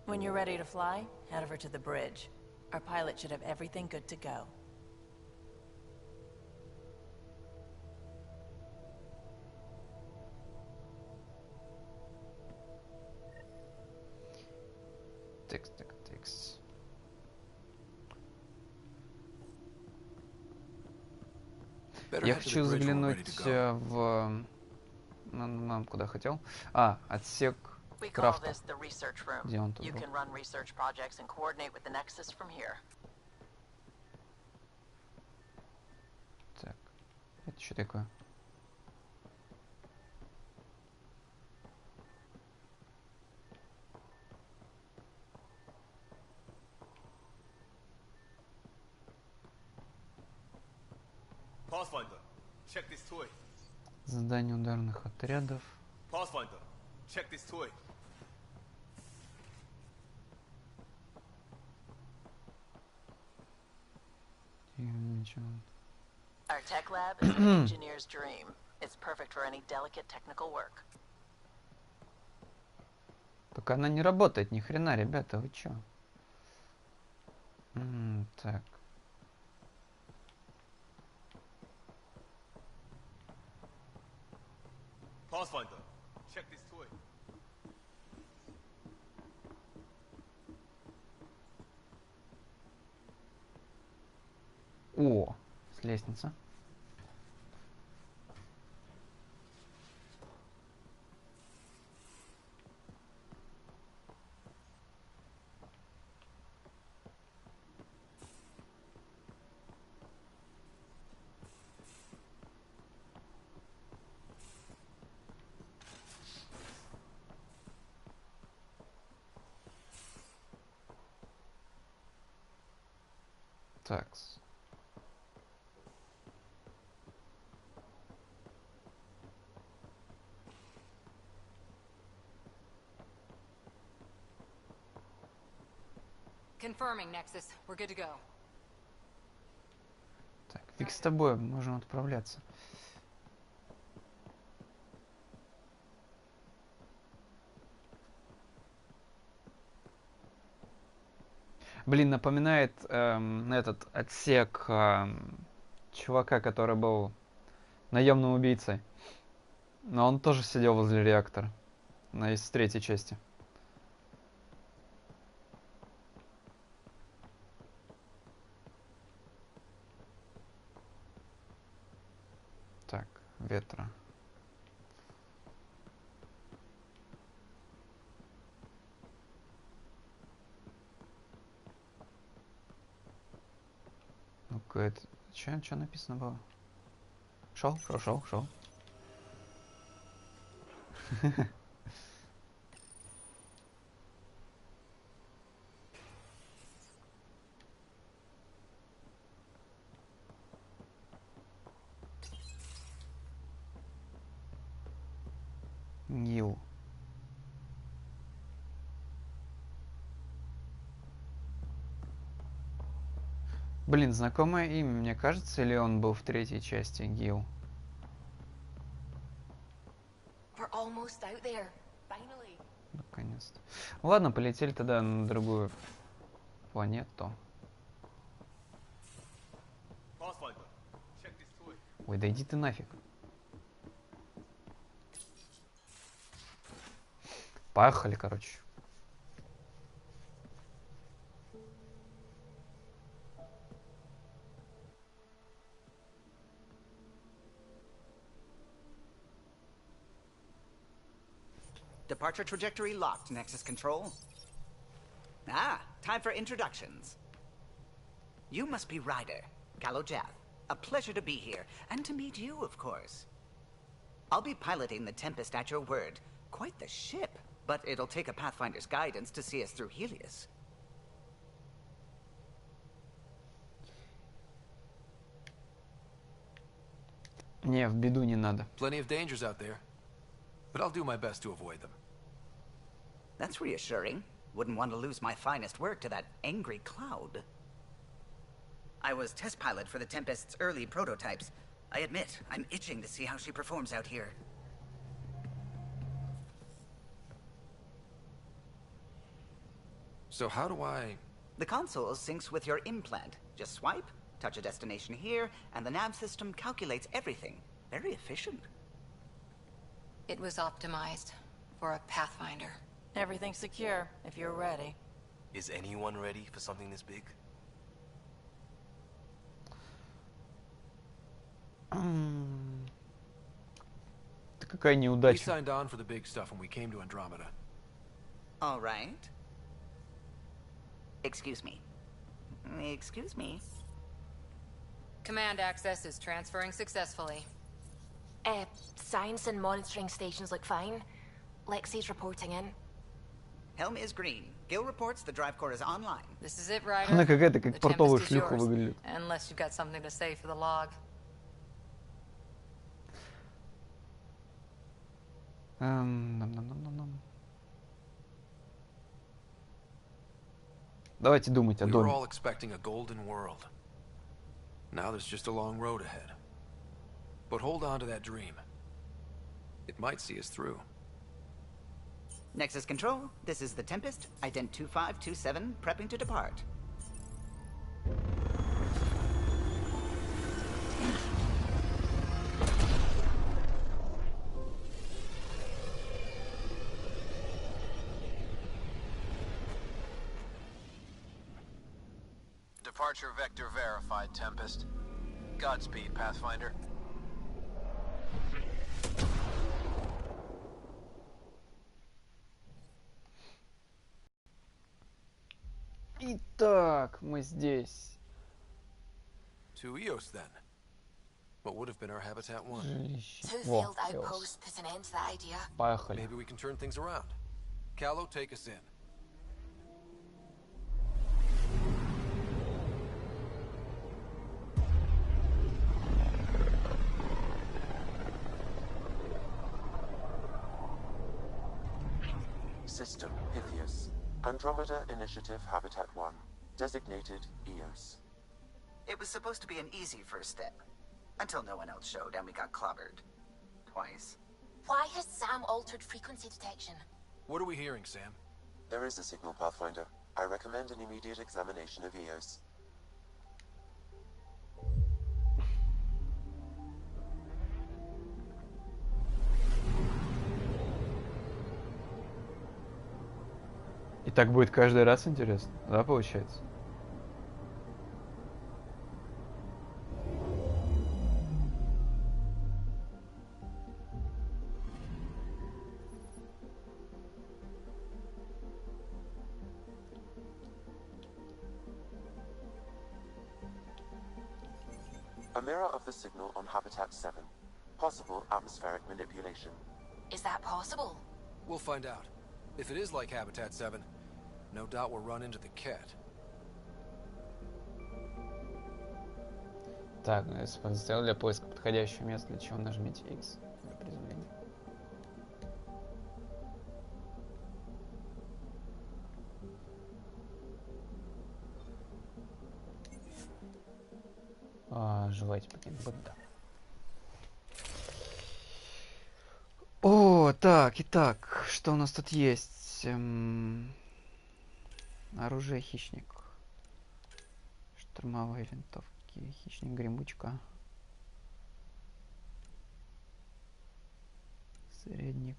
When you're ready to fly, head over to the bridge. Our pilot should have everything good to go. Текст. Я хочу заглянуть в... Куда хотел? Отсек крафта. Где он тут был? Так, это что такое? Pathfinder, check this toy. Задание ударных отрядов. Pathfinder, check this toy. Our tech lab is an engineer's dream. It's perfect for any delicate technical work. Только она не работает, ни хрена, ребята, вы чё? Так. Pathfinder, check this toy. О, лестница. Такс. Confirming, Nexus. We're good to go. Так, фиг с тобой, можем отправляться. Блин, напоминает этот отсек чувака, который был наемным убийцей. Но он тоже сидел возле реактора. Из третьей части. Так, ветра. Ну-ка, это... Что написано было? Шел. Нил. Блин, знакомое имя, мне кажется, или он был в третьей части, Гил? Наконец-то. Ладно, полетели тогда на другую планету. Ой, да иди ты нафиг. Поехали, короче. Departure trajectory locked, Nexus Control. Ah, time for introductions. You must be Ryder, Kalojath. A pleasure to be here, and to meet you, of course. I'll be piloting the Tempest at your word. Quite the ship, but it'll take a Pathfinder's guidance to see us through Helios. Не, в беду не надо. Plenty of dangers out there, but I'll do my best to avoid them. That's reassuring. Wouldn't want to lose my finest work to that angry cloud. I was test pilot for the Tempest's early prototypes. I admit, I'm itching to see how she performs out here. So how do I... The console syncs with your implant. Just swipe, touch a destination here, and the nav system calculates everything. Very efficient. It was optimized for a Pathfinder. Everything's secure, if you're ready. Is anyone ready for something this big? Это какая We неудача. signed on for the big stuff when we came to Andromeda. All right. Excuse me. Excuse me. Command access is transferring successfully. Science and monitoring stations look fine. Lexi's reporting in. Helm is green. Gil reports the drive core is online. This is it, Ryder. Она какая-то The как портовая Tempest is шлюха yours, выглядит. unless you've got something to say for the log. Давайте думать о We were доме. all expecting a golden world. Now there's just a long road ahead. But hold on to that dream. It might see us through. Nexus Control, this is the Tempest, ident 2527, prepping to depart. Departure vector verified, Tempest. Godspeed, Pathfinder. Итак, мы здесь. To Eos, then. What would have been our Habitat 1? Two Во, failed Eos. outposts put an end to that idea. Поехали. Maybe we can turn things around. Callow, take us in. System Pythias. Andromeda Initiative Habitat 1. Designated EOS. It was supposed to be an easy first step. Until no one else showed and we got clobbered. Twice. Why has Sam altered frequency detection? What are we hearing, Sam? There is a signal, Pathfinder. I recommend an immediate examination of EOS. И так будет каждый раз интересно, да, получается? A mirror of the signal on Habitat 7. Possible atmospheric manipulation. Is that possible? We'll find out. If it is like Habitat 7, no doubt we'll run into the cat. Так, сделал для поиска подходящего места, для чего нажмите X для приземления. жевать, блин, банда. О, так, итак, что у нас тут есть? Оружие хищник. Штурмовые винтовки. Хищник гремучка. Средник.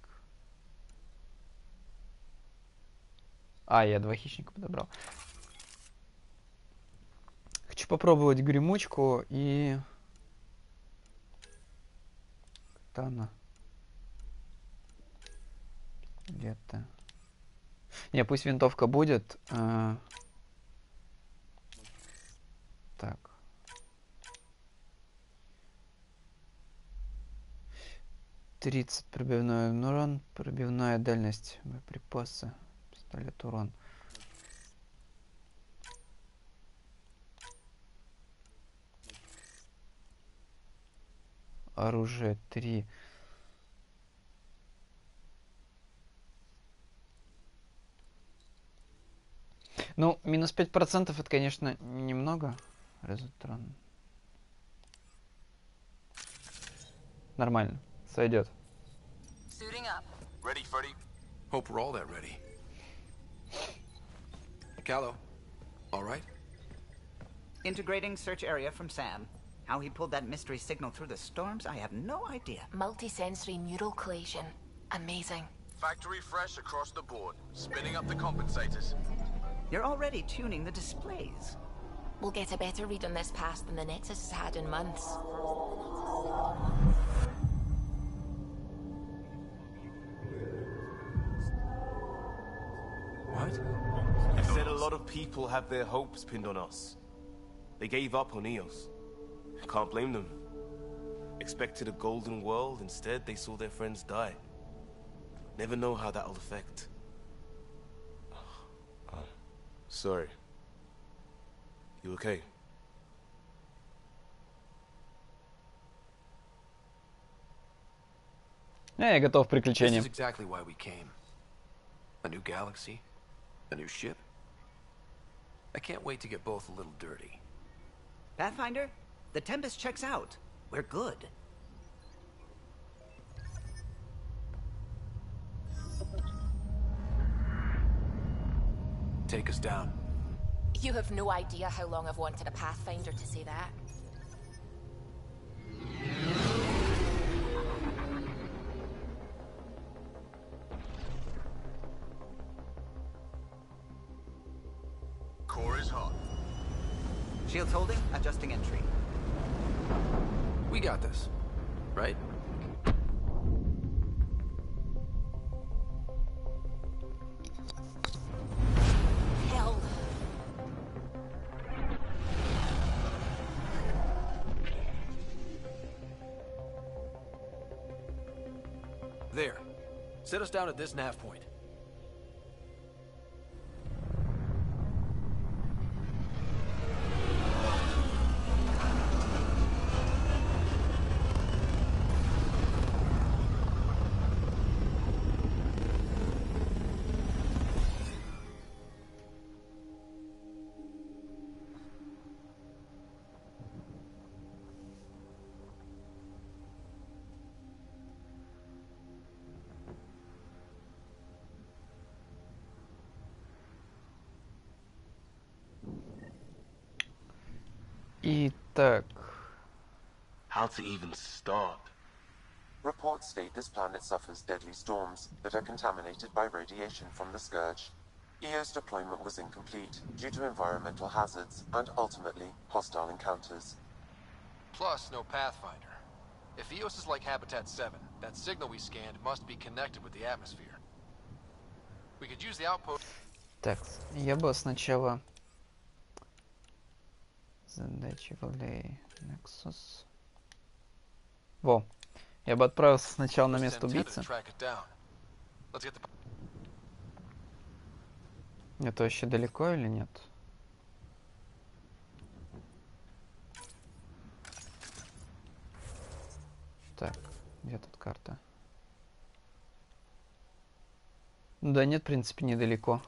А, я 2 хищника подобрал. Хочу попробовать гремучку и... Катана. Где-то. Не, пусть винтовка будет. Так. «30 пробивной урон, пробивная дальность боеприпасы, пистолет урон». Оружие 3. Ну, минус 5% это, конечно, немного. Результат. Нормально. Сойдет. Ready, Freddy? Hope we're all that ready. Callow, all right? Integrating search area from Sam. How he pulled that mystery signal through the storms, I have no idea. Multisensory neural collation. Amazing. Factory fresh across the board. Spinning up the compensators. You're already tuning the displays. We'll get a better read on this pass than the Nexus has had in months. What? I said a lot of people have their hopes pinned on us. They gave up on Eos. Can't blame them. Expected a golden world, instead they saw their friends die. Never know how that'll affect. Sorry. You okay? Я готов к приключениям. This is exactly why we came. A new galaxy, a new ship. I can't wait to get both a little dirty. Pathfinder, the Tempest checks out. We're good. Take us down. You have no idea how long I've wanted a Pathfinder to say that. Core is hot. Shields holding, adjusting entry. We got this, right? Hell. There. Set us down at this nav point. Итак. How to even start? Reports state this planet suffers deadly storms that are contaminated by radiation from the Scourge. EO's deployment was incomplete due to environmental hazards and ultimately hostile encounters. Plus, no Pathfinder. If Eos is like Habitat 7, that signal we scanned must be connected with the atmosphere. We could use the outpost... Так, я бы сначала... Задачи Валерий. Nexus. Во. Я бы отправился сначала на место убийцы. Это вообще далеко или нет? Так, где тут карта? Да нет, в принципе, недалеко.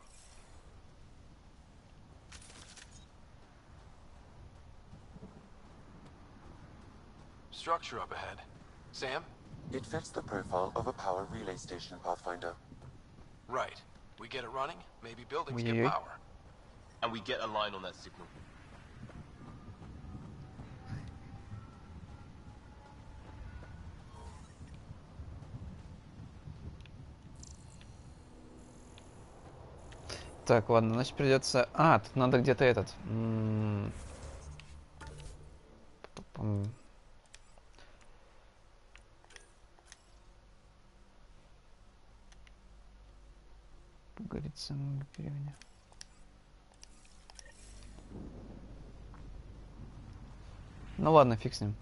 structure up ahead. Sam? It fits the profile of a power relay station, Pathfinder. Right. We get it running, maybe buildings get Ой-ой-ой. power. And we get a line on that signal. Так, ладно, значит придется... А, тут надо где-то этот... Говорит самому переводе. Ну ладно, фиг с ним.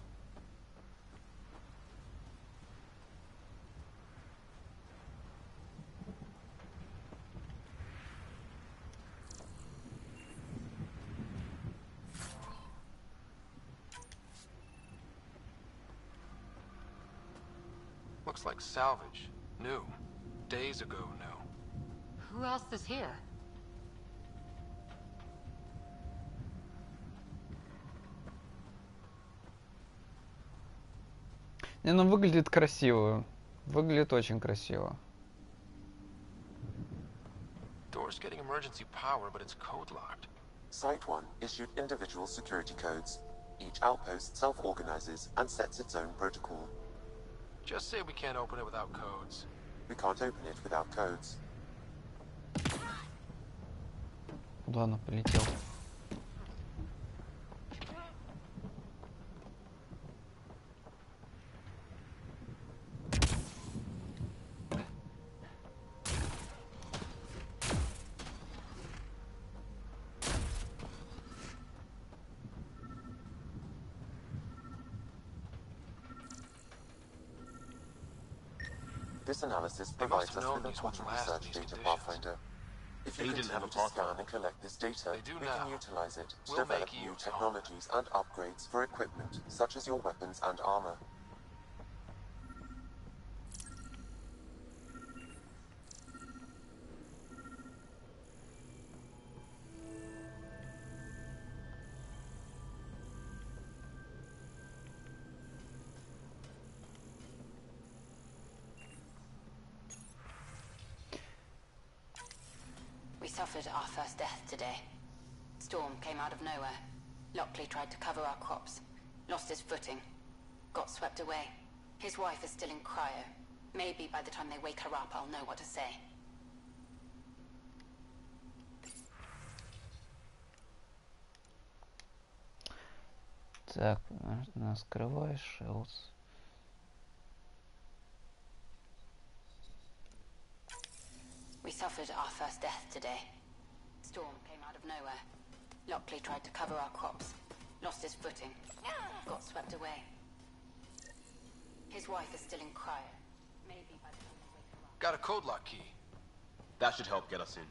Looks like salvage. New. Days ago new. Who else is here? Не, ну выглядит красиво. Выглядит очень красиво. Door's getting emergency power, but it's code locked. Site 1 issued individual security codes. Each outpost self-organizes and sets its own protocol. Just say we can't open it without codes. We can't open it without codes. Куда она полетела? This analysis They must provides have us known with these would important last in research these data, conditions. Pathfinder. If They you didn't have continue a to scan pathfinder. and collect this data, They do we now. can utilize it to We'll develop make you new use home. technologies and upgrades for equipment, such as your weapons and armor. We suffered our first death today. Storm came out of nowhere. Lockley tried to cover our crops. Lost his footing. Got swept away. His wife is still in cryo. Maybe by the time they wake her up, I'll know what to say. Так, скрывай Шелс. We suffered our first death today. Storm came out of nowhere. Lockley tried to cover our crops. Lost his footing. Got swept away. His wife is still in cryo. Maybe by the time they wake her up. Got a code lock key. That should help get us in.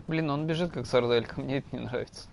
Блин, он бежит как сарделька, мне это не нравится.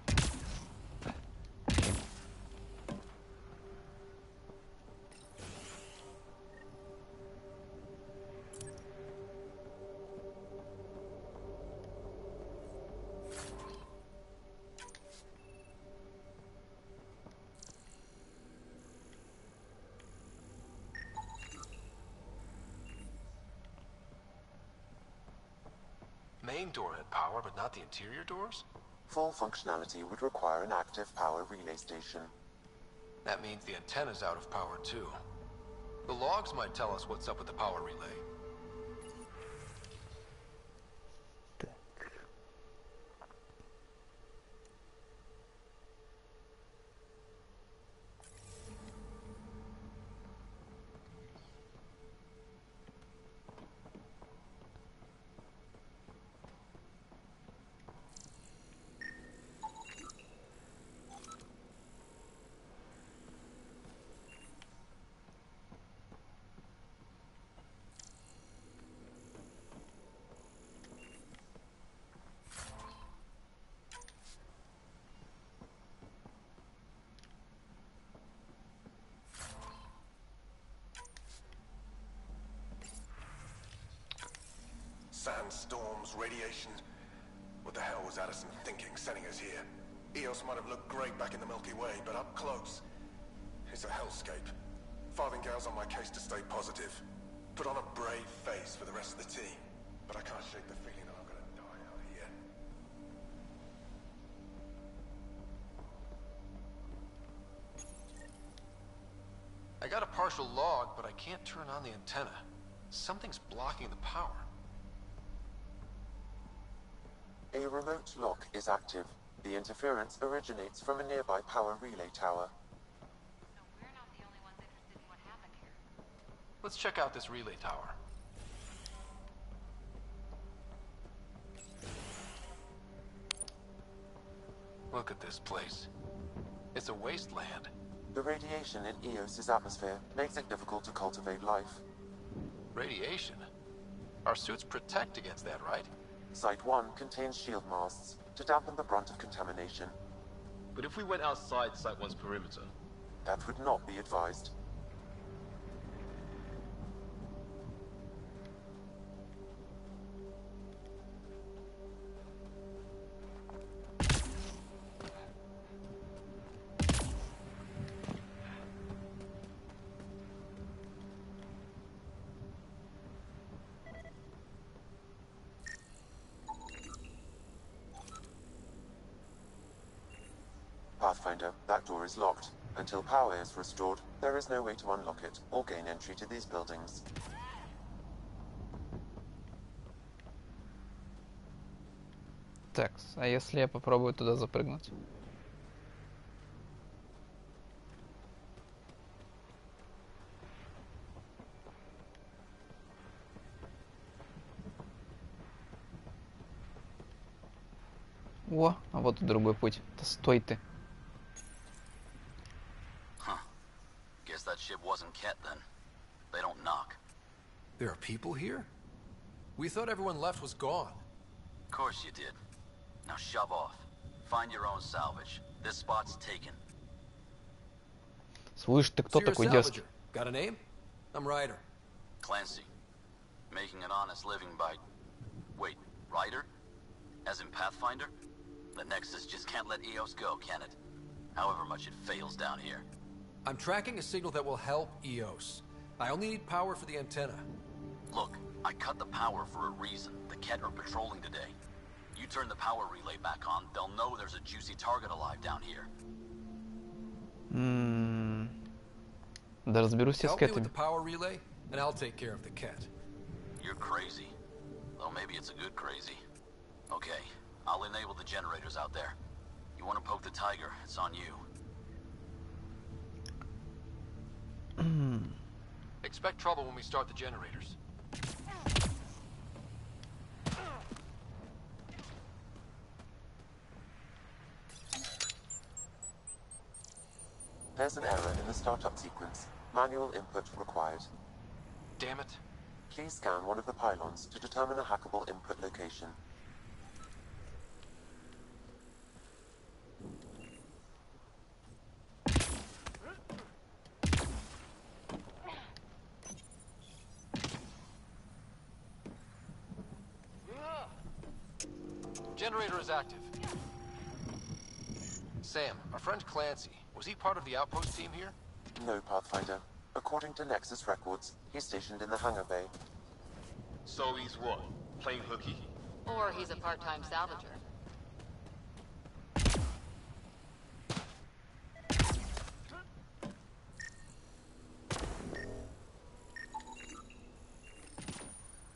Main door had power, but not the interior doors? Full functionality would require an active power relay station. That means the antenna's out of power too. The logs might tell us what's up with the power relay. storms, radiation. What the hell was Addison thinking, sending us here? Eos might have looked great back in the Milky Way, but up close, it's a hellscape. Farthingale's on my case to stay positive. Put on a brave face for the rest of the team. But I can't shake the feeling that I'm gonna die out here. I got a partial log, but I can't turn on the antenna. Something's blocking the power. A remote lock is active. The interference originates from a nearby power relay tower. Let's check out this relay tower. Look at this place. It's a wasteland. The radiation in Eos's atmosphere makes it difficult to cultivate life. Radiation? Our suits protect against that, right? Site 1 contains shield masts to dampen the brunt of contamination. But if we went outside Site 1's perimeter? That would not be advised. Pathfinder, that door is locked. Until power is restored, there is no way to unlock it or gain entry to these buildings. Так, а если я попробую туда запрыгнуть? О, а вот и другой путь. Да стой ты. Guess that ship wasn't Ket then. They don't knock. There are people here? We thought everyone left was gone. Of course you did. Now shove off. Find your own salvage. This spot's taken. Слышь, ты кто такой дерзкий? Got a name? I'm Ryder. Clancy. Making an honest living by... Wait, Ryder? As in Pathfinder? The Nexus just can't let Eos go, can it? However much it fails down here. I'm tracking a signal that will help Eos. I only need power for the antenna. Look, I cut the power for a reason. The Ket are patrolling today. You turn the power relay back on, they'll know there's a juicy target alive down here. Да разберусь я с Help me with Кэтами. the power relay, and I'll take care of the Ket. You're crazy. Though maybe it's a good crazy. Okay, I'll enable the generators out there. You want to poke the tiger, it's on you. Expect trouble when we start the generators. There's an error in the startup sequence. Manual input required. Damn it. Please scan one of the pylons to determine a hackable input location. Generator is active. Sam, our friend Clancy, was he part of the outpost team here? No, Pathfinder. According to Nexus records, he's stationed in the hangar bay. So he's what? Plain hooky? Or he's a part-time salvager.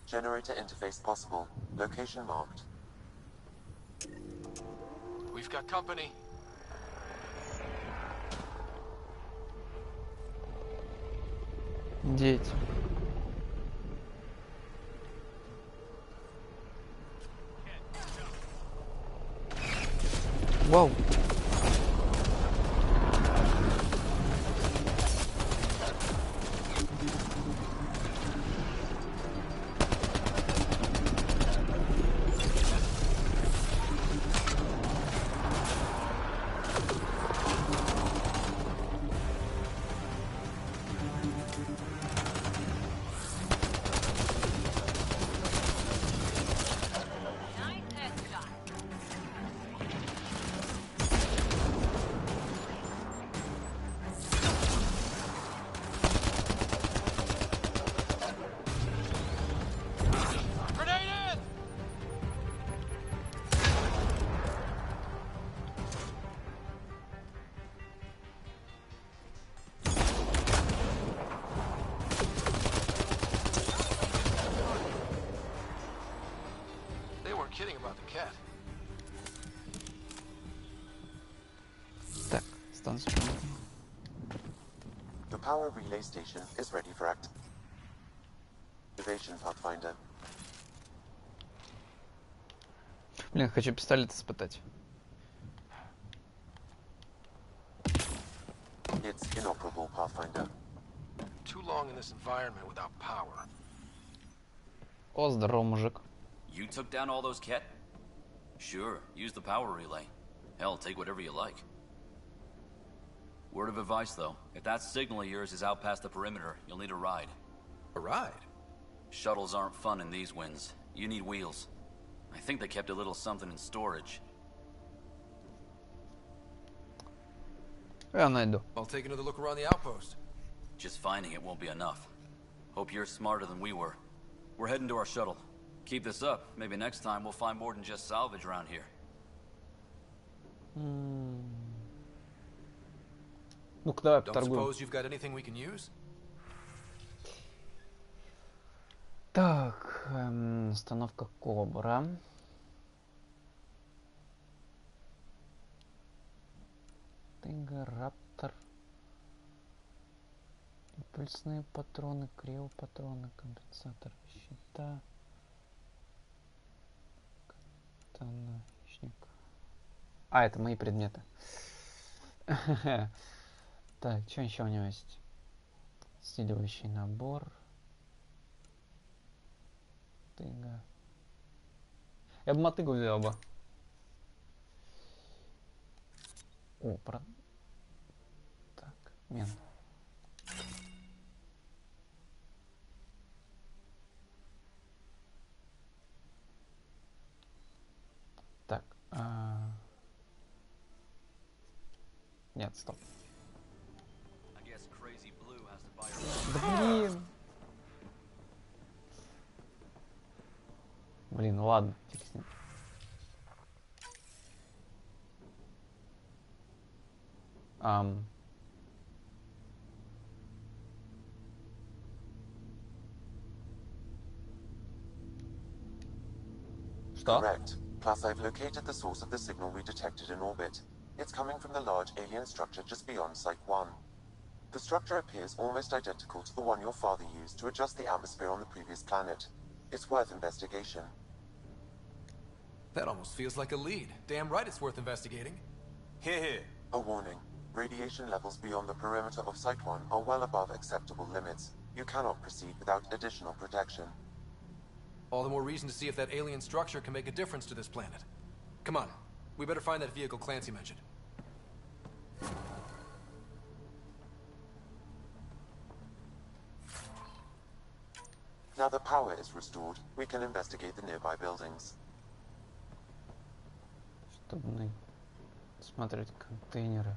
Generator interface possible. Location marked. We've got company. Дети. Вау. Transport. The power relay station is ready for activation, Pathfinder. Блин, хочу пистолет испытать. It's inoperable, Pathfinder. Too long in this environment without power. О, здорово, мужик. You took down all those Ket? Sure, use the power relay. Hell, take whatever you like. Word of advice, though. If that signal of yours is out past the perimeter, you'll need a ride. A ride? Shuttles aren't fun in these winds. You need wheels. I think they kept a little something in storage. Я найду. I'll take another look around the outpost. Just finding it won't be enough. Hope you're smarter than we were. We're heading to our shuttle. Keep this up. Maybe next time we'll find more than just salvage around here. Ну-ка, давай Don't поторгуем. suppose you've got anything we can use? Так, установка Кобра. Тыга, Раптор. Импульсные патроны, криопатроны, компенсатор щита. Катана, хищник. А, это мои предметы. Так, что еще у него есть? Стилирующий набор. Тыга. Я бы мотыгу взял бы. О, Так, мен. Так. Нет, стоп. Да блин. Блин, ладно, фиг с ним. Что? Correct. Plus, I've located the source of the signal we detected in orbit. It's coming from the large alien structure just beyond Site 1. The structure appears almost identical to the one your father used to adjust the atmosphere on the previous planet. It's worth investigation. That almost feels like a lead. Damn right it's worth investigating. Here, here. A warning. Radiation levels beyond the perimeter of Site 1 are well above acceptable limits. You cannot proceed without additional protection. All the more reason to see if that alien structure can make a difference to this planet. Come on. We better find that vehicle Clancy mentioned. Now the power is restored, we can investigate the nearby buildings. Чтобы смотреть контейнеры.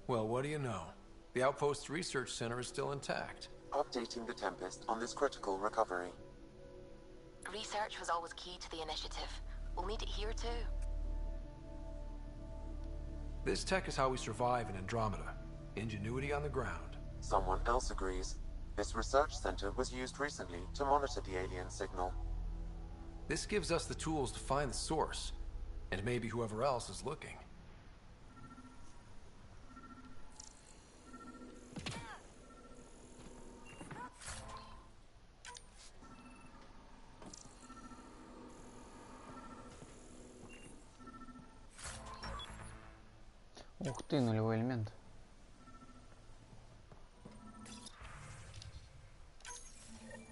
Well, what do you know? The Outpost's research center is still intact. Updating the Tempest on this critical recovery. Research was always key to the initiative. We'll need it here too. This tech is how we survive in Andromeda. Ingenuity on the ground. Someone else agrees. This research center was used recently to monitor the alien signal. This gives us the tools to find the source, and maybe whoever else is looking. Ух ты, нулевой элемент.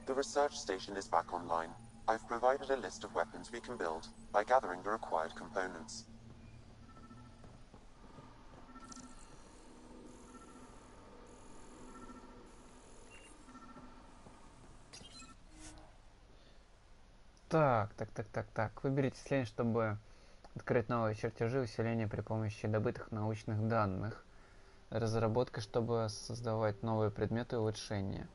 The The research station is back online. I've provided a list of weapons we can build by gathering the required components. Так. Выберите селение, чтобы открыть новые чертежи усиления при помощи добытых научных данных. Разработка, чтобы создавать новые предметы и улучшения.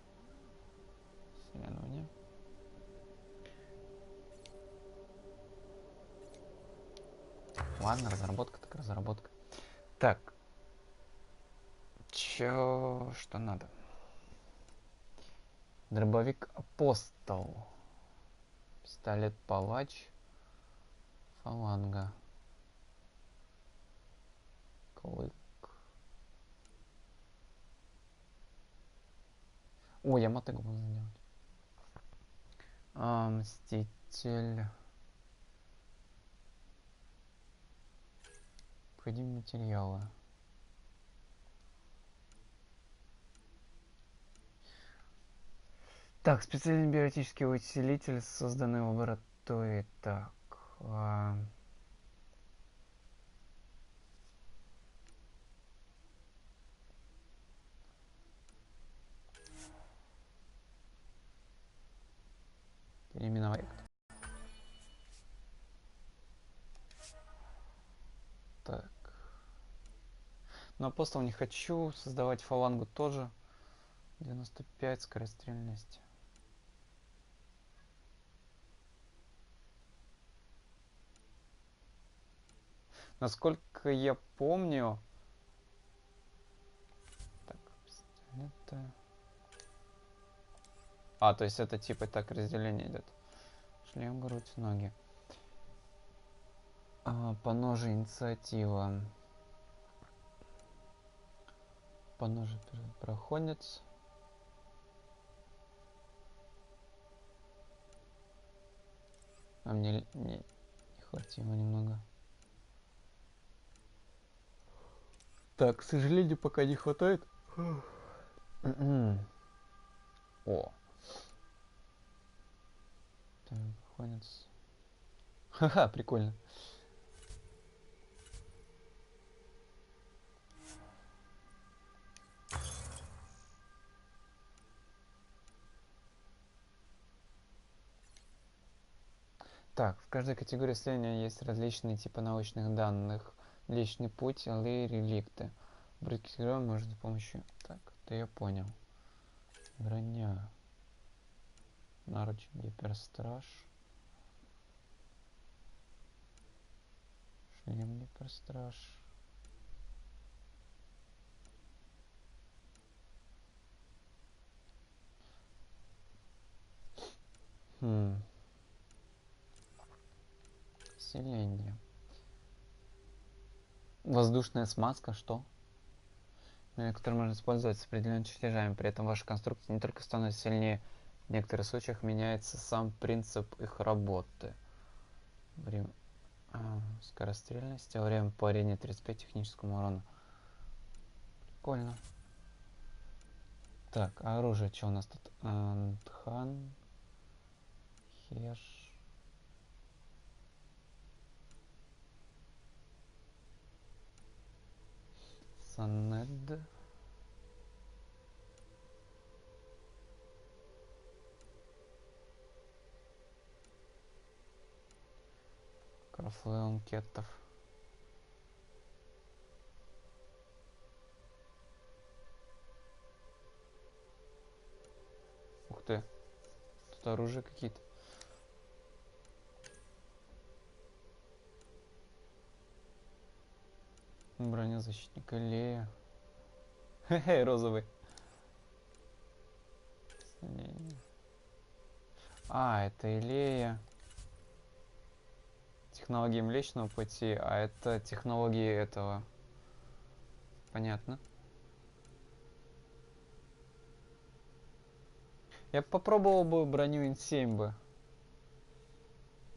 Исследование. Ладно, разработка так разработка. Так. Что надо? Дробовик Апостол. Пистолет Палач. Фаланга. Клык. О, я мотыгу можно сделать. Мститель. Необходимые материалы. Так, специальный биотический усилитель, созданный в лаборатории. Так. Переименовать. Так. Но апостол не хочу. Создавать фалангу тоже. 95, скорострельность. Насколько я помню... Так, пистолеты... то есть это типа так разделение идет. Шлем, грудь, ноги. Поножи, инициатива. Поножи, проходец. Мне не хватило немного. Так, к сожалению, пока не хватает. О. Так, проходец. Ха-ха, прикольно. Так, в каждой категории исследования есть различные типы научных данных. Личный путь, аллеи, реликты. Брать героя можно с помощью... Так, это я понял. Броня. Наруч, гиперстраж. Шлем, гиперстраж. Селение. Воздушная смазка, что? Которую можно использовать с определенными чертежами. При этом ваша конструкция не только становится сильнее, в некоторых случаях меняется сам принцип их работы. Время... скорострельность, а время парения 35 техническому урону. Прикольно. Так, а оружие что у нас тут? Антхан. Хеш. Санед. Крафлеон Кеттов. Ух ты. Тут оружие какие-то. Броня защитника Лея. Хе-хе, розовый. Это Илея. Технологии Млечного Пути, а это технологии этого. Понятно. Я попробовал бы броню Н7 бы.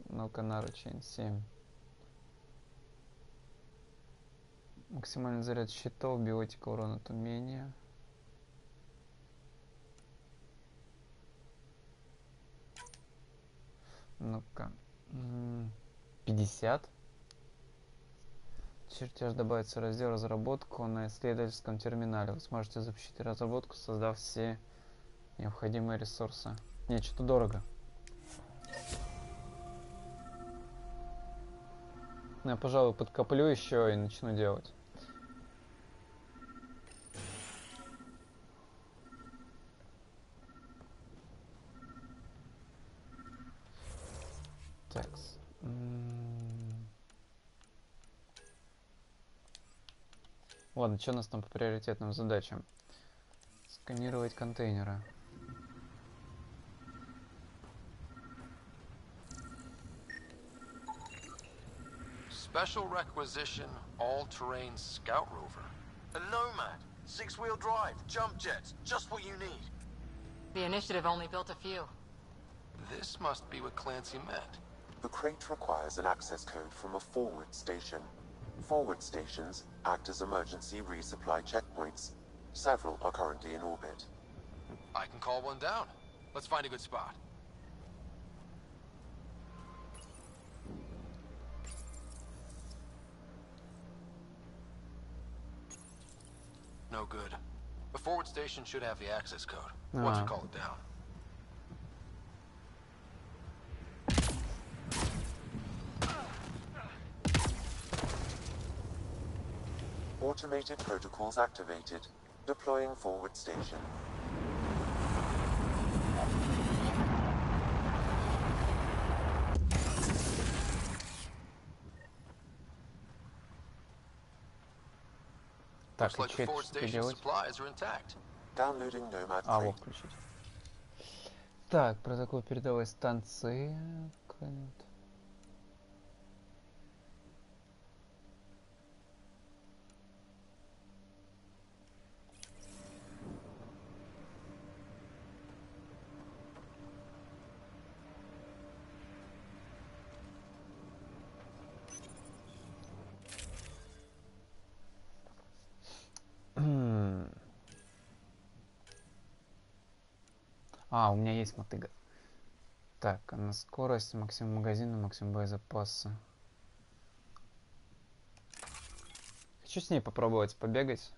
Ну-ка, наручи Н7. Максимальный заряд щитов, биотика, урон от умения. Ну-ка. 50. Чертеж добавится в раздел «Разработку» на исследовательском терминале. Вы сможете запустить разработку, создав все необходимые ресурсы. Не, что-то дорого. Я, пожалуй, подкоплю еще и начну делать. Так. Ладно, что у нас там по приоритетным задачам? Сканировать контейнеры. Special requisition, all-terrain scout rover. A Nomad, 6-wheel drive, jump jets, just what you need. The initiative only built a few. This must be what Clancy meant. The crate requires an access code from a forward station. Forward stations act as emergency resupply checkpoints. Several are currently in orbit. I can call one down. Let's find a good spot. No good. The forward station should have the access code. Once we call it down. Automated protocols activated. Deploying forward station. Так, и что это делать? Downloading Nomad А, crate. вот, включить. Так, протокол передовой станции. А, у меня есть мотыга. Так, а на скорость, максимум магазина, максимум боезапаса. Хочу с ней попробовать побегать.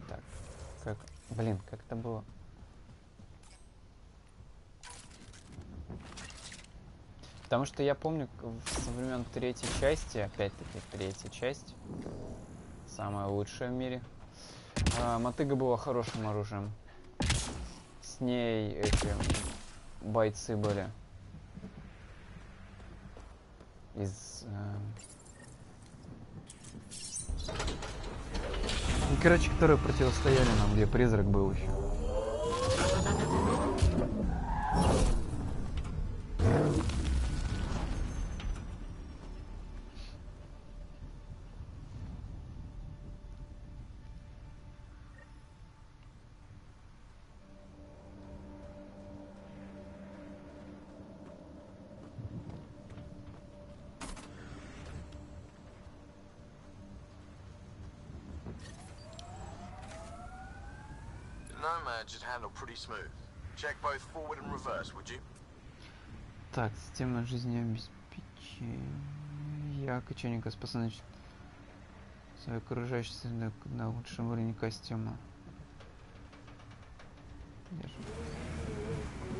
Так, как... Блин, как это было? Потому что я помню, со времен третьей части, опять-таки третья часть, самая лучшая в мире, мотыга была хорошим оружием. С ней эти бойцы были из... короче, которые противостояли нам, где призрак был еще. Nomad should handle pretty smooth. Check both forward and reverse, would you? Так, система жизнеобеспечения. Я кочевника способен свою окружающую среду на лучшем уровне костюма. Держу.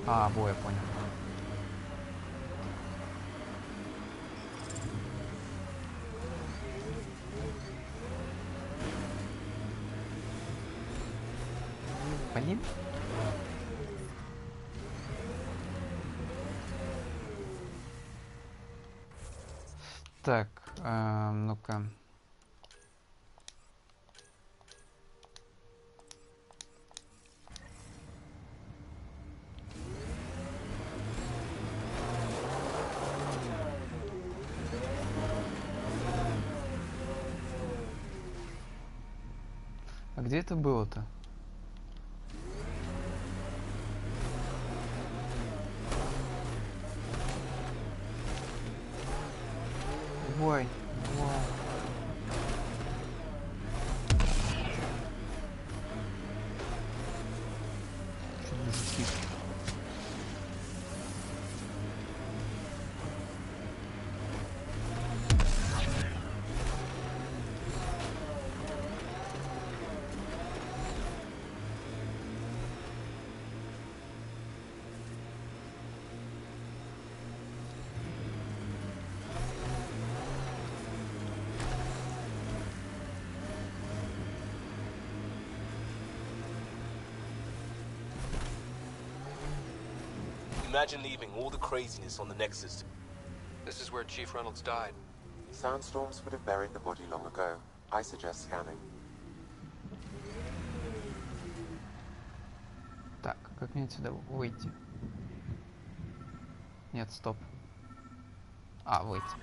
А, во, я понял. Блин. Так, ну-ка. А где это было-то? Ой. Imagine leaving all the craziness on the Nexus. This is where Chief Reynolds died. Sandstorms would have buried the body long ago. I suggest scanning. Так, как мне отсюда выйти? Нет, стоп. А, выйти.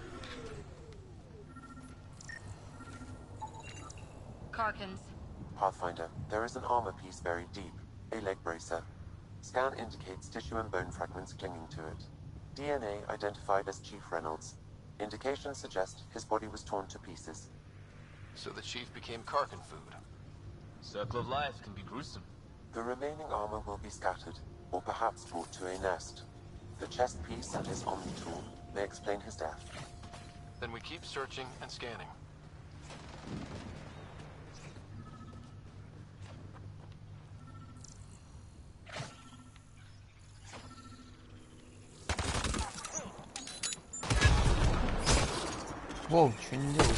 Karkins. Pathfinder, there is an armor piece buried deep. A leg bracer. Scan indicates tissue and bone fragments clinging to it. DNA identified as Chief Reynolds. Indications suggest his body was torn to pieces. So the Chief became Karkin food. Circle of life can be gruesome. The remaining armor will be scattered, or perhaps brought to a nest. The chest piece and his Omni tool may explain his death. Then we keep searching and scanning. Воу, что не делаешь?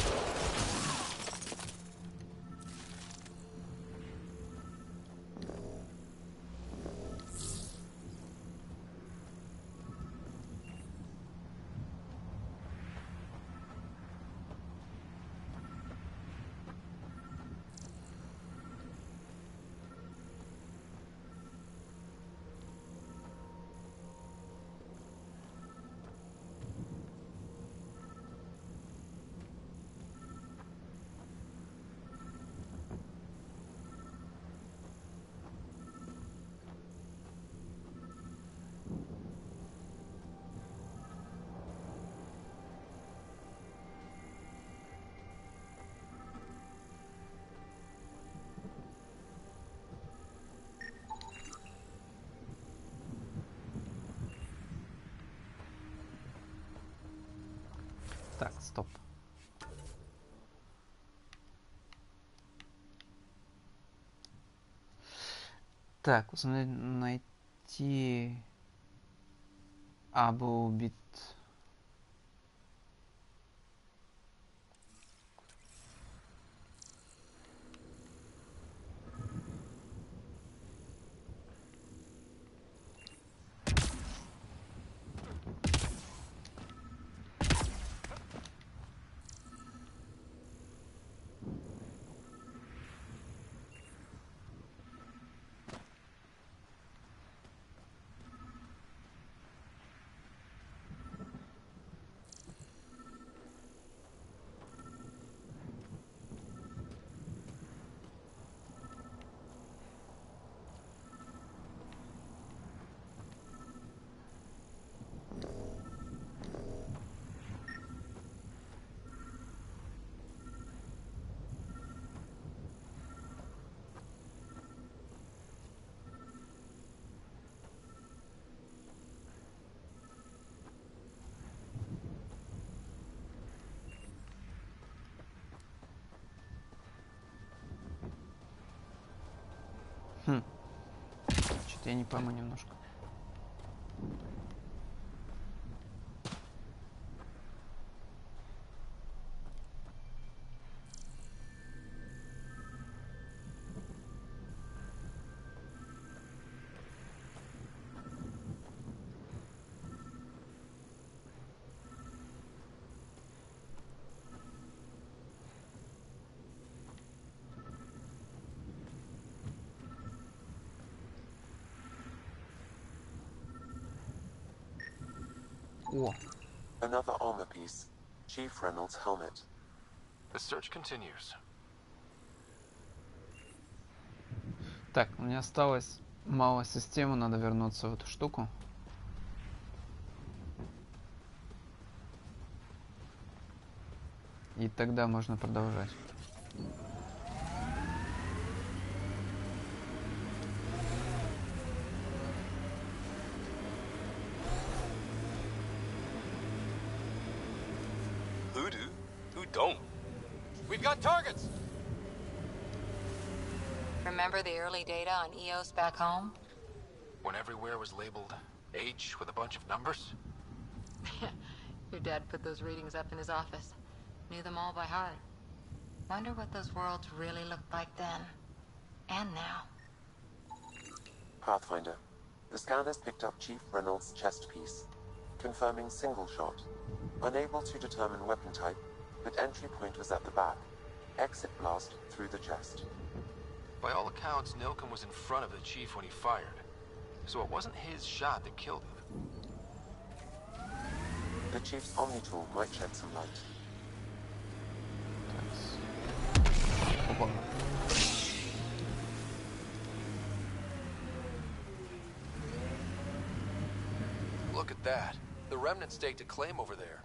Так, стоп. Так, найти Абу убит. Что-то я не пойму немножко. О. Another armor piece. Chief Reynolds' helmet. The search continues. Так, у меня осталось мало системы, надо вернуться в эту штуку. И тогда можно продолжать. Who do? Who don't? We've got targets! Remember the early data on EOS back home? When everywhere was labeled H with a bunch of numbers? Your dad put those readings up in his office. Knew them all by heart. Wonder what those worlds really looked like then. And now. Pathfinder, The scanners picked up Chief Reynolds' chest piece, confirming single shot. Unable to determine weapon type, but entry point was at the back. Exit blast through the chest. By all accounts, Nilken was in front of the chief when he fired. So it wasn't his shot that killed him. The Chief's Omni tool might shed some light. Опа. Look at that. The remnant staked a claim over there.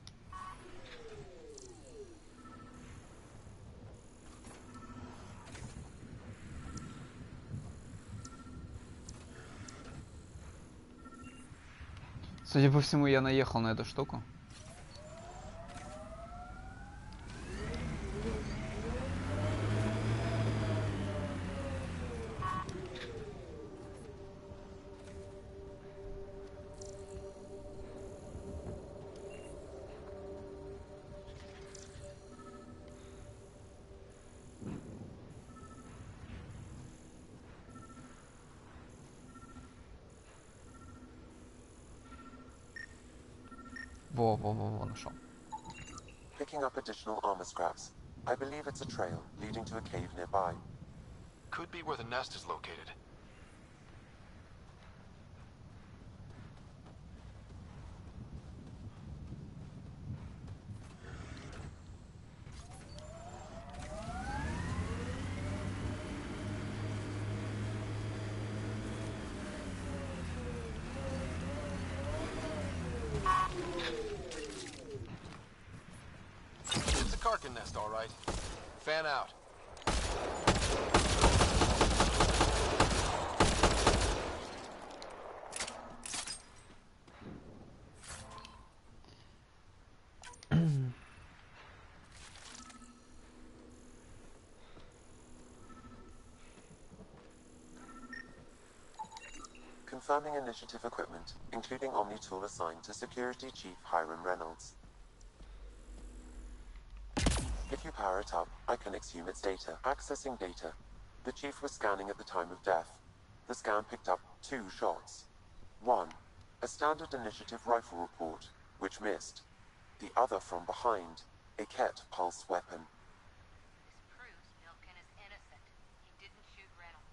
Судя по всему, я наехал на эту штуку. Во, нашел. Picking up additional armor scraps. I believe it's a trail leading to a cave nearby. Could be where the nest is located. It's a Karkin nest, all right. Fan out. Confirming initiative equipment, including Omni tool assigned to Security Chief Hiram Reynolds. If you power it up, I can exhume its data. Accessing data. The Chief was scanning at the time of death. The scan picked up 2 shots. 1. A standard initiative rifle report, which missed. The other from behind. A Ket pulse weapon. This proves Nilken is innocent. He didn't shoot Reynolds.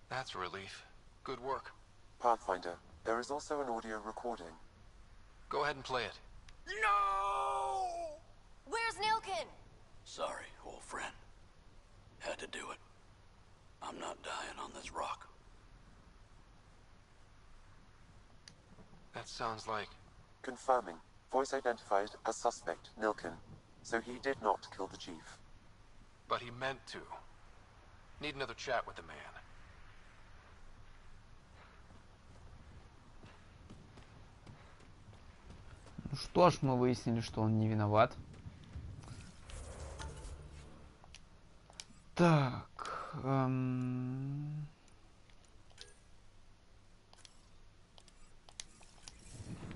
That's a relief. Good work. Pathfinder, there is also an audio recording. Go ahead and play it. No! Where's Nilken? Sorry, old friend. Had to do it. I'm not dying on this rock. That sounds like... Confirming. Voice identified as suspect, Nilken. So he did not kill the Chief. But he meant to. Need another chat with the man. Ну что ж, мы выяснили, что он не виноват. Так. А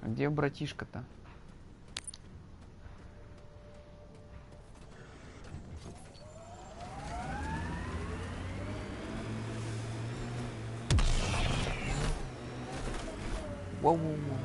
где братишка-то? Воу-воу-воу.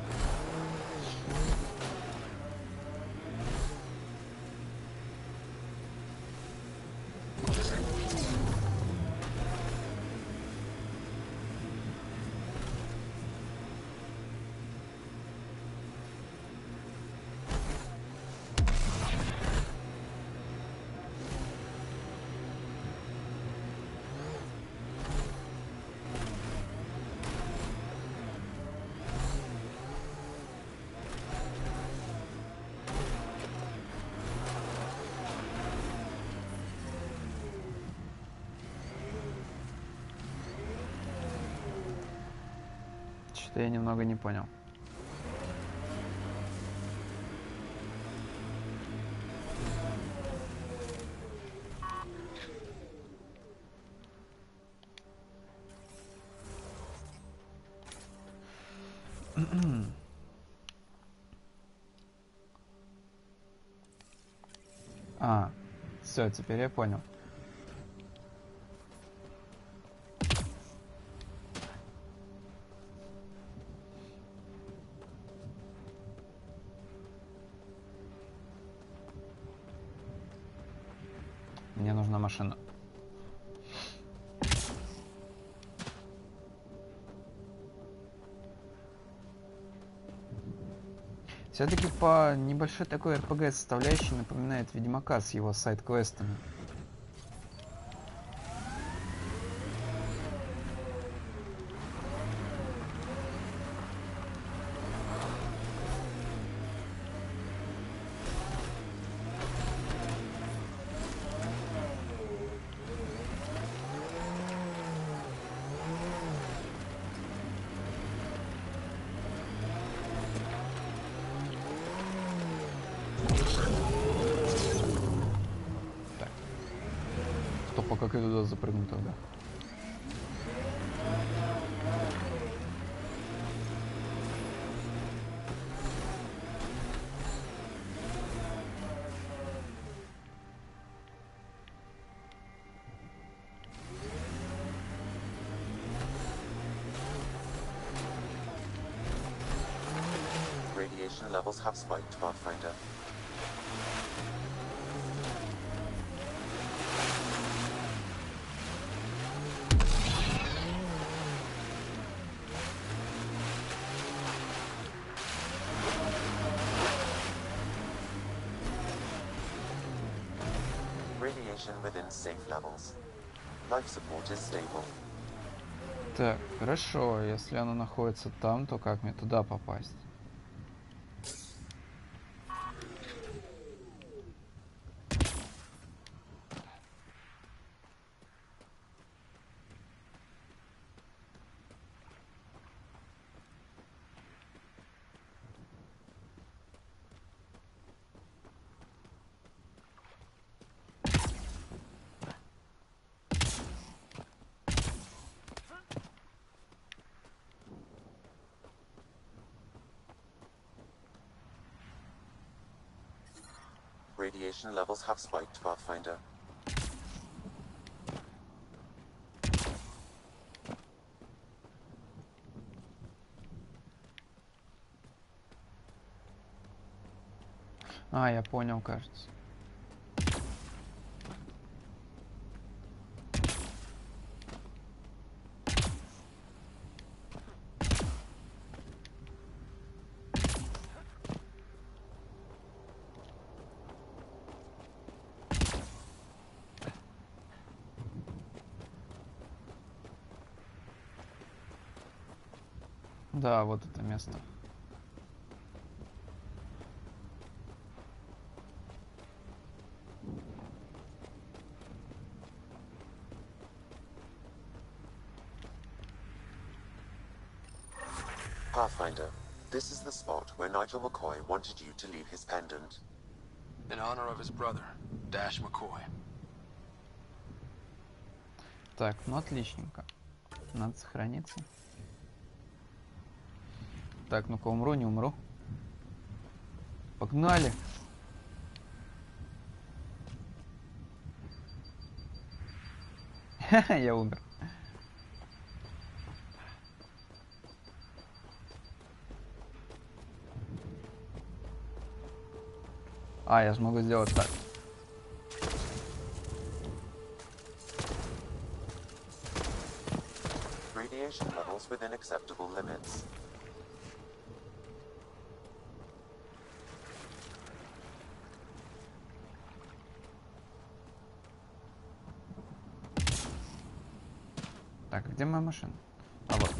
Что-то я немного не понял. А, все, теперь я понял. Мне нужна машина. Все-таки по небольшой такой РПГ составляющей напоминает Ведьмака с его сайд-квестами. Как я туда запрыгну тогда? Radiation levels have spiked, Pathfinder. Within safe levels. Life support is stable. Так, хорошо. Если оно находится там, то как мне туда попасть? Radiation levels have spiked, Pathfinder. А, я понял, кажется. Да, вот это место. Pathfinder, this is the spot where Nigel McCoy wanted you to leave his pendant. In honor of his brother, Dash McCoy. Так, ну отличненько. Надо сохраниться. Так, ну-ка, умру, не умру. Погнали! Ха-ха, я умер. А, я же могу сделать так. Radiation levels within acceptable limits. Так, где моя машина? А вот.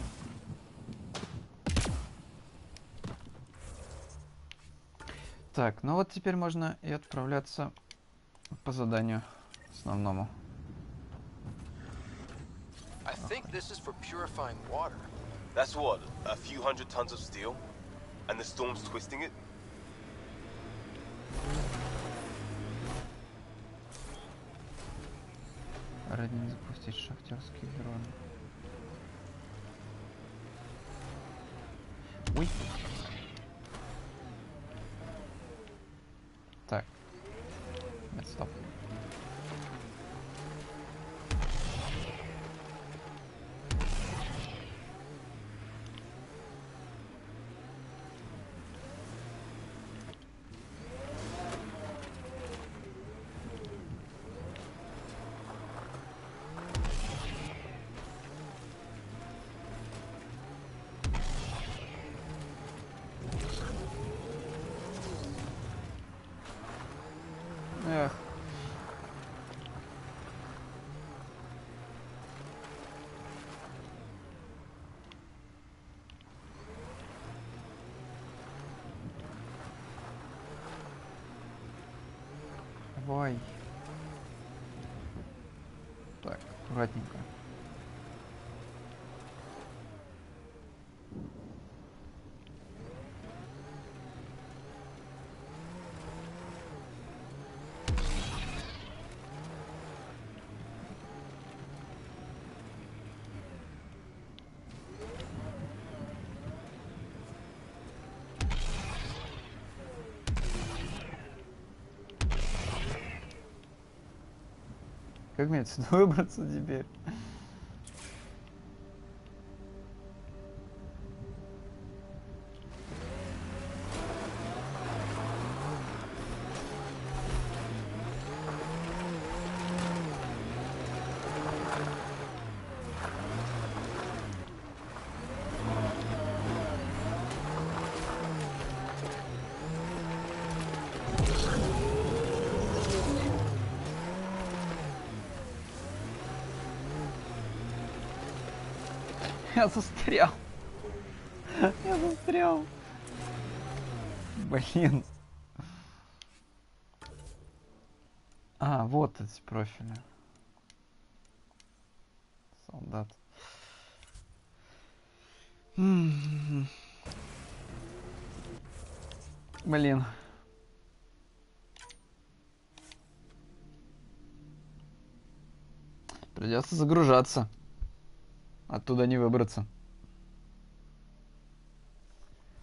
Так, ну вот теперь можно и отправляться по заданию основному. I think this is for purifying water. That's what, a few hundred tons of steel? And the storm's twisting it? Ради не запустить шахтерские дроны. Ой. Так. Нет, стоп. давай. Так, аккуратненько. Как мне отсюда выбраться теперь? Я застрял. Я застрял. Блин. А, вот эти профили. Солдат. Блин. Придется загружаться. Оттуда не выбраться.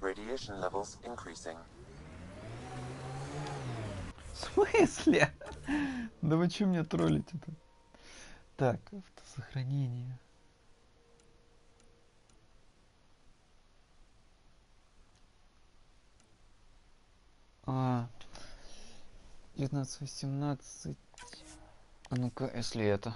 Radiation levels increasing. В смысле? Да вы что меня троллите-то? Так, автосохранение. А, 19-18. А ну-ка, если это.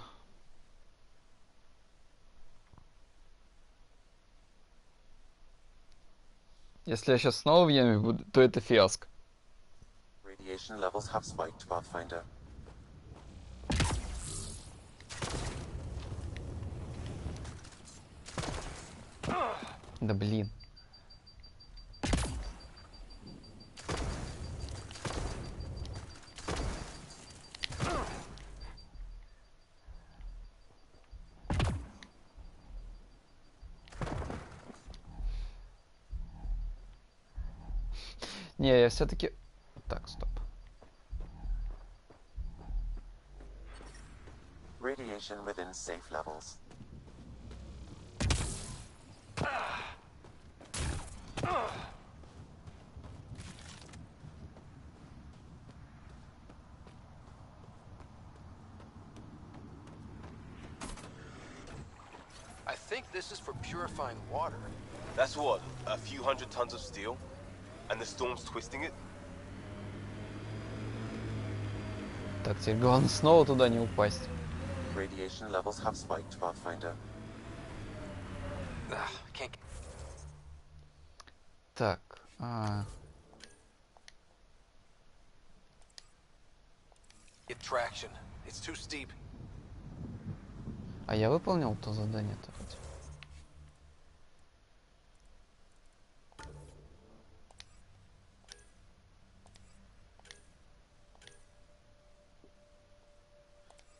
Если я сейчас снова в яме буду, то это фиаско. Radiation levels have spiked, Pathfinder. Да блин. Не, я все-таки... Так, стоп. Radiation within safe levels. I think this is for purifying water. That's what, a few hundred tons of steel? And the storm's twisting it? Так, теперь главное снова туда не упасть. Radiation levels have spiked, Pathfinder. Can't... Так, Get traction. It's too steep. А я выполнил то задание-то хоть?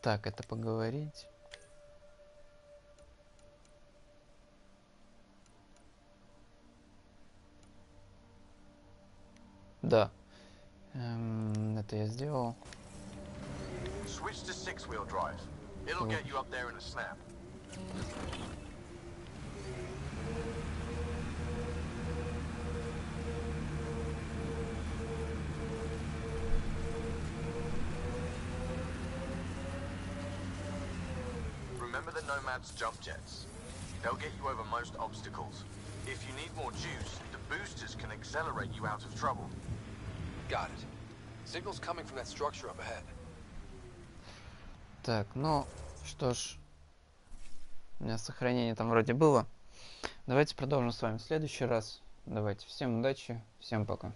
Так, это поговорить. Да. Это я сделал. Switch to six-wheel drive. It'll get you up there in a snap. Remember the Nomad's jump jets? They'll get you over most obstacles. If you need more juice, the boosters can accelerate you out of trouble. Got it. Signal's coming from that structure up ahead. Так, ну, что ж. У меня сохранение там вроде было. Давайте продолжим с вами в следующий раз. Давайте, всем удачи, всем пока.